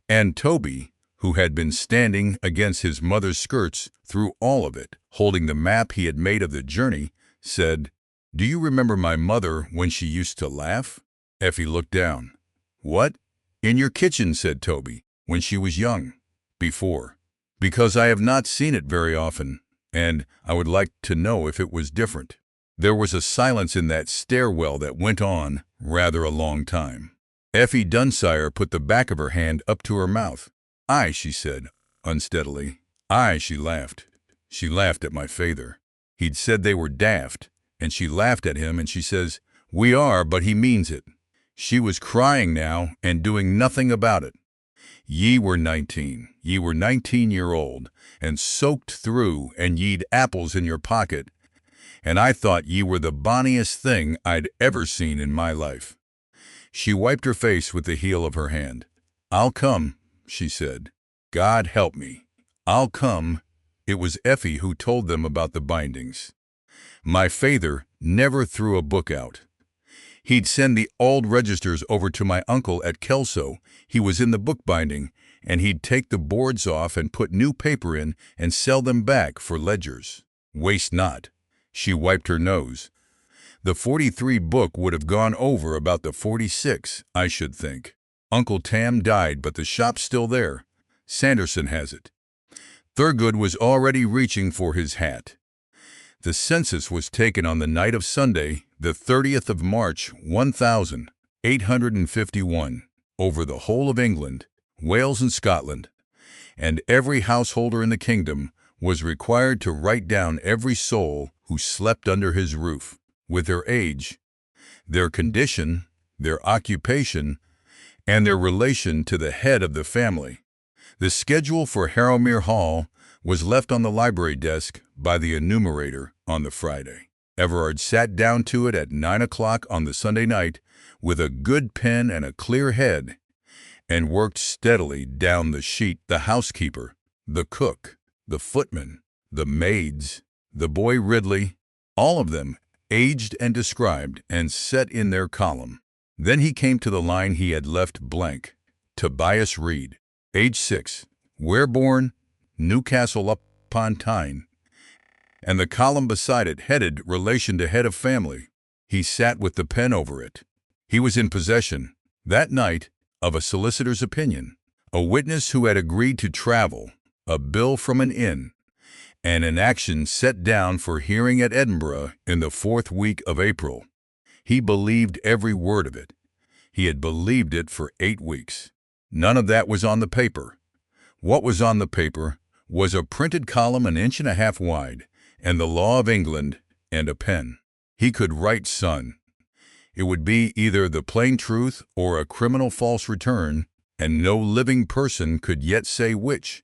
And Toby, who had been standing against his mother's skirts through all of it, holding the map he had made of the journey, said, "Do you remember my mother when she used to laugh?" Effie looked down. "What?" "In your kitchen," said Toby, "when she was young." "Before." "Because I have not seen it very often, and I would like to know if it was different." There was a silence in that stairwell that went on rather a long time. Effie Dunsire put the back of her hand up to her mouth. "Aye," she said, unsteadily. "Aye," she laughed. "She laughed at my father. He'd said they were daft, and she laughed at him, and she says, 'We are, but he means it.' She was crying now and doing nothing about it. Ye were 19. Ye were 19-year-old, and soaked through, and ye'd apples in your pocket, and I thought ye were the bonniest thing I'd ever seen in my life." She wiped her face with the heel of her hand. "I'll come," she said. "God help me. I'll come." It was Effie who told them about the bindings. "My father never threw a book out. He'd send the old registers over to my uncle at Kelso. He was in the bookbinding, and he'd take the boards off and put new paper in and sell them back for ledgers. Waste not." She wiped her nose. "The 43 book would have gone over about the 46, I should think. Uncle Tam died, but the shop's still there. Sanderson has it." Thurgood was already reaching for his hat. The census was taken on the night of Sunday, the 30th of March, 1851, over the whole of England, Wales and Scotland, and every householder in the kingdom was required to write down every soul who slept under his roof, with their age, their condition, their occupation, and their relation to the head of the family. The schedule for Harrowmere Hall was left on the library desk by the enumerator on the Friday. Everard sat down to it at 9 o'clock on the Sunday night with a good pen and a clear head, and worked steadily down the sheet. The housekeeper, the cook, the footman, the maids, the boy Ridley, all of them aged and described and set in their column. Then he came to the line he had left blank. Tobias Reed, age 6, where born, Newcastle upon Tyne, and the column beside it headed relation to head of family. He sat with the pen over it. He was in possession, that night, of a solicitor's opinion, a witness who had agreed to travel, a bill from an inn, and an action set down for hearing at Edinburgh in the 4th week of April. He believed every word of it. He had believed it for 8 weeks. None of that was on the paper. What was on the paper was a printed column an inch and a half wide, and the law of England, and a pen. He could write son. It would be either the plain truth or a criminal false return, and no living person could yet say which.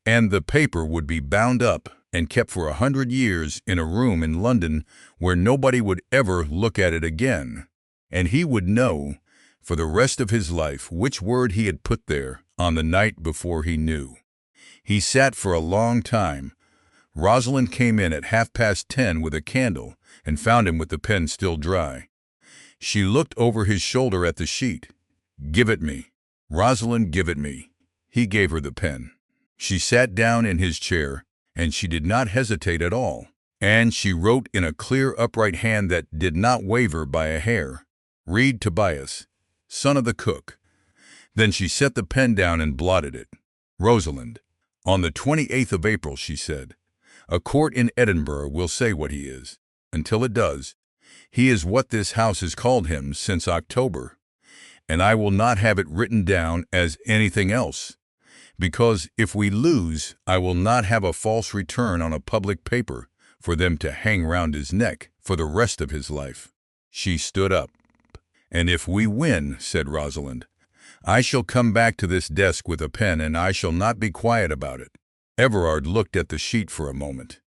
And the paper would be bound up and kept for 100 years in a room in London where nobody would ever look at it again. And he would know, for the rest of his life, which word he had put there on the night before he knew. He sat for a long time. Rosalind came in at 10:30 with a candle and found him with the pen still dry. She looked over his shoulder at the sheet. "Give it me." "Rosalind, give it me." He gave her the pen. She sat down in his chair, and she did not hesitate at all. And she wrote in a clear, upright hand that did not waver by a hair. "Read Tobias, son of the cook." Then she set the pen down and blotted it. "Rosalind, on the 28th of April," she said, "a court in Edinburgh will say what he is. Until it does, he is what this house has called him since October, and I will not have it written down as anything else, because if we lose, I will not have a false return on a public paper for them to hang round his neck for the rest of his life." She stood up. "And if we win," said Rosalind, "I shall come back to this desk with a pen, and I shall not be quiet about it." Everard looked at the sheet for a moment.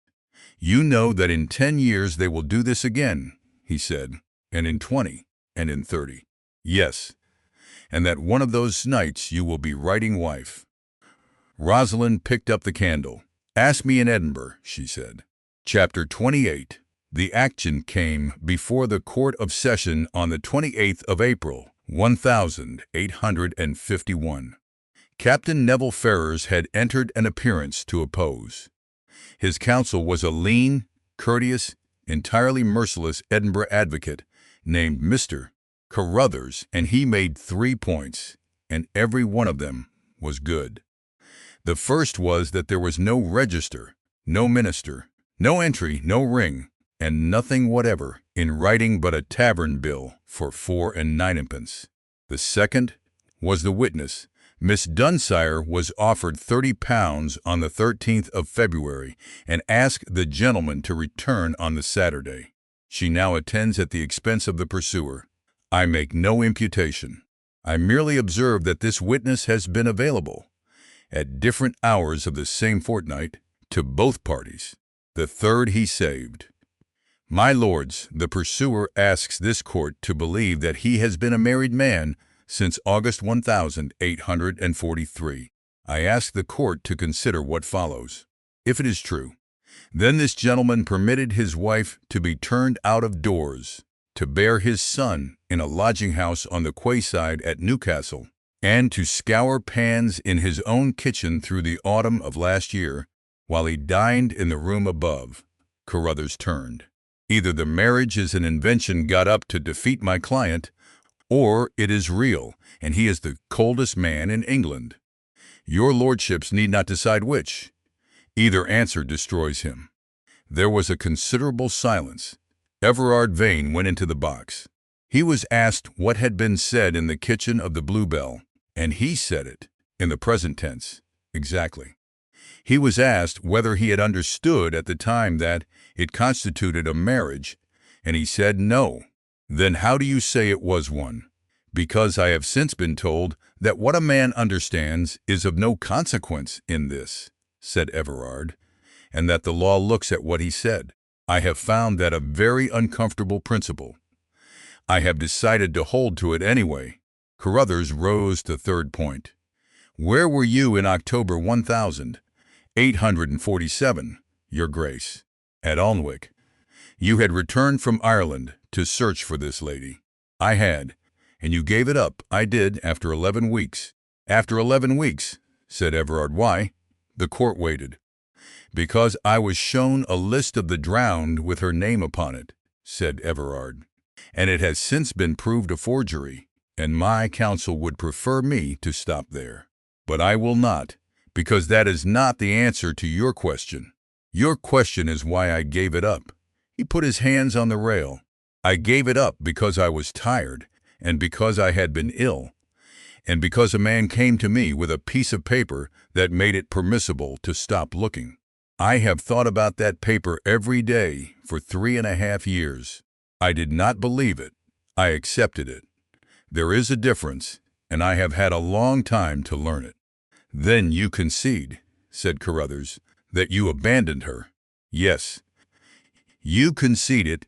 "You know that in 10 years they will do this again," he said, "and in 20, and in 30. Yes, and that one of those nights you will be writing wife." Rosalind picked up the candle. "Ask me in Edinburgh," she said. Chapter 28. The action came before the Court of Session on the 28th of April, 1851. Captain Neville Ferrers had entered an appearance to oppose. His counsel was a lean, courteous, entirely merciless Edinburgh advocate named Mr. Carruthers, and he made 3 points, and every one of them was good. The first was that there was no register, no minister, no entry, no ring, and nothing whatever in writing but a tavern bill for 4 and 9 pence. The second was the witness. Miss Dunsire was offered £30 on the 13th of February and asked the gentleman to return on the Saturday. She now attends at the expense of the pursuer. I make no imputation. I merely observe that this witness has been available, at different hours of the same fortnight, to both parties. The third he saved. My lords, the pursuer asks this court to believe that he has been a married man since August 1843. I ask the court to consider what follows. If it is true, then this gentleman permitted his wife to be turned out of doors, to bear his son in a lodging-house on the quayside at Newcastle, and to scour pans in his own kitchen through the autumn of last year, while he dined in the room above. Carruthers turned. Either the marriage is an invention got up to defeat my client, or it is real, and he is the coldest man in England. Your lordships need not decide which. Either answer destroys him. There was a considerable silence. Everard Vane went into the box. He was asked what had been said in the kitchen of the Bluebell, and he said it, in the present tense, exactly. He was asked whether he had understood at the time that it constituted a marriage, and he said no. Then how do you say it was one? Because I have since been told that what a man understands is of no consequence in this, said Everard, and that the law looks at what he said. I have found that a very uncomfortable principle. I have decided to hold to it anyway. Carruthers rose to third point. Where were you in October 1847, Your Grace? At Alnwick. You had returned from Ireland to search for this lady. I had, and you gave it up. I did, after 11 weeks. After 11 weeks, said Everard. Why? The court waited. Because I was shown a list of the drowned with her name upon it, said Everard, and it has since been proved a forgery, and my counsel would prefer me to stop there. But I will not, because that is not the answer to your question. Your question is why I gave it up. He put his hands on the rail. I gave it up because I was tired, and because I had been ill, and because a man came to me with a piece of paper that made it permissible to stop looking. I have thought about that paper every day for 3.5 years. I did not believe it. I accepted it. There is a difference, and I have had a long time to learn it. Then you concede, said Carruthers, that you abandoned her. Yes, you concede it.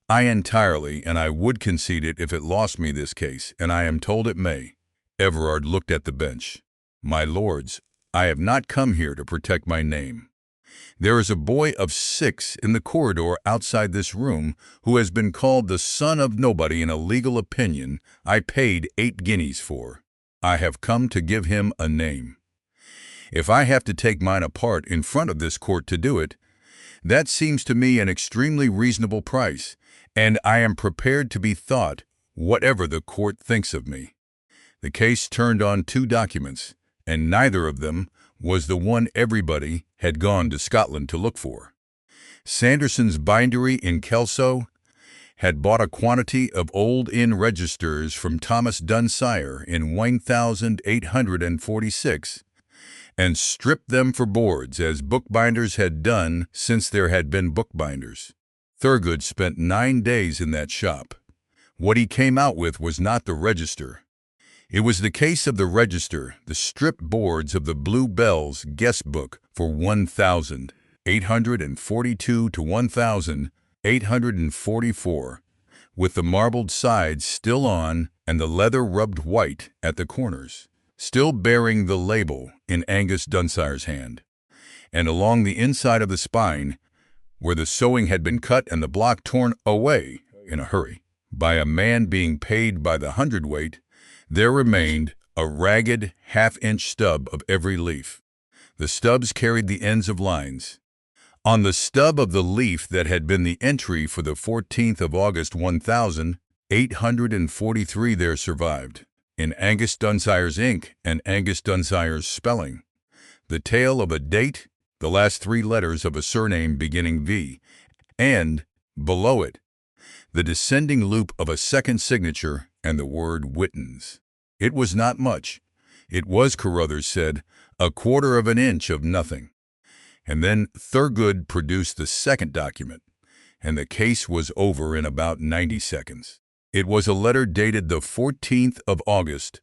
I entirely, and I would concede it if it lost me this case, and I am told it may. Everard looked at the bench. My lords, I have not come here to protect my name. There is a boy of 6 in the corridor outside this room who has been called the son of nobody in a legal opinion I paid 8 guineas for. I have come to give him a name. If I have to take mine apart in front of this court to do it, that seems to me an extremely reasonable price, and I am prepared to be thought, whatever the court thinks of me. The case turned on 2 documents, and neither of them was the one everybody had gone to Scotland to look for. Sanderson's bindery in Kelso had bought a quantity of old inn registers from Thomas Dunsire in 1846 and stripped them for boards as bookbinders had done since there had been bookbinders. Thurgood spent 9 days in that shop. What he came out with was not the register. It was the case of the register, the stripped boards of the Blue Bells guest book for 1,842 to 1,844, with the marbled sides still on and the leather rubbed white at the corners, still bearing the label in Angus Dunsire's hand. And along the inside of the spine, where the sewing had been cut and the block torn away in a hurry by a man being paid by the hundredweight, there remained a ragged half-inch stub of every leaf. The stubs carried the ends of lines. On the stub of the leaf that had been the entry for the 14th of August 1843 there survived, in Angus Dunsire's ink and Angus Dunsire's spelling, the tale of a date, the last 3 letters of a surname beginning V, and, below it, the descending loop of a second signature and the word Whitton's. It was not much. It was, Carruthers said, 1/4 of an inch of nothing. And then Thurgood produced the second document, and the case was over in about 90 seconds. It was a letter dated the 14th of August,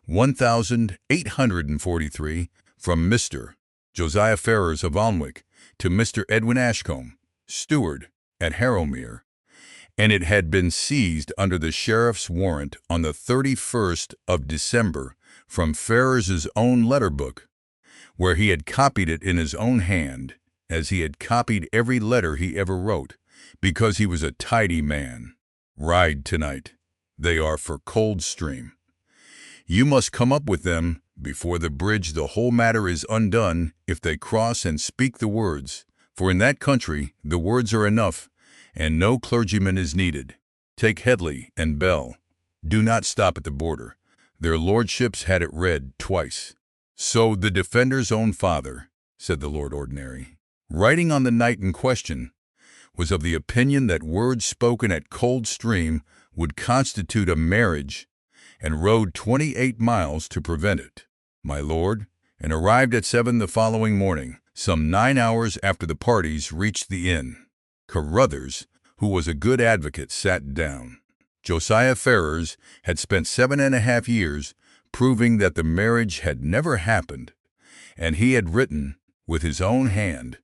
1843, from Mr. Josiah Ferrers of Alnwick to Mr. Edwin Ashcombe, steward at Harrowmere, and it had been seized under the sheriff's warrant on the 31st of December from Ferrers's own letter book, where he had copied it in his own hand, as he had copied every letter he ever wrote, because he was a tidy man. Ride tonight. They are for Coldstream. You must come up with them before the bridge. The whole matter is undone if they cross and speak the words, for in that country the words are enough, and no clergyman is needed. Take Headley and Bell. Do not stop at the border. Their lordships had it read twice. So the defender's own father, said the Lord Ordinary, writing on the night in question, was of the opinion that words spoken at Coldstream would constitute a marriage, and rode 28 miles to prevent it, my lord, and arrived at 7 the following morning, some 9 hours after the parties reached the inn. Carruthers, who was a good advocate, sat down. Josiah Ferrers had spent 7½ years proving that the marriage had never happened, and he had written, with his own hand,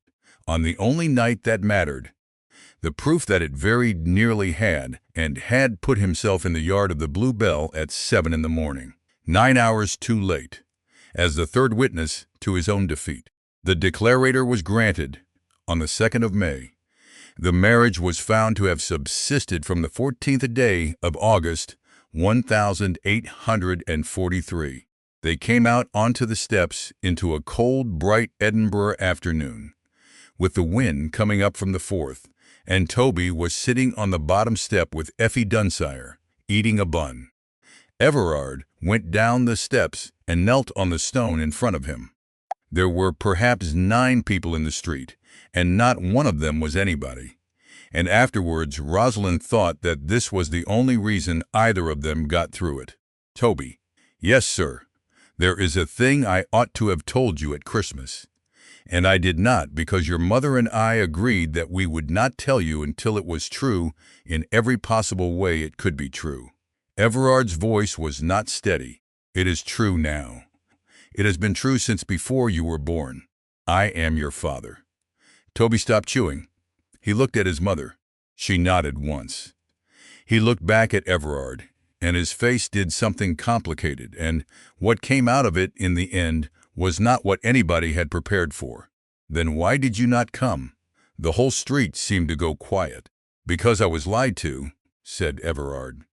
on the only night that mattered, the proof that it very nearly had, and had put himself in the yard of the Blue Bell at 7 in the morning, 9 hours too late, as the third witness to his own defeat. The declarator was granted on the 2nd of May. The marriage was found to have subsisted from the 14th day of August, 1843. They came out onto the steps into a cold, bright Edinburgh afternoon, with the wind coming up from the 4th, and Toby was sitting on the bottom step with Effie Dunsire, eating a bun. Everard went down the steps and knelt on the stone in front of him. There were perhaps 9 people in the street, and not one of them was anybody. And afterwards Rosalind thought that this was the only reason either of them got through it. Toby: Yes, sir. There is a thing I ought to have told you at Christmas, and I did not, because your mother and I agreed that we would not tell you until it was true in every possible way it could be true. Everard's voice was not steady. It is true now. It has been true since before you were born. I am your father. Toby stopped chewing. He looked at his mother. She nodded once. He looked back at Everard, and his face did something complicated, and what came out of it in the end was not what anybody had prepared for. "Then why did you not come?" The whole street seemed to go quiet. "Because I was lied to," said Everard.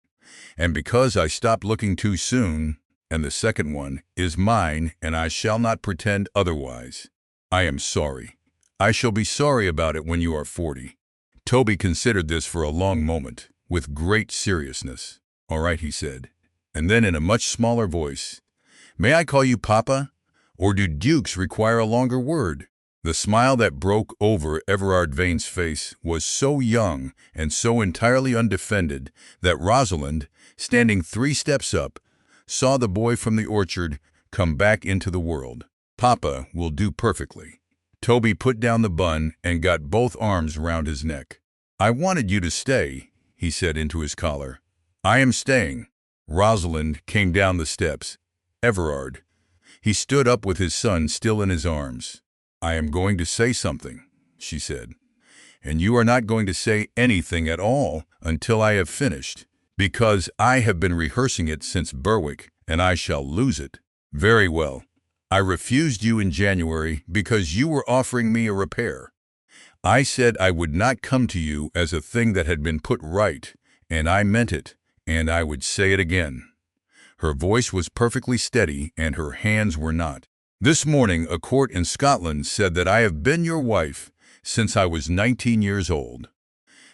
"And because I stopped looking too soon, and the second one is mine, and I shall not pretend otherwise. I am sorry. I shall be sorry about it when you are 40. Toby considered this for a long moment, with great seriousness. "All right," he said, and then in a much smaller voice, "May I call you Papa? Or do dukes require a longer word?" The smile that broke over Everard Vane's face was so young and so entirely undefended that Rosalind, standing 3 steps up, saw the boy from the orchard come back into the world. "Papa will do perfectly." Toby put down the bun and got both arms round his neck. "I wanted you to stay," he said into his collar. "I am staying." Rosalind came down the steps. "Everard." He stood up with his son still in his arms. "I am going to say something," she said. "And you are not going to say anything at all until I have finished, because I have been rehearsing it since Berwick, and I shall lose it." "Very well. I refused you in January because you were offering me a repair. I said I would not come to you as a thing that had been put right, and I meant it, and I would say it again." Her voice was perfectly steady, and her hands were not. "This morning a court in Scotland said that I have been your wife since I was 19 years old.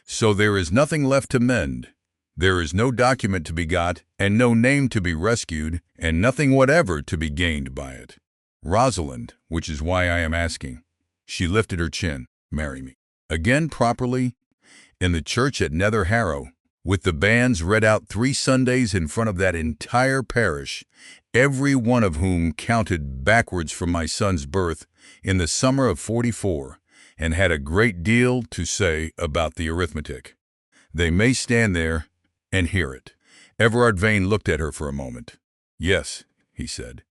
So there is nothing left to mend. There is no document to be got, and no name to be rescued, and nothing whatever to be gained by it. Rosalind, which is why I am asking." She lifted her chin. "Marry me again properly, in the church at Nether Harrow, with the banns read out 3 Sundays in front of that entire parish, every one of whom counted backwards from my son's birth in the summer of '44, and had a great deal to say about the arithmetic. They may stand there and hear it." Everard Vane looked at her for a moment. "Yes," he said.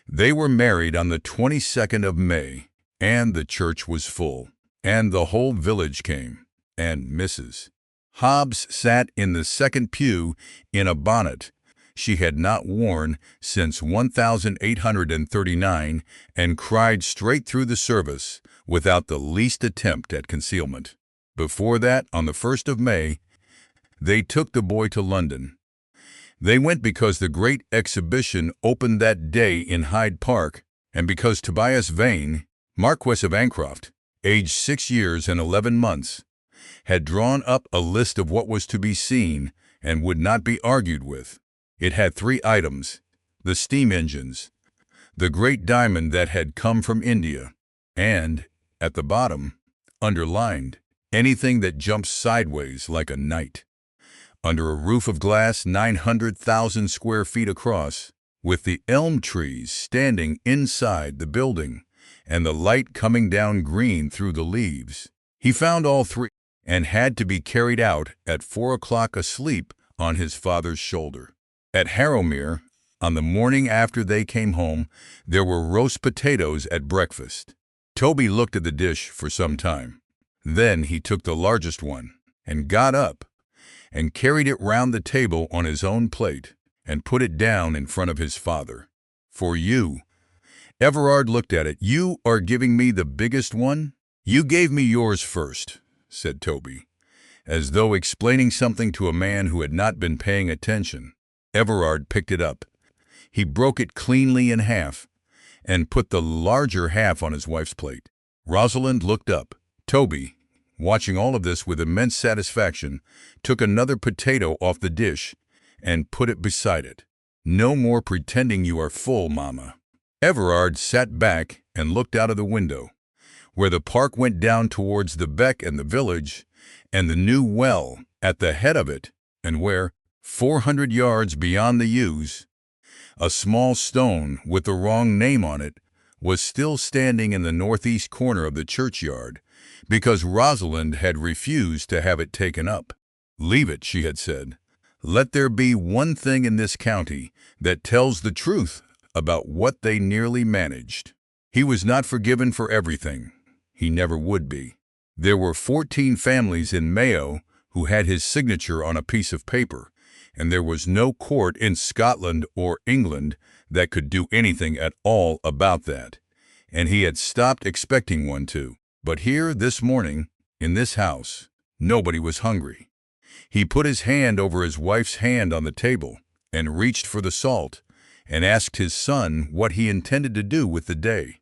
"They were married on the 22nd of May, and the church was full, and the whole village came, and Mrs. Hobbs sat in the second pew in a bonnet she had not worn since 1839, and cried straight through the service without the least attempt at concealment. Before that, on the 1st of May, they took the boy to London. They went because the great exhibition opened that day in Hyde Park, and because Tobias Vane, Marquess of Ancroft, aged 6 years and 11 months, had drawn up a list of what was to be seen and would not be argued with. It had 3 items: the steam engines, the great diamond that had come from India, and, at the bottom, underlined, anything that jumps sideways like a knight. Under a roof of glass 900,000 square feet across, with the elm trees standing inside the building, and the light coming down green through the leaves. He found all 3, and had to be carried out at 4 o'clock asleep on his father's shoulder. At Harrowmere, on the morning after they came home, there were roast potatoes at breakfast. Toby looked at the dish for some time. Then he took the largest one, and got up, and carried it round the table on his own plate, and put it down in front of his father. "For you." Everard looked at it. "You are giving me the biggest one?" "You gave me yours first," said Toby, as though explaining something to a man who had not been paying attention. Everard picked it up. He broke it cleanly in half, and put the larger half on his wife's plate. Rosalind looked up. Toby, watching all of this with immense satisfaction, took another potato off the dish and put it beside it. "No more pretending you are full, Mama." Everard sat back and looked out of the window, where the park went down towards the beck and the village, and the new well at the head of it, and where, 400 yards beyond the yews, a small stone with the wrong name on it was still standing in the northeast corner of the churchyard, because Rosalind had refused to have it taken up. "Leave it," she had said. "Let there be one thing in this county that tells the truth about what they nearly managed." He was not forgiven for everything. he never would be. There were 14 families in Mayo who had his signature on a piece of paper, and there was no court in Scotland or England that could do anything at all about that. And he had stopped expecting one to. But here, this morning, in this house, nobody was hungry. He put his hand over his wife's hand on the table and reached for the salt and asked his son what he intended to do with the day.